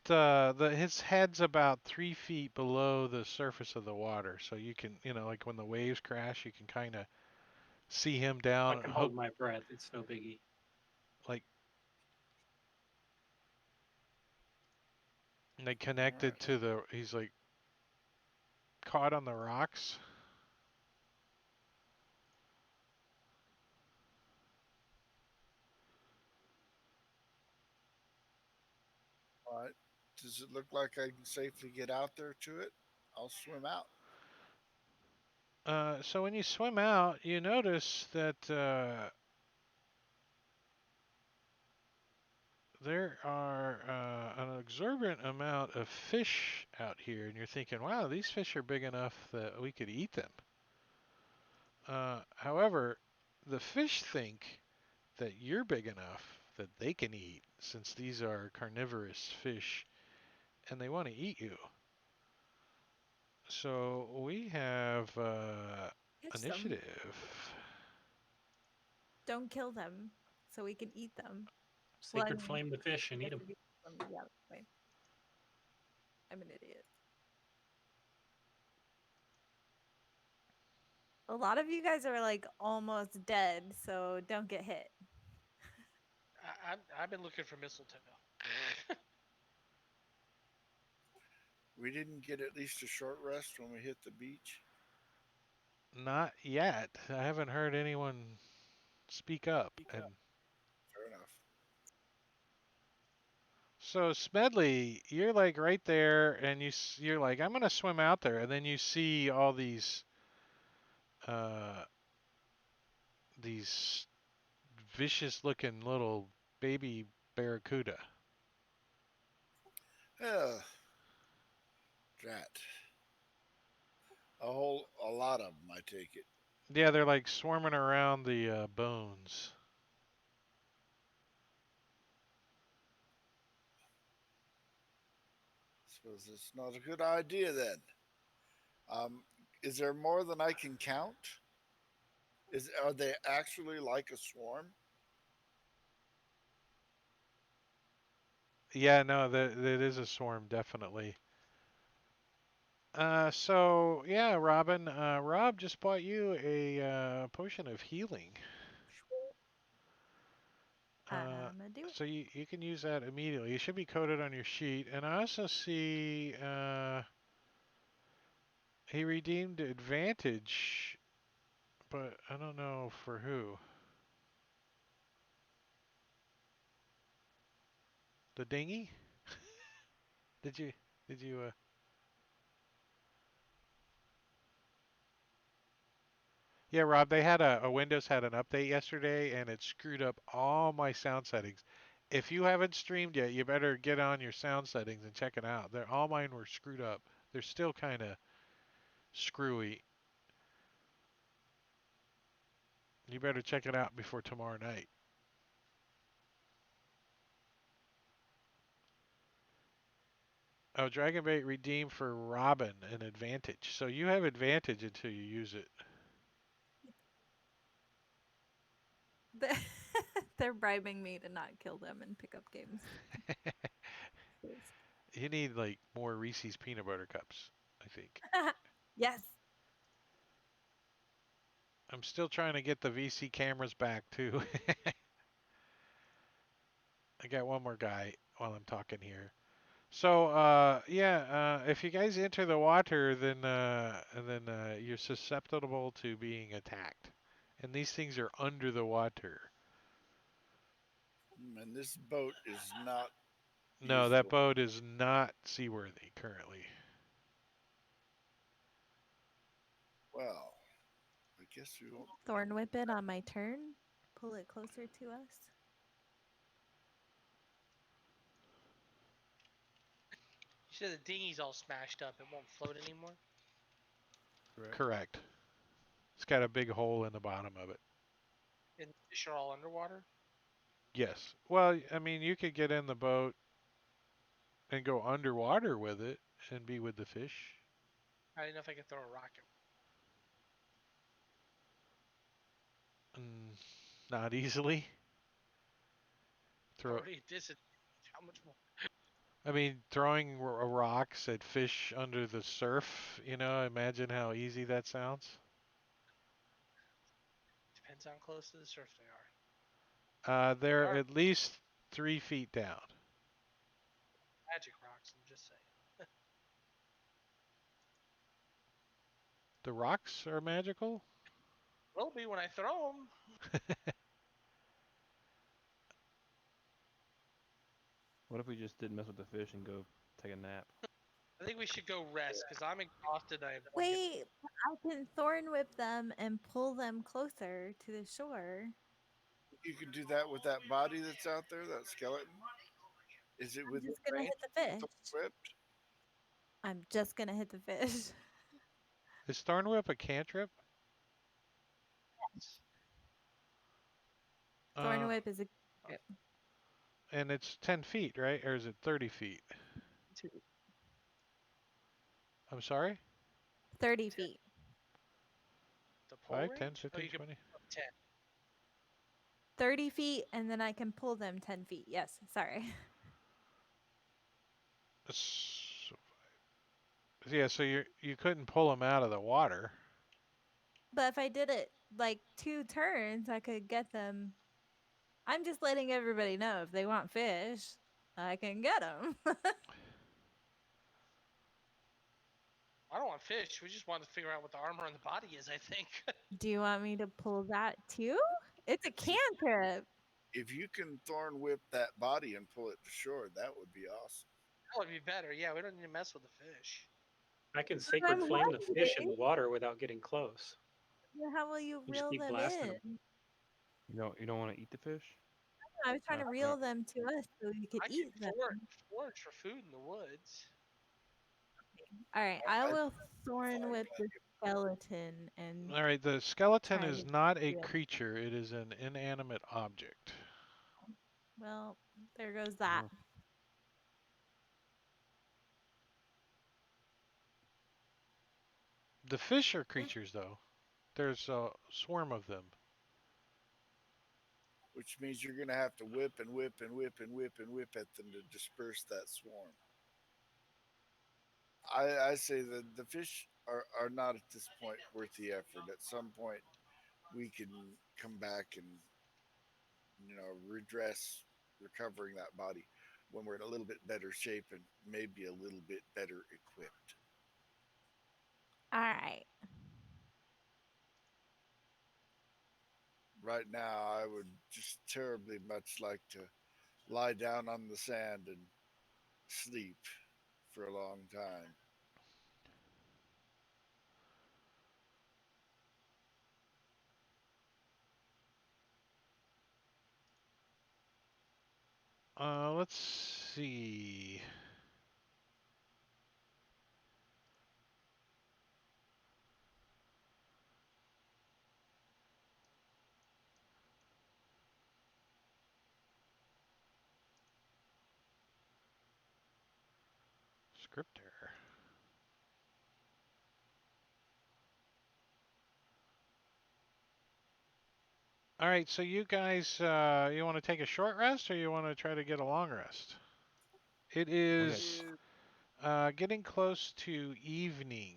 Speaker 1: his head's about 3 feet below the surface of the water, so you can like when the waves crash, you can kind of see him
Speaker 4: I
Speaker 1: down,
Speaker 4: can
Speaker 1: hook
Speaker 4: hold my breath. It's no biggie.
Speaker 1: like
Speaker 3: All
Speaker 1: connected
Speaker 3: right.
Speaker 1: to the. He's like caught on the rocks.
Speaker 3: All right. Does it look like I can safely get out there to it? I'll swim out.
Speaker 1: So when you swim out, you notice that there are an exorbitant amount of fish out here, and you're thinking, wow, these fish are big enough that we could eat them. However, the fish think that you're big enough that they can eat, since these are carnivorous fish, and they want to eat you. So we have
Speaker 2: Catch them.
Speaker 1: initiative.
Speaker 2: Don't kill them, so we can eat them.
Speaker 4: Sacred Flame the fish and eat them.
Speaker 2: Yeah, that's fine. I'm an idiot. A lot of you guys are like almost dead, so don't get hit.
Speaker 5: I've been looking for mistletoe.
Speaker 3: We didn't get at least a short rest when we hit the beach.
Speaker 1: Not yet. I haven't heard anyone speak up. And
Speaker 3: Fair enough.
Speaker 1: so Smedley, you're like right there, and you're like, I'm gonna swim out there, and then you see all these these vicious looking little baby barracuda.
Speaker 3: Oh, drat. A lot of them, I take it.
Speaker 1: Yeah, they're like swarming around the bones.
Speaker 3: Suppose it's not a good idea then. Um, is there more than I can count? Are they actually like a swarm?
Speaker 1: Yeah, no, that is a swarm, definitely. So yeah, Robin. Rob just bought you a potion of healing. Uh,
Speaker 2: I'ma do it.
Speaker 1: so you can use that immediately. It should be coded on your sheet. And I also see he redeemed advantage, but I don't know for who. The dinghy? Did you did you Yeah, Rob, they had a Windows had an update yesterday and it screwed up all my sound settings. If you haven't streamed yet, you better get on your sound settings and check it out. All mine were screwed up. They're still kind of screwy. You better check it out before tomorrow night. Oh, Dragonbait redeemed for Robin an advantage. So you have advantage until you use it.
Speaker 2: The- They're bribing me to not kill them in pickup games. Yes.
Speaker 1: You need like more Reese's peanut butter cups, I think.
Speaker 2: Yes.
Speaker 1: I'm still trying to get the VC cameras back too. I got one more guy while I'm talking here. So yeah, if you guys enter the water, then you're susceptible to being attacked, and these things are under the water.
Speaker 3: And this boat is not
Speaker 1: No, that
Speaker 3: usable.
Speaker 1: boat is not seaworthy currently.
Speaker 3: Well, I guess we won't.
Speaker 2: Thorn whip it on my turn. Pull it closer to us.
Speaker 5: You said the dinghy's all smashed up. It won't float anymore.
Speaker 6: Correct.
Speaker 1: Correct. It's got a big hole in the bottom of it.
Speaker 5: And the fish are all underwater.
Speaker 1: Yes. Well, I mean, you could get in the boat and go underwater with it and be with the fish.
Speaker 5: I didn't know if I could throw a rocket.
Speaker 1: Mm, not easily. Throw.
Speaker 5: Already disadvantage. How much more?
Speaker 1: I mean, throwing rocks at fish under the surf. Imagine how easy that sounds.
Speaker 5: Depends how close to the surf they are. They
Speaker 1: They're
Speaker 5: are
Speaker 1: at least 3 feet down.
Speaker 5: magic rocks. I'm just saying.
Speaker 1: The rocks are magical.
Speaker 5: Will be when I throw them.
Speaker 6: What if we just didn't mess with the fish and go take a nap?
Speaker 5: I think we should go rest because I'm exhausted. I want to get.
Speaker 2: Wait, I can thorn whip them and pull them closer to the shore.
Speaker 3: You can do that with that body that's out there, that skeleton. Is it
Speaker 2: I'm
Speaker 3: within
Speaker 2: just gonna
Speaker 3: range?
Speaker 2: hit the fish.
Speaker 3: Whipped?
Speaker 2: I'm just gonna hit the fish.
Speaker 1: Is Thornwhip a cantrip?
Speaker 2: Thorn
Speaker 1: Uh,
Speaker 2: whip is a
Speaker 1: and it's 10 feet, right? Or is it 30 feet?
Speaker 4: Two.
Speaker 1: I'm sorry?
Speaker 2: 30 feet.
Speaker 5: The pole
Speaker 1: 5, 10,
Speaker 5: range? Oh,
Speaker 1: 15,
Speaker 5: you can
Speaker 1: 20.
Speaker 5: 10.
Speaker 2: 30 feet, and then I can pull them 10 feet. Yes, sorry.
Speaker 1: So, yeah, so you couldn't pull them out of the water.
Speaker 2: But if I did it like 2 turns, I could get them. I'm just letting everybody know if they want fish, I can get them.
Speaker 5: I don't want fish. We just want to figure out what the armor on the body is, I think.
Speaker 2: Do you want me to pull that too? It's a
Speaker 3: See,
Speaker 2: cantrip.
Speaker 3: if you can thorn whip that body and pull it to shore, that would be awesome.
Speaker 5: That would be better. Yeah, we don't need to mess with the fish.
Speaker 4: I can
Speaker 2: But
Speaker 4: sacred
Speaker 2: I'm
Speaker 4: flame the fish in
Speaker 2: wondering,
Speaker 4: the water without getting close.
Speaker 2: how will you
Speaker 4: You just
Speaker 2: reel
Speaker 4: keep
Speaker 2: them
Speaker 4: blasting them.
Speaker 2: in?
Speaker 6: You don't want to eat the fish?
Speaker 2: I was trying to
Speaker 6: Not
Speaker 2: reel
Speaker 6: yet.
Speaker 2: them to us so we could
Speaker 5: I can
Speaker 2: eat them.
Speaker 5: forage for food in the woods.
Speaker 2: All right, I
Speaker 3: I
Speaker 2: will
Speaker 3: find
Speaker 2: thorn with the
Speaker 3: plenty
Speaker 2: skeleton and
Speaker 1: All right, the skeleton
Speaker 2: try
Speaker 1: is
Speaker 2: to
Speaker 1: not a
Speaker 2: reel.
Speaker 1: creature, it is an inanimate object.
Speaker 2: Well, there goes that.
Speaker 6: Uh-huh.
Speaker 1: The fish are creatures, though. There's a swarm of them.
Speaker 3: which means you're going to have to whip and whip and whip and whip and whip at them to disperse that swarm. I say that the fish are not at this point worth the effort. At some point, we can come back and redress recovering that body when we're in a little bit better shape and maybe a little bit better equipped.
Speaker 2: All right.
Speaker 3: Right now, I would just terribly much like to lie down on the sand and sleep for a long time.
Speaker 1: Let's see. Script error. All right, so you guys, you want to take a short rest or you want to try to get a long rest? It
Speaker 6: We got
Speaker 1: is getting close to evening.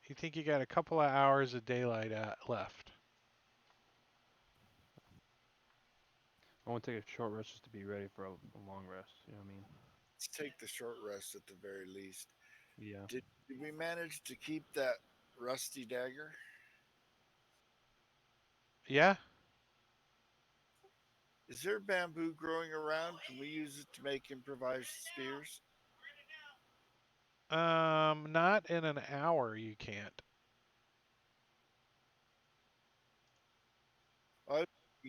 Speaker 1: You think you got a couple of hours of daylight left?
Speaker 6: I want to take a short rest just to be ready for a long rest. You know what I mean?
Speaker 3: Let's take the short rest at the very least.
Speaker 6: Yeah.
Speaker 3: Did we manage to keep that rusty dagger?
Speaker 1: Yeah.
Speaker 3: Is there bamboo growing around? Can we use it to make improvised spears?
Speaker 1: Not in an hour. You can't.
Speaker 3: I was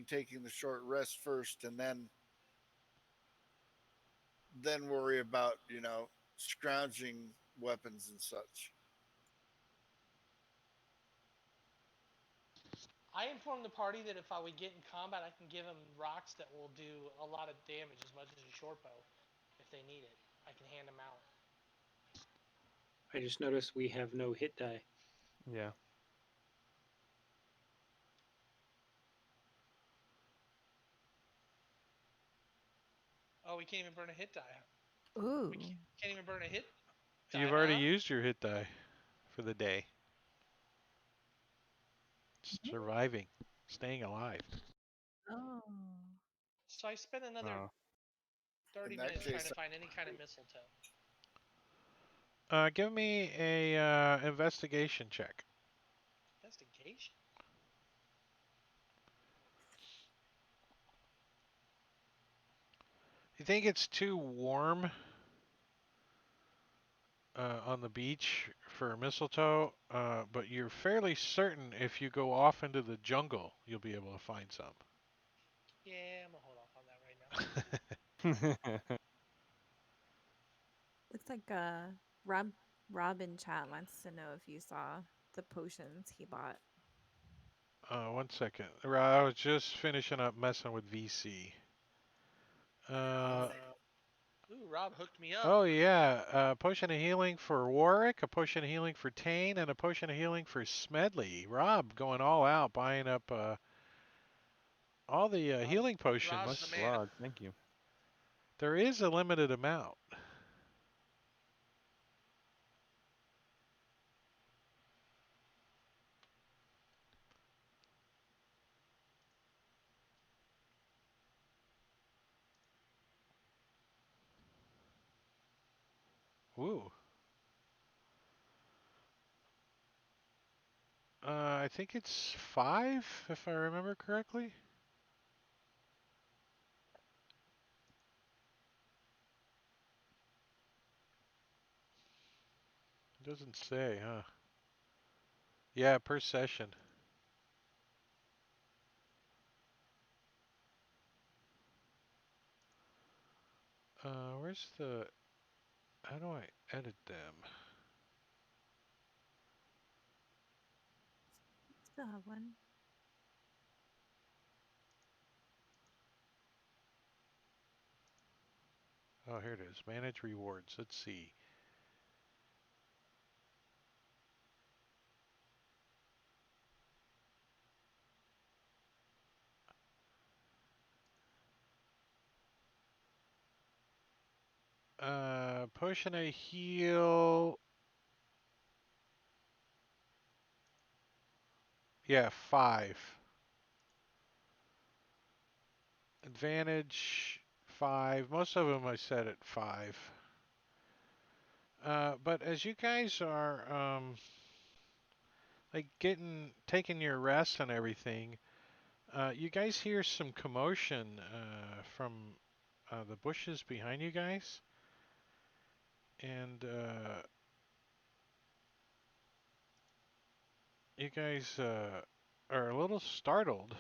Speaker 3: taking the short rest first and then worry about scrounging weapons and such.
Speaker 5: I informed the party that if I would get in combat, I can give them rocks that will do a lot of damage, as much as a short bow, if they need it. I can hand them out.
Speaker 4: I just noticed we have no hit die.
Speaker 6: Yeah.
Speaker 5: Oh, we can't even burn a hit die. We
Speaker 2: Ooh.
Speaker 5: can't even burn a hit die,
Speaker 1: You've already
Speaker 5: huh?
Speaker 1: used your hit die for the day. Surviving, staying alive.
Speaker 2: Oh.
Speaker 5: So I spent another
Speaker 3: In
Speaker 5: 30
Speaker 3: that
Speaker 5: minutes trying
Speaker 3: case,
Speaker 5: to find any kind of mistletoe.
Speaker 1: Give me a investigation check.
Speaker 5: Investigation?
Speaker 1: You think it's too warm on the beach for mistletoe, but you're fairly certain if you go off into the jungle, you'll be able to find some.
Speaker 5: Yeah, I'm gonna hold off on that right now.
Speaker 2: Looks like Robin chat wants to know if you saw the potions he bought.
Speaker 1: 1 second. I was just finishing up messing with VC.
Speaker 5: Ooh, Rob hooked me up.
Speaker 1: Oh yeah, a potion of healing for Warwick, a potion of healing for Tane, and a potion of healing for Smedley. Rob going all out, buying up all the healing
Speaker 5: Rob's
Speaker 6: Much
Speaker 5: the
Speaker 1: potions.
Speaker 5: man.
Speaker 6: obliged. Thank you.
Speaker 1: There is a limited amount. Ooh. I think it's 5, if I remember correctly. It doesn't say, huh? Yeah, per session. Where's the? How do I edit them?
Speaker 2: Still have one.
Speaker 1: Oh, here it is. Manage rewards. Let's see. Potion a heal. Yeah, 5. Advantage 5. Most of them I set at 5. But as you guys are like taking your rest and everything, you guys hear some commotion from the bushes behind you guys, and you guys are a little startled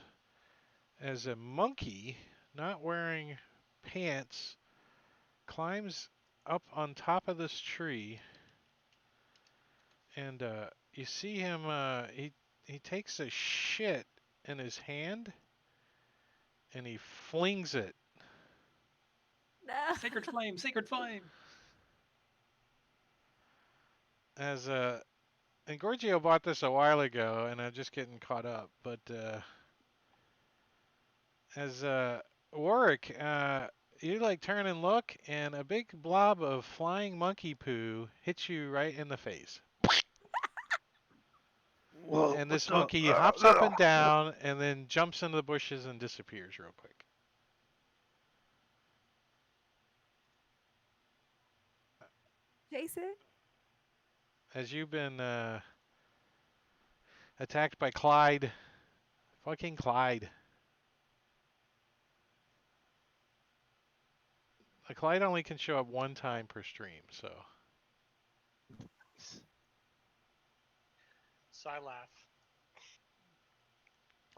Speaker 1: as a monkey, not wearing pants, climbs up on top of this tree, and you see him. He takes a shit in his hand, and he flings it
Speaker 2: No.
Speaker 4: Sacred flame, sacred flame.
Speaker 1: as and Giorgio bought this a while ago, and I'm just getting caught up. But as Warwick, you like turn and look, and a big blob of flying monkey poo hits you right in the face.
Speaker 6: Whoa,
Speaker 1: And
Speaker 6: what
Speaker 1: this
Speaker 6: the?
Speaker 1: monkey hops up and down, and then jumps into the bushes and disappears real quick.
Speaker 2: Jason?
Speaker 1: As you've been attacked by Clyde, fucking Clyde. Clyde only can show up one time per stream, so
Speaker 5: So I laugh.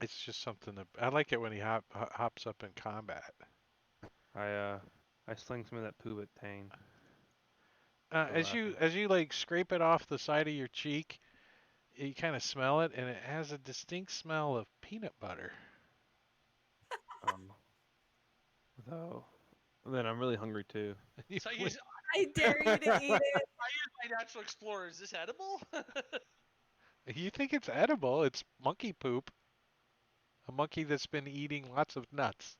Speaker 1: it's just something that I like it when he hops up in combat.
Speaker 6: I sling some of that poo at Tane. Still
Speaker 1: As you
Speaker 6: laughing.
Speaker 1: like scrape it off the side of your cheek, you kind of smell it, and it has a distinct smell of peanut butter.
Speaker 6: Though, then I'm really hungry too.
Speaker 5: So I use
Speaker 2: I dare you to eat it.
Speaker 5: my natural explorer. Is this edible?
Speaker 1: You think it's edible? It's monkey poop. A monkey that's been eating lots of nuts.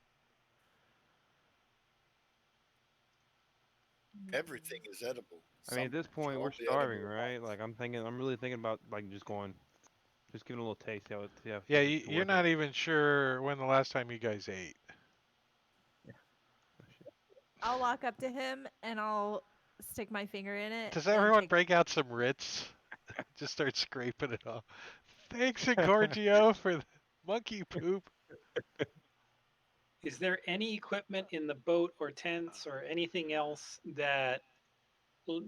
Speaker 3: Everything is edible.
Speaker 6: I mean, at this point, we're
Speaker 3: all the
Speaker 6: starving,
Speaker 3: edible
Speaker 6: right? Like, I'm really thinking about like just giving it a little taste, see
Speaker 1: Yeah,
Speaker 6: if it's
Speaker 1: you're
Speaker 6: worth
Speaker 1: not
Speaker 6: it.
Speaker 1: even sure when the last time you guys ate.
Speaker 6: Yeah. Oh, shit.
Speaker 2: I'll walk up to him and I'll stick my finger in it
Speaker 1: Does
Speaker 2: and
Speaker 1: everyone
Speaker 2: take.
Speaker 1: break out some Ritz? Just start scraping it off. Thanks, Gorgio, for the monkey poop.
Speaker 4: Is there any equipment in the boat or tents or anything else that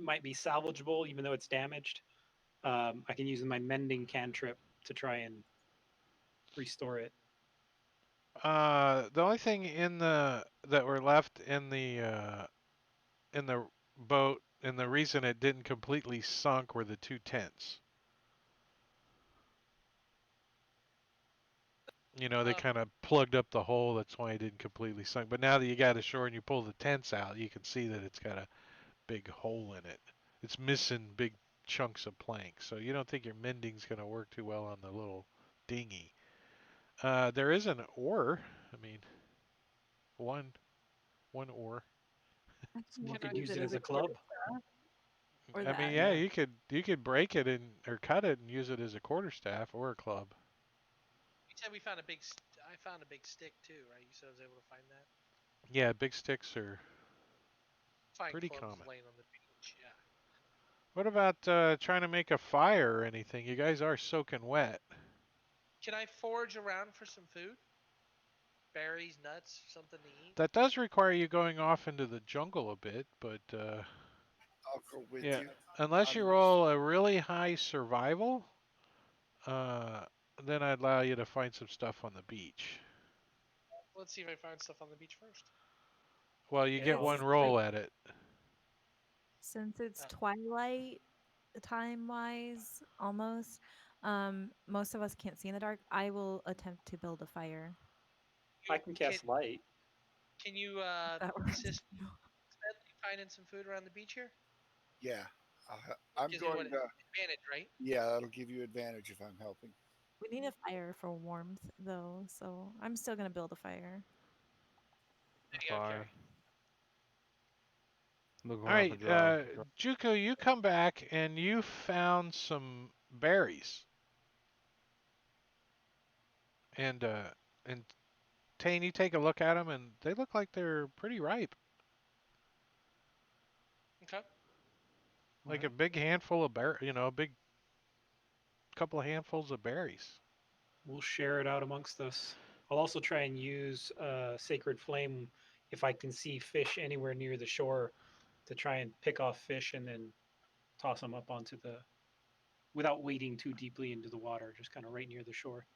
Speaker 4: might be salvageable, even though it's damaged? I can use my mending cantrip to try and restore it.
Speaker 1: The only thing in the that were left in the boat, and the reason it didn't completely sunk, were the 2 tents. You know, they
Speaker 5: uh,
Speaker 1: kind of plugged up the hole. That's why it didn't completely sunk. But now that you got ashore and you pull the tents out, you can see that it's got a big hole in it. It's missing big chunks of plank. So you don't think your mending's going to work too well on the little dinghy. There is an oar. I mean, one one oar.
Speaker 4: Someone
Speaker 5: can I
Speaker 4: could
Speaker 2: Use
Speaker 4: use
Speaker 2: it
Speaker 4: it
Speaker 2: as
Speaker 4: as
Speaker 2: a
Speaker 4: a club.
Speaker 2: quarterstaff or
Speaker 1: I mean,
Speaker 2: that.
Speaker 1: yeah,
Speaker 4: Yeah.
Speaker 1: you could break it and or cut it and use it as a quarterstaff or a club.
Speaker 5: You said we found a big. I found a big stick too, right? You said I was able to find that.
Speaker 1: Yeah, big sticks are
Speaker 5: Find
Speaker 1: pretty
Speaker 5: clubs
Speaker 1: common.
Speaker 5: laying on the beach. Yeah.
Speaker 1: What about trying to make a fire or anything? You guys are soaking wet.
Speaker 5: Can I forage around for some food? Berries, nuts, something to eat.
Speaker 1: That does require you going off into the jungle a bit, but
Speaker 3: I'll go with
Speaker 6: Yeah.
Speaker 3: you.
Speaker 1: unless you
Speaker 3: I'm
Speaker 1: roll a really high survival, uh, then I'd allow you to find some stuff on the beach.
Speaker 5: Let's see if I find stuff on the beach first.
Speaker 1: Well, you get
Speaker 4: Yeah,
Speaker 1: one
Speaker 2: It's like
Speaker 1: roll at it.
Speaker 2: since it's
Speaker 5: Uh,
Speaker 2: twilight time wise, almost, most of us can't see in the dark. I will attempt to build a fire.
Speaker 4: I
Speaker 5: you
Speaker 4: can cast light.
Speaker 5: can you
Speaker 2: That works.
Speaker 5: assist Smedley finding some food around the beach here?
Speaker 3: Yeah,
Speaker 5: It
Speaker 3: I'm
Speaker 5: gives me what
Speaker 3: going to.
Speaker 5: advantage, right?
Speaker 3: Yeah, that'll give you advantage if I'm helping.
Speaker 2: We need a fire for warmth, though, so I'm still gonna build a fire.
Speaker 5: There you go,
Speaker 6: Fire.
Speaker 5: Carrie.
Speaker 6: Looking
Speaker 1: All
Speaker 6: around for
Speaker 1: right,
Speaker 6: dry.
Speaker 1: Juko, you come back and you found some berries, and and Tane, you take a look at them, and they look like they're pretty ripe,
Speaker 5: Okay.
Speaker 1: like a
Speaker 6: Alright.
Speaker 1: big handful of a big couple of handfuls of berries.
Speaker 4: We'll share it out amongst us. I'll also try and use Sacred Flame if I can see fish anywhere near the shore to try and pick off fish and then toss them up onto the without wading too deeply into the water, just kind of right near the shore.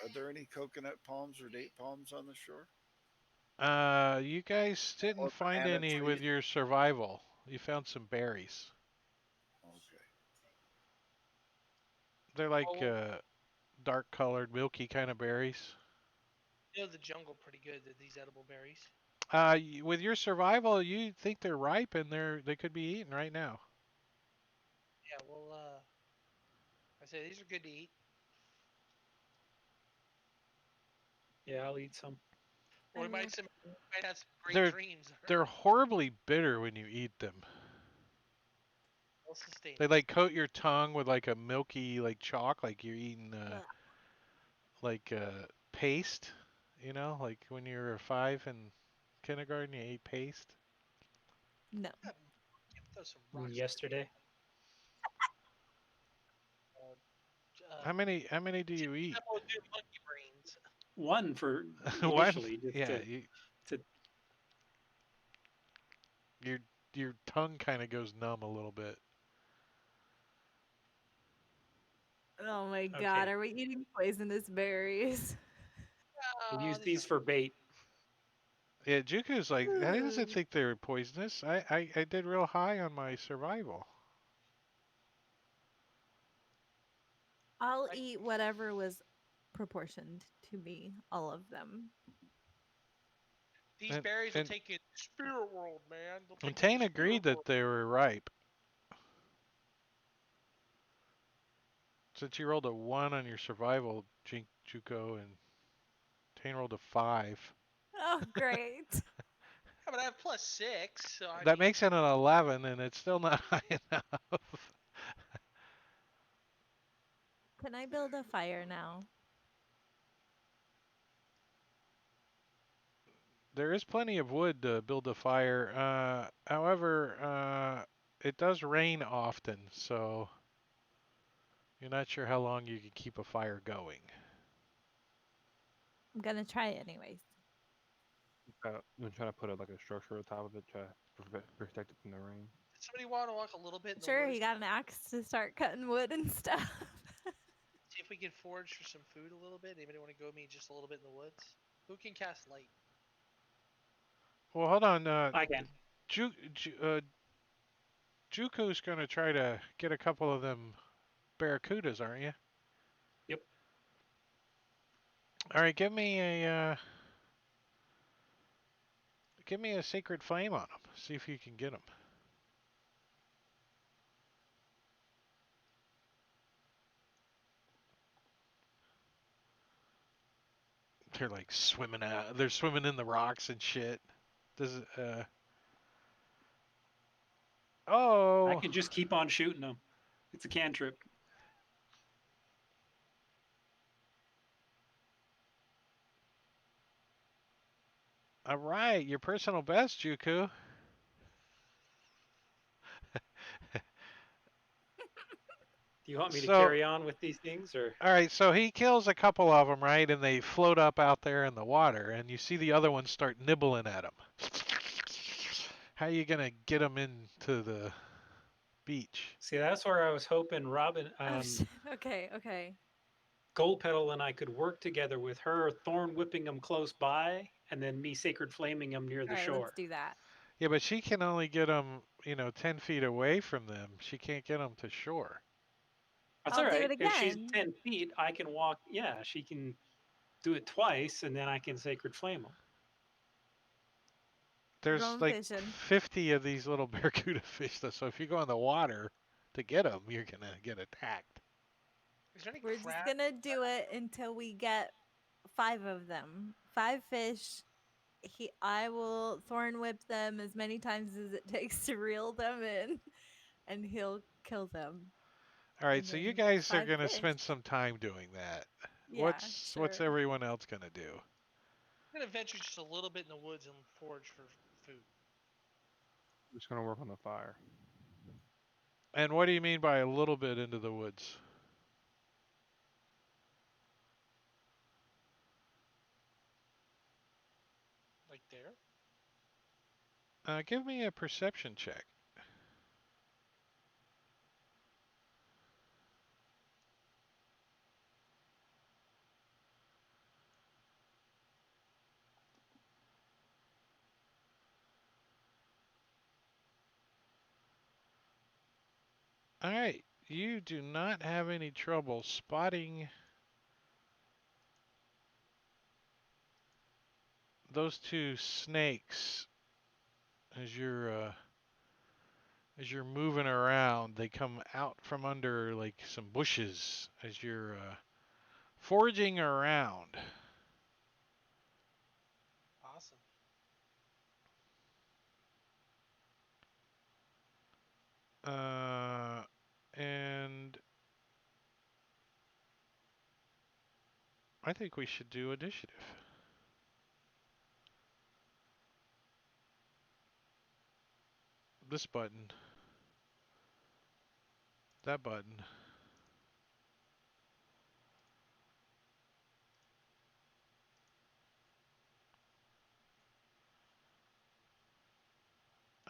Speaker 3: Are there any coconut palms or date palms on the shore,
Speaker 1: You guys didn't
Speaker 3: or
Speaker 1: find
Speaker 3: banana
Speaker 1: any with
Speaker 3: trees?
Speaker 1: your survival. You found some berries.
Speaker 3: Okay.
Speaker 1: They're like
Speaker 5: Well,
Speaker 1: dark colored, milky kind of berries.
Speaker 5: you know the jungle pretty good. These edible berries.
Speaker 1: With your survival, you think they're ripe and they could be eaten right now.
Speaker 5: Yeah. Well, I say these are good to eat.
Speaker 4: Yeah, I'll eat some.
Speaker 5: Or
Speaker 2: I will.
Speaker 5: we might have some great
Speaker 1: They're
Speaker 5: dreams.
Speaker 1: they're horribly bitter when you eat them.
Speaker 5: Well sustained.
Speaker 1: They like coat your tongue with like a milky like chalk, like you're eating
Speaker 2: Ugh,
Speaker 1: like paste. Like when you were 5 in kindergarten, you ate paste.
Speaker 2: no.
Speaker 5: Throw some rocks at your
Speaker 4: Yesterday,
Speaker 5: uh,
Speaker 1: How many do you eat?
Speaker 5: Temple do monkey brains.
Speaker 4: one for
Speaker 1: One?
Speaker 4: initially just
Speaker 1: Yeah,
Speaker 4: to
Speaker 1: your your tongue kind of goes numb a little bit.
Speaker 2: Oh my god,
Speaker 4: okay.
Speaker 2: are we eating poisonous berries?
Speaker 4: We'll
Speaker 5: Oh,
Speaker 4: use
Speaker 5: these
Speaker 4: these
Speaker 5: aren't.
Speaker 4: for bait.
Speaker 1: Yeah, Juku's like, I doesn't
Speaker 2: Ugh.
Speaker 1: think they're poisonous. I did real high on my survival.
Speaker 2: I'll
Speaker 5: Like
Speaker 2: eat whatever was proportioned to me, all of them.
Speaker 5: these
Speaker 1: And
Speaker 5: berries will
Speaker 1: and
Speaker 5: take you to the spirit world, man. They'll
Speaker 1: and
Speaker 5: take you to
Speaker 1: Tane
Speaker 5: the
Speaker 1: agreed
Speaker 5: spirit
Speaker 1: that
Speaker 5: world.
Speaker 1: they were ripe. Since you rolled a 1 on your survival, Juko, and Tane rolled a 5.
Speaker 2: Oh, great.
Speaker 5: Yeah, but I have +6, so I
Speaker 1: That
Speaker 5: mean,
Speaker 1: makes it an 11, and it's still not high enough.
Speaker 2: Can I build a fire now?
Speaker 1: There is plenty of wood to build a fire. However, it does rain often, so you're not sure how long you can keep a fire going.
Speaker 2: I'm gonna try it anyways.
Speaker 6: I'm trying to put like a structure on top of it, try to protect it from the rain.
Speaker 5: did somebody want to walk a little bit in the
Speaker 2: Sure,
Speaker 5: woods?
Speaker 2: you got an axe to start cutting wood and stuff.
Speaker 5: See if we can forage for some food a little bit. Anybody want to go meet just a little bit in the woods? Who can cast light?
Speaker 1: Well, hold on.
Speaker 4: I can.
Speaker 1: Juku's gonna try to get a couple of them barracudas, aren't you?
Speaker 4: Yep.
Speaker 1: All right, give me a sacred flame on them. See if you can get them. They're like swimming out. They're swimming in the rocks and shit. Does it?
Speaker 4: I
Speaker 1: Oh,
Speaker 4: can just keep on shooting them. It's a cantrip.
Speaker 1: all right. Your personal best, Juku.
Speaker 4: Do you want me to
Speaker 1: So,
Speaker 4: carry on with these things or
Speaker 1: all right. So he kills a couple of them, right? And they float up out there in the water, and you see the other ones start nibbling at him. How are you gonna get them into the beach?
Speaker 4: see? That's where I was hoping Robin,
Speaker 2: Oh shit. Okay, okay.
Speaker 4: Gold Petal, and I could work together with her, thorn whipping them close by, and then me sacred flaming them near
Speaker 2: All
Speaker 4: the
Speaker 2: right, let's
Speaker 4: shore.
Speaker 2: do that.
Speaker 1: Yeah, but she can only get them, 10 feet away from them. She can't get them to shore.
Speaker 4: That's
Speaker 2: I'll
Speaker 4: all
Speaker 2: do it
Speaker 4: right. If she's
Speaker 2: again.
Speaker 4: 10 feet, I can walk. Yeah, she can do it twice, and then I can sacred flame them.
Speaker 2: We're
Speaker 1: There's
Speaker 2: going
Speaker 1: like
Speaker 2: fishing.
Speaker 1: 50 of these little barracuda fish, though. So if you go in the water to get them, you're gonna get attacked.
Speaker 5: Is there any
Speaker 2: We're just
Speaker 5: crab?
Speaker 2: gonna do it until we get 5 of them. 5 fish. I will thorn whip them as many times as it takes to reel them in, and he'll kill them.
Speaker 1: All right,
Speaker 2: And
Speaker 1: so you
Speaker 2: then
Speaker 1: guys are
Speaker 2: 5
Speaker 1: gonna
Speaker 2: fish.
Speaker 1: spend some time doing that.
Speaker 2: Yeah,
Speaker 1: What's
Speaker 2: sure.
Speaker 1: everyone else gonna do?
Speaker 5: I'm gonna venture just a little bit in the woods and forage for food.
Speaker 6: I'm just gonna work on the fire.
Speaker 1: And what do you mean by a little bit into the woods?
Speaker 5: Like there.
Speaker 1: Give me a perception check. All right, you do not have any trouble spotting those two snakes as you're moving around. They come out from under like some bushes as you're foraging around.
Speaker 5: Awesome.
Speaker 1: Uh, and I think we should do initiative. This button. That button.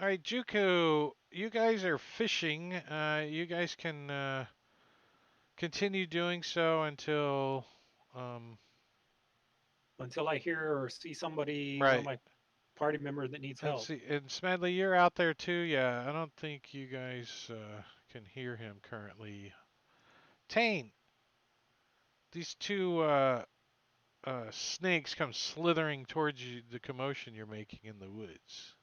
Speaker 1: All right, Juku, you guys are fishing. You guys can continue doing so um,
Speaker 4: Until I hear or see somebody, one of
Speaker 1: right.
Speaker 4: my party members that needs
Speaker 1: Let's
Speaker 4: help.
Speaker 1: see. And Smedley, you're out there too. Yeah, I don't think you guys can hear him currently. Tane, these two snakes come slithering towards you. The commotion you're making in the woods.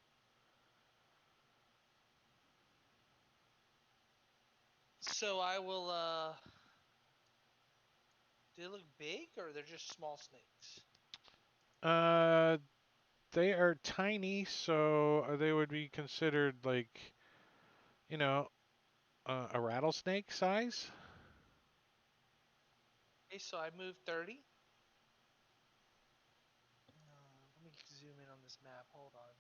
Speaker 5: So I will. Do they look big or they're just small snakes?
Speaker 1: Uh, they are tiny, so they would be considered like, you know, a rattlesnake size.
Speaker 5: Okay, so I moved 30. Let me zoom in on this map. Hold on.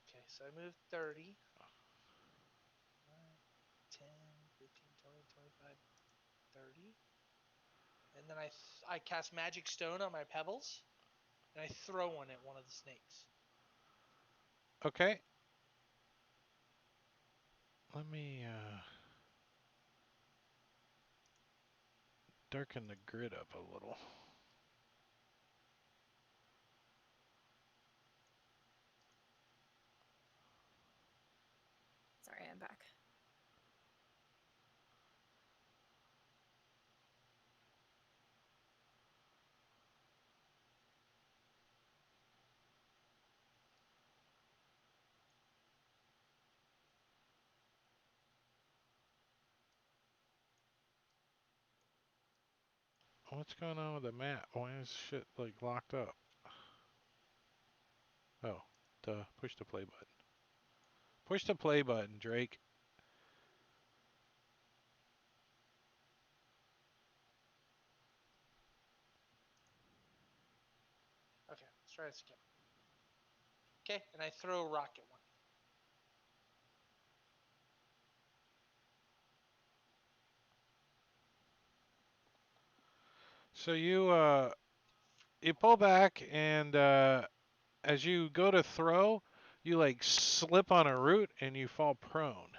Speaker 5: Okay, so I moved 30. 10, 15, 20, 25, 30. And then I cast Magic Stone on my pebbles, and I throw one at one of the snakes.
Speaker 1: Okay. Let me darken the grid up a little.
Speaker 2: Sorry, I'm back.
Speaker 1: What's going on with the map? Why is shit like locked up? Oh, push the play button. Push the play button, Drake.
Speaker 5: Okay, let's try this again. Okay, and I throw a rock at one.
Speaker 1: So you pull back and as you go to throw, you like slip on a root and you fall prone.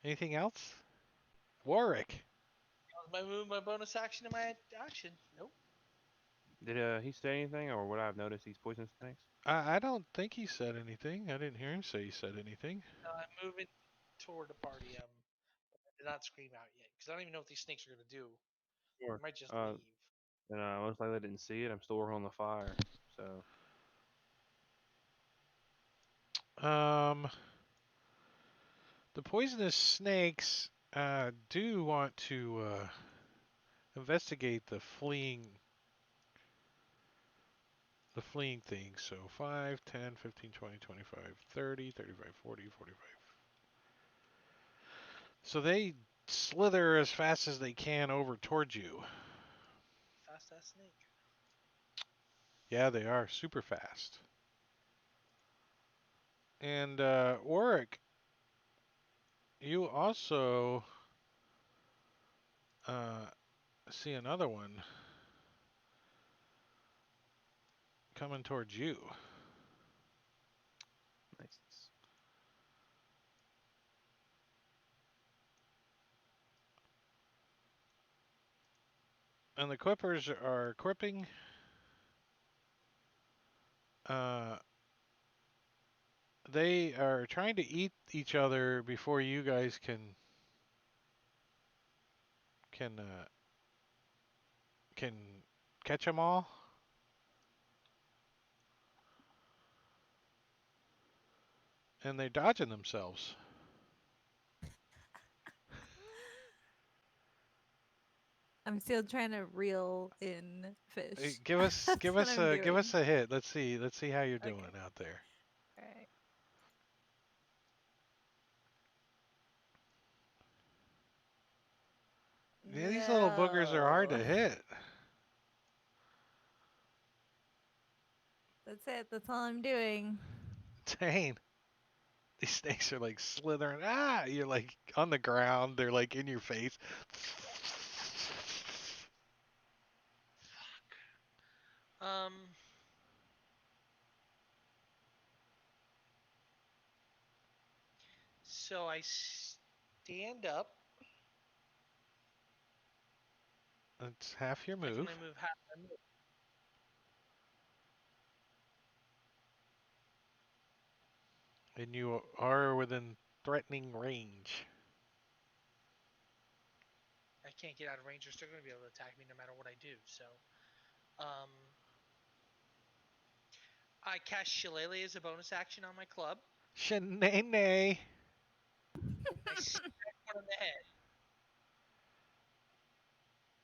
Speaker 1: Anything else? Warwick.
Speaker 5: That was my bonus action in my action. Nope.
Speaker 6: Did he say anything, or would I have noticed these poison snakes?
Speaker 1: I don't think he said anything. I didn't hear him say he said anything.
Speaker 5: No, I'm moving toward the party. I did not scream out yet because I don't even know what these snakes are gonna do.
Speaker 6: Sure.
Speaker 5: They might just
Speaker 6: Uh,
Speaker 5: leave.
Speaker 6: and most likely I didn't see it. I'm still working on the fire, so
Speaker 1: Um, the poisonous snakes do want to investigate the fleeing things. So 5, 10, 15, 20, 25, 30, 35, 40, 45. So they slither as fast as they can over towards you.
Speaker 5: Fast ass snake.
Speaker 1: Yeah, they are super fast. And Warwick, you also uh, see another one coming towards you.
Speaker 6: nice.
Speaker 1: And the quippers are quipping. Uh, they are trying to eat each other before you guys can can catch them all. And they're dodging themselves.
Speaker 2: I'm still trying to reel in fish.
Speaker 1: Give us
Speaker 2: That's what I'm
Speaker 1: give
Speaker 2: doing.
Speaker 1: us a hit. Let's see how you're doing
Speaker 2: Okay.
Speaker 1: out there.
Speaker 2: All right.
Speaker 1: Yeah, these little boogers are hard
Speaker 2: No.
Speaker 1: to hit.
Speaker 2: That's it. That's all I'm doing.
Speaker 1: Dang. These snakes are like slithering. Ah, you're like on the ground. They're like in your face.
Speaker 5: Um. So I stand up.
Speaker 1: That's half your
Speaker 5: I can
Speaker 1: move.
Speaker 5: only move half my move.
Speaker 1: And you are within threatening range.
Speaker 5: I can't get out of range. They're still going to be able to attack me no matter what I do. So, um, I cast Shillelagh as a bonus action on my club.
Speaker 1: Shenanay.
Speaker 5: I smack one on the head.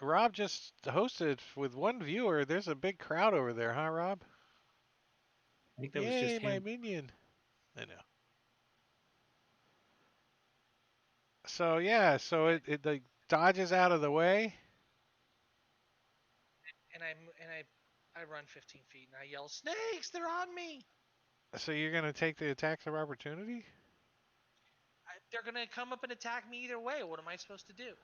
Speaker 1: Rob just hosted with one viewer. There's a big crowd over there, huh, Rob?
Speaker 4: I think that was
Speaker 1: Yay,
Speaker 4: just
Speaker 1: my
Speaker 4: him.
Speaker 1: minion. I know. So yeah, so
Speaker 5: And,
Speaker 1: it like dodges out of the way.
Speaker 5: I run 15 feet and I yell, "Snakes! They're on me!"
Speaker 1: So you're gonna take the attacks of opportunity?
Speaker 5: They're going to come up and attack me either way. What am I supposed to do?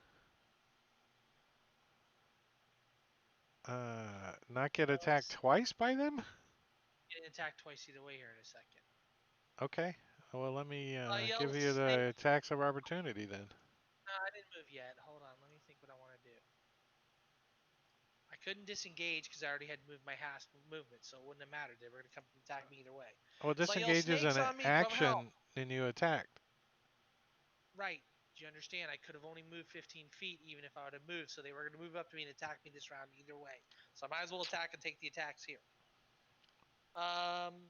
Speaker 1: Not get attacked twice by them?
Speaker 5: Get attacked twice either way here in a second.
Speaker 1: Okay. Well, let me
Speaker 5: I yell,
Speaker 1: give you
Speaker 5: "Snake!"
Speaker 1: the attacks of opportunity then.
Speaker 5: No, I didn't move yet. Hold on. Let me think what I want to do. I couldn't disengage because I already had moved my half movement, so it wouldn't have mattered. They were going to come attack me either way.
Speaker 1: Well,
Speaker 5: So I yell,
Speaker 1: disengage is
Speaker 5: "Snakes
Speaker 1: an
Speaker 5: on me! Come help!"
Speaker 1: action, and you attacked.
Speaker 5: Right. Do you understand? I could have only moved 15 feet even if I would have moved, so they were going to move up to me and attack me this round either way. So I might as well attack and take the attacks here.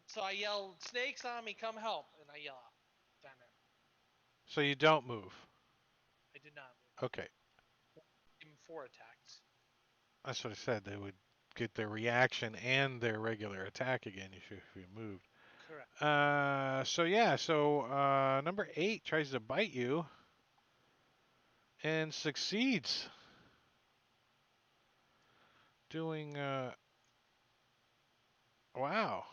Speaker 5: So I yell, "Snakes on me! Come help!" And I yell out down there.
Speaker 1: So you don't move.
Speaker 5: I did not move.
Speaker 1: Okay.
Speaker 5: Give him 4 attacks.
Speaker 1: That's what I said. They would get their reaction and their regular attack again if you moved.
Speaker 5: Correct.
Speaker 1: So yeah, so number 8 tries to bite you and succeeds, doing wow,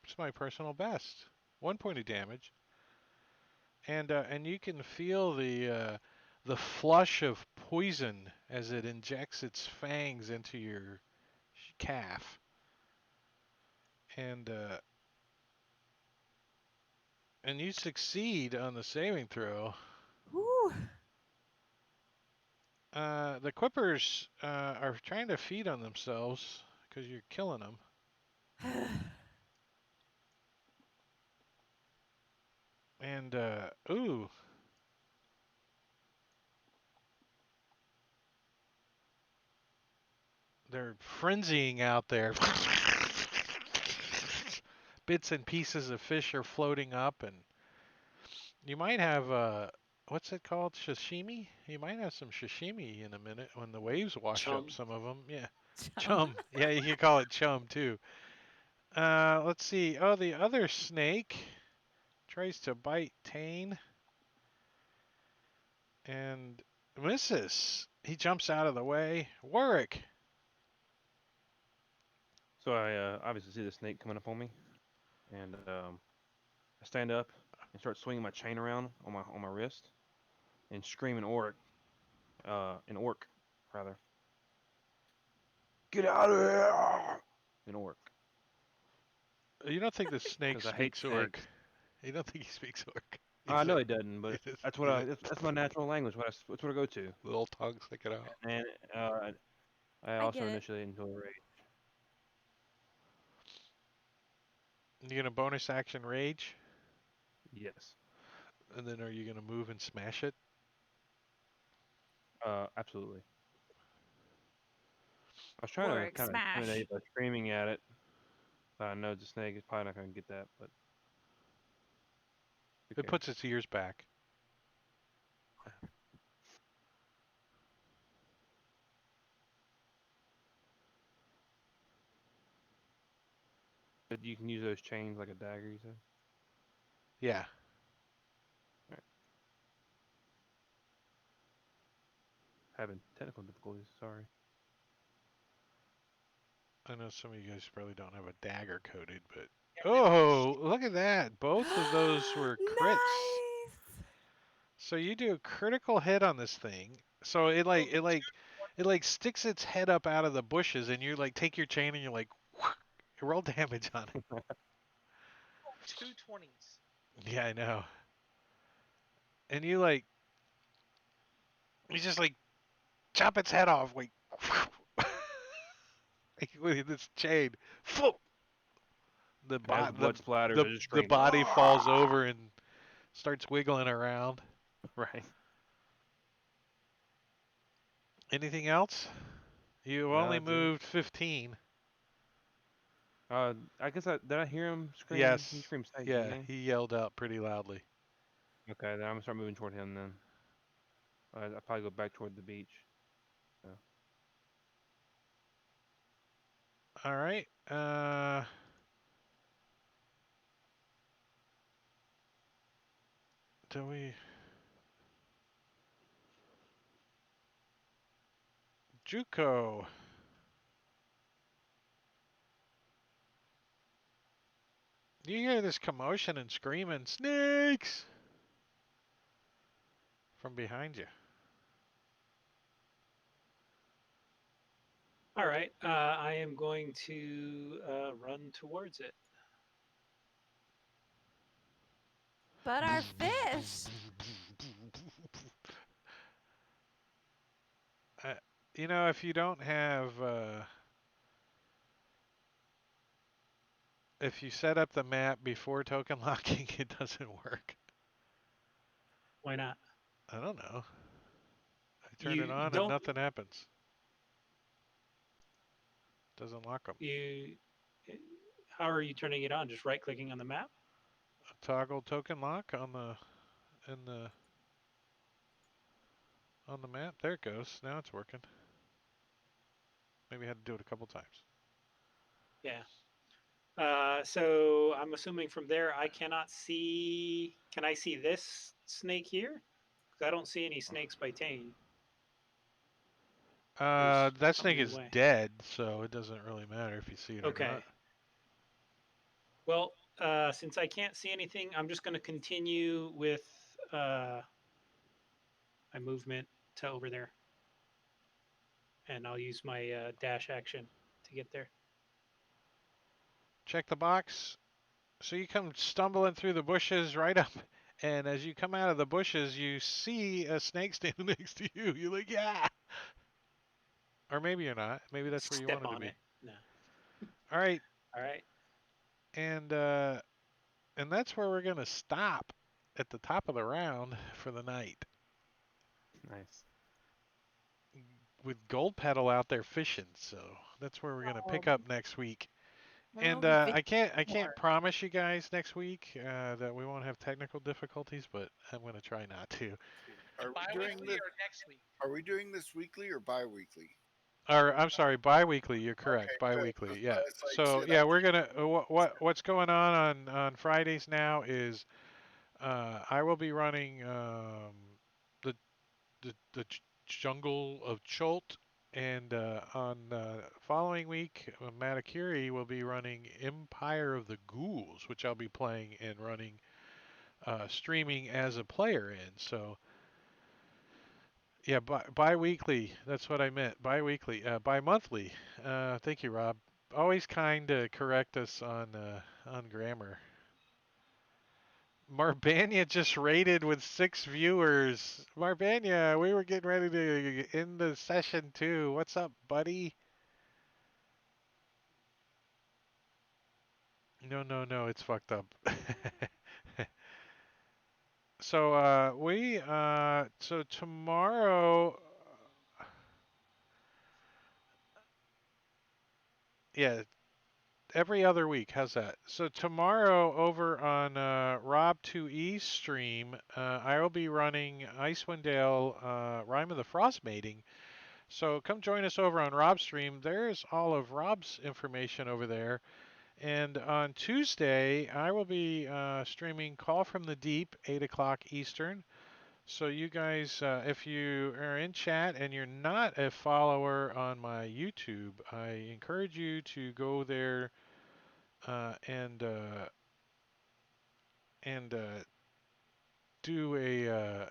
Speaker 1: it's my personal best. 1 point of damage, and you can feel the flush of poison as it injects its fangs into your calf, and and you succeed on the saving throw.
Speaker 2: Whew.
Speaker 1: The quippers are trying to feed on themselves because you're killing them. And ooh, they're frenzying out there. Bits and pieces of fish are floating up, and you might have what's it called? Sashimi? You might have some sashimi in a minute when the waves wash up
Speaker 4: Chum.
Speaker 1: some of them. Yeah,
Speaker 2: Chum.
Speaker 1: chum. Yeah, you could call it chum too. Let's see. Oh, the other snake tries to bite Tane and misses. He jumps out of the way. Warwick.
Speaker 6: So I obviously see the snake coming up on me, and I stand up and start swinging my chain around on my wrist and scream in orc, rather. Get out of here! In orc,
Speaker 1: You don't think the snake
Speaker 6: because I hate
Speaker 1: speaks orc?
Speaker 6: snakes.
Speaker 1: You don't think he speaks orc?
Speaker 6: I
Speaker 1: He's
Speaker 6: know
Speaker 1: a
Speaker 6: he doesn't, but
Speaker 1: he's
Speaker 6: that's
Speaker 1: he's a
Speaker 6: that's my natural language. That's what I go to.
Speaker 1: little tongue sticking out.
Speaker 6: And I
Speaker 2: I
Speaker 6: also
Speaker 2: get it.
Speaker 6: initially enjoy rage.
Speaker 1: You gonna bonus action rage,
Speaker 6: Yes,
Speaker 1: and then are you gonna move and smash it?
Speaker 6: absolutely. I was trying to
Speaker 2: Warwick
Speaker 6: kind of
Speaker 2: smash.
Speaker 6: intimidate by screaming at it. But I know the snake is probably not going to get that, but who
Speaker 1: It
Speaker 6: cares?
Speaker 1: puts its ears back.
Speaker 6: But you can use those chains like a dagger, you said?
Speaker 1: Yeah,
Speaker 6: Alright. Having technical difficulties, sorry.
Speaker 1: I know some of you guys probably don't have a dagger coated, but
Speaker 4: Yeah, we have
Speaker 1: oh, look at that! Both of those were crits.
Speaker 2: Nice.
Speaker 1: So you do a critical hit on this thing. So
Speaker 4: oh,
Speaker 1: it like sticks its head up out of the bushes, and you like take your chain and you're like roll damage on it.
Speaker 5: 2 20s.
Speaker 1: Yeah, I know. And you just like chop its head off like with this chain. The
Speaker 6: And as the
Speaker 1: bot
Speaker 6: blood splatters, I just
Speaker 1: the
Speaker 6: scream,
Speaker 1: body falls
Speaker 6: "Ah!"
Speaker 1: over and starts wiggling around.
Speaker 6: Right.
Speaker 1: Anything else? You've
Speaker 6: No,
Speaker 1: only
Speaker 6: that's it.
Speaker 1: moved 15.
Speaker 6: I guess did I hear him scream? He
Speaker 1: Yes.
Speaker 6: screamed snake,
Speaker 1: Yeah,
Speaker 6: didn't he?
Speaker 1: he yelled out pretty loudly.
Speaker 6: Okay, then I'm gonna start moving toward him then. I'll probably go back toward the beach. So.
Speaker 1: All right. Do we Juco? You hear this commotion and screaming, snakes! From behind you.
Speaker 4: all right. I am going to run towards it.
Speaker 2: But our fish.
Speaker 1: Uh, you know, if you don't have, if you set up the map before token locking, it doesn't work.
Speaker 4: Why not?
Speaker 1: I don't know. I turn it
Speaker 4: You
Speaker 1: on and
Speaker 4: don't.
Speaker 1: nothing happens. Doesn't lock them.
Speaker 4: You. How are you turning it on? Just right clicking on the map?
Speaker 1: Toggle token lock on the in the on the map. There it goes. Now it's working. Maybe I had to do it a couple times.
Speaker 4: Yeah. So I'm assuming from there I cannot see. Can I see this snake here? Because I don't see any snakes by Tane. There's
Speaker 1: That snake
Speaker 4: something in the
Speaker 1: is
Speaker 4: way.
Speaker 1: dead, so it doesn't really matter if you see it or not.
Speaker 4: Okay. Well, since I can't see anything, I'm just going to continue with my movement to over there, and I'll use my dash action to get there.
Speaker 1: Check the box. So you come stumbling through the bushes right up, and as you come out of the bushes, you see a snake standing next to you. You're like, yeah. or maybe you're not. Maybe that's where you
Speaker 4: Step
Speaker 1: wanted to
Speaker 4: on
Speaker 1: be.
Speaker 4: it. No.
Speaker 1: All right,
Speaker 4: All right.
Speaker 1: and that's where we're gonna stop at the top of the round for the night
Speaker 6: Nice.
Speaker 1: with Gold Pedal out there fishing. So that's where we're gonna pick
Speaker 2: Oh,
Speaker 1: up next week.
Speaker 2: well,
Speaker 1: And
Speaker 2: we
Speaker 1: I can't
Speaker 2: more.
Speaker 1: promise you guys next week that we won't have technical difficulties, but I'm gonna try not to.
Speaker 3: Are we doing
Speaker 5: Bi-weekly
Speaker 3: this?
Speaker 5: or next week?
Speaker 3: Are we doing this weekly or bi-weekly?
Speaker 1: Or I'm sorry, bi-weekly. You're
Speaker 3: Okay,
Speaker 1: correct,
Speaker 3: good.
Speaker 1: bi-weekly. Yeah.
Speaker 3: It's like
Speaker 1: So
Speaker 3: said,
Speaker 1: yeah, we're gonna what's going on Fridays now is I will be running the Jungle of Chult, and on following week, Matakiri will be running Empire of the Ghouls, which I'll be playing and running streaming as a player in. So yeah, bi-weekly. That's what I meant. Bi-weekly, bi-monthly. Thank you, Rob. Always kind to correct us on grammar. Marbania just rated with 6 viewers. Marbania, we were getting ready to end the session too. What's up, buddy? No, no, no, it's fucked up. So so tomorrow, yeah, every other week. How's that? So tomorrow over on Rob 2E stream, I will be running Icewind Dale Rime of the Frost Mating. So come join us over on Rob's stream. There's all of Rob's information over there. And on Tuesday, I will be streaming Call from the Deep, 8 o'clock Eastern. So you guys, if you are in chat and you're not a follower on my YouTube, I encourage you to go there uh, and uh, and do a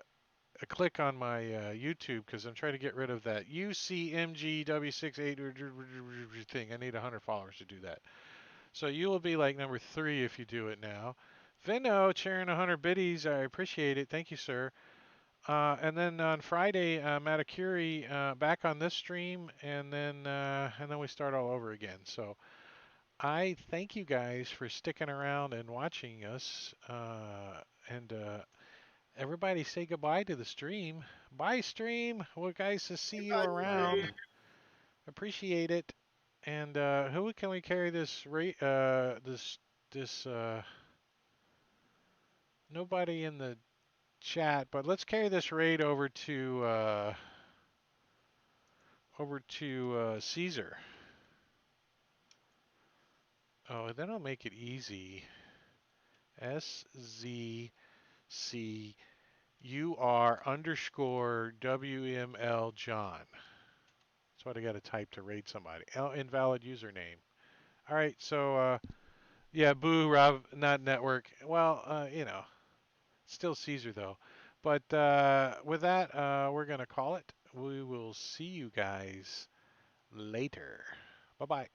Speaker 1: click on my YouTube because I'm trying to get rid of that UCMGW68 thing. I need 100 followers to do that. So you will be like number 3 if you do it now. Vino sharing 100 biddies. I appreciate it. Thank you, sir. And then on Friday, Matakuri back on this stream, and then we start all over again. So I thank you guys for sticking around and watching us. And everybody say goodbye to the stream. Bye, stream. Well, guys, to see you
Speaker 3: I
Speaker 1: around. Appreciate it. And who can we carry this this nobody in the chat, but let's carry this raid over to Caesar. Oh, then I'll make it easy. SZCUR_WML John. That's what I got to type to raid somebody. Invalid username. All right, so yeah, boo, Rob, not network. Well, still Caesar though. But with that, we're gonna call it. We will see you guys later. Bye bye.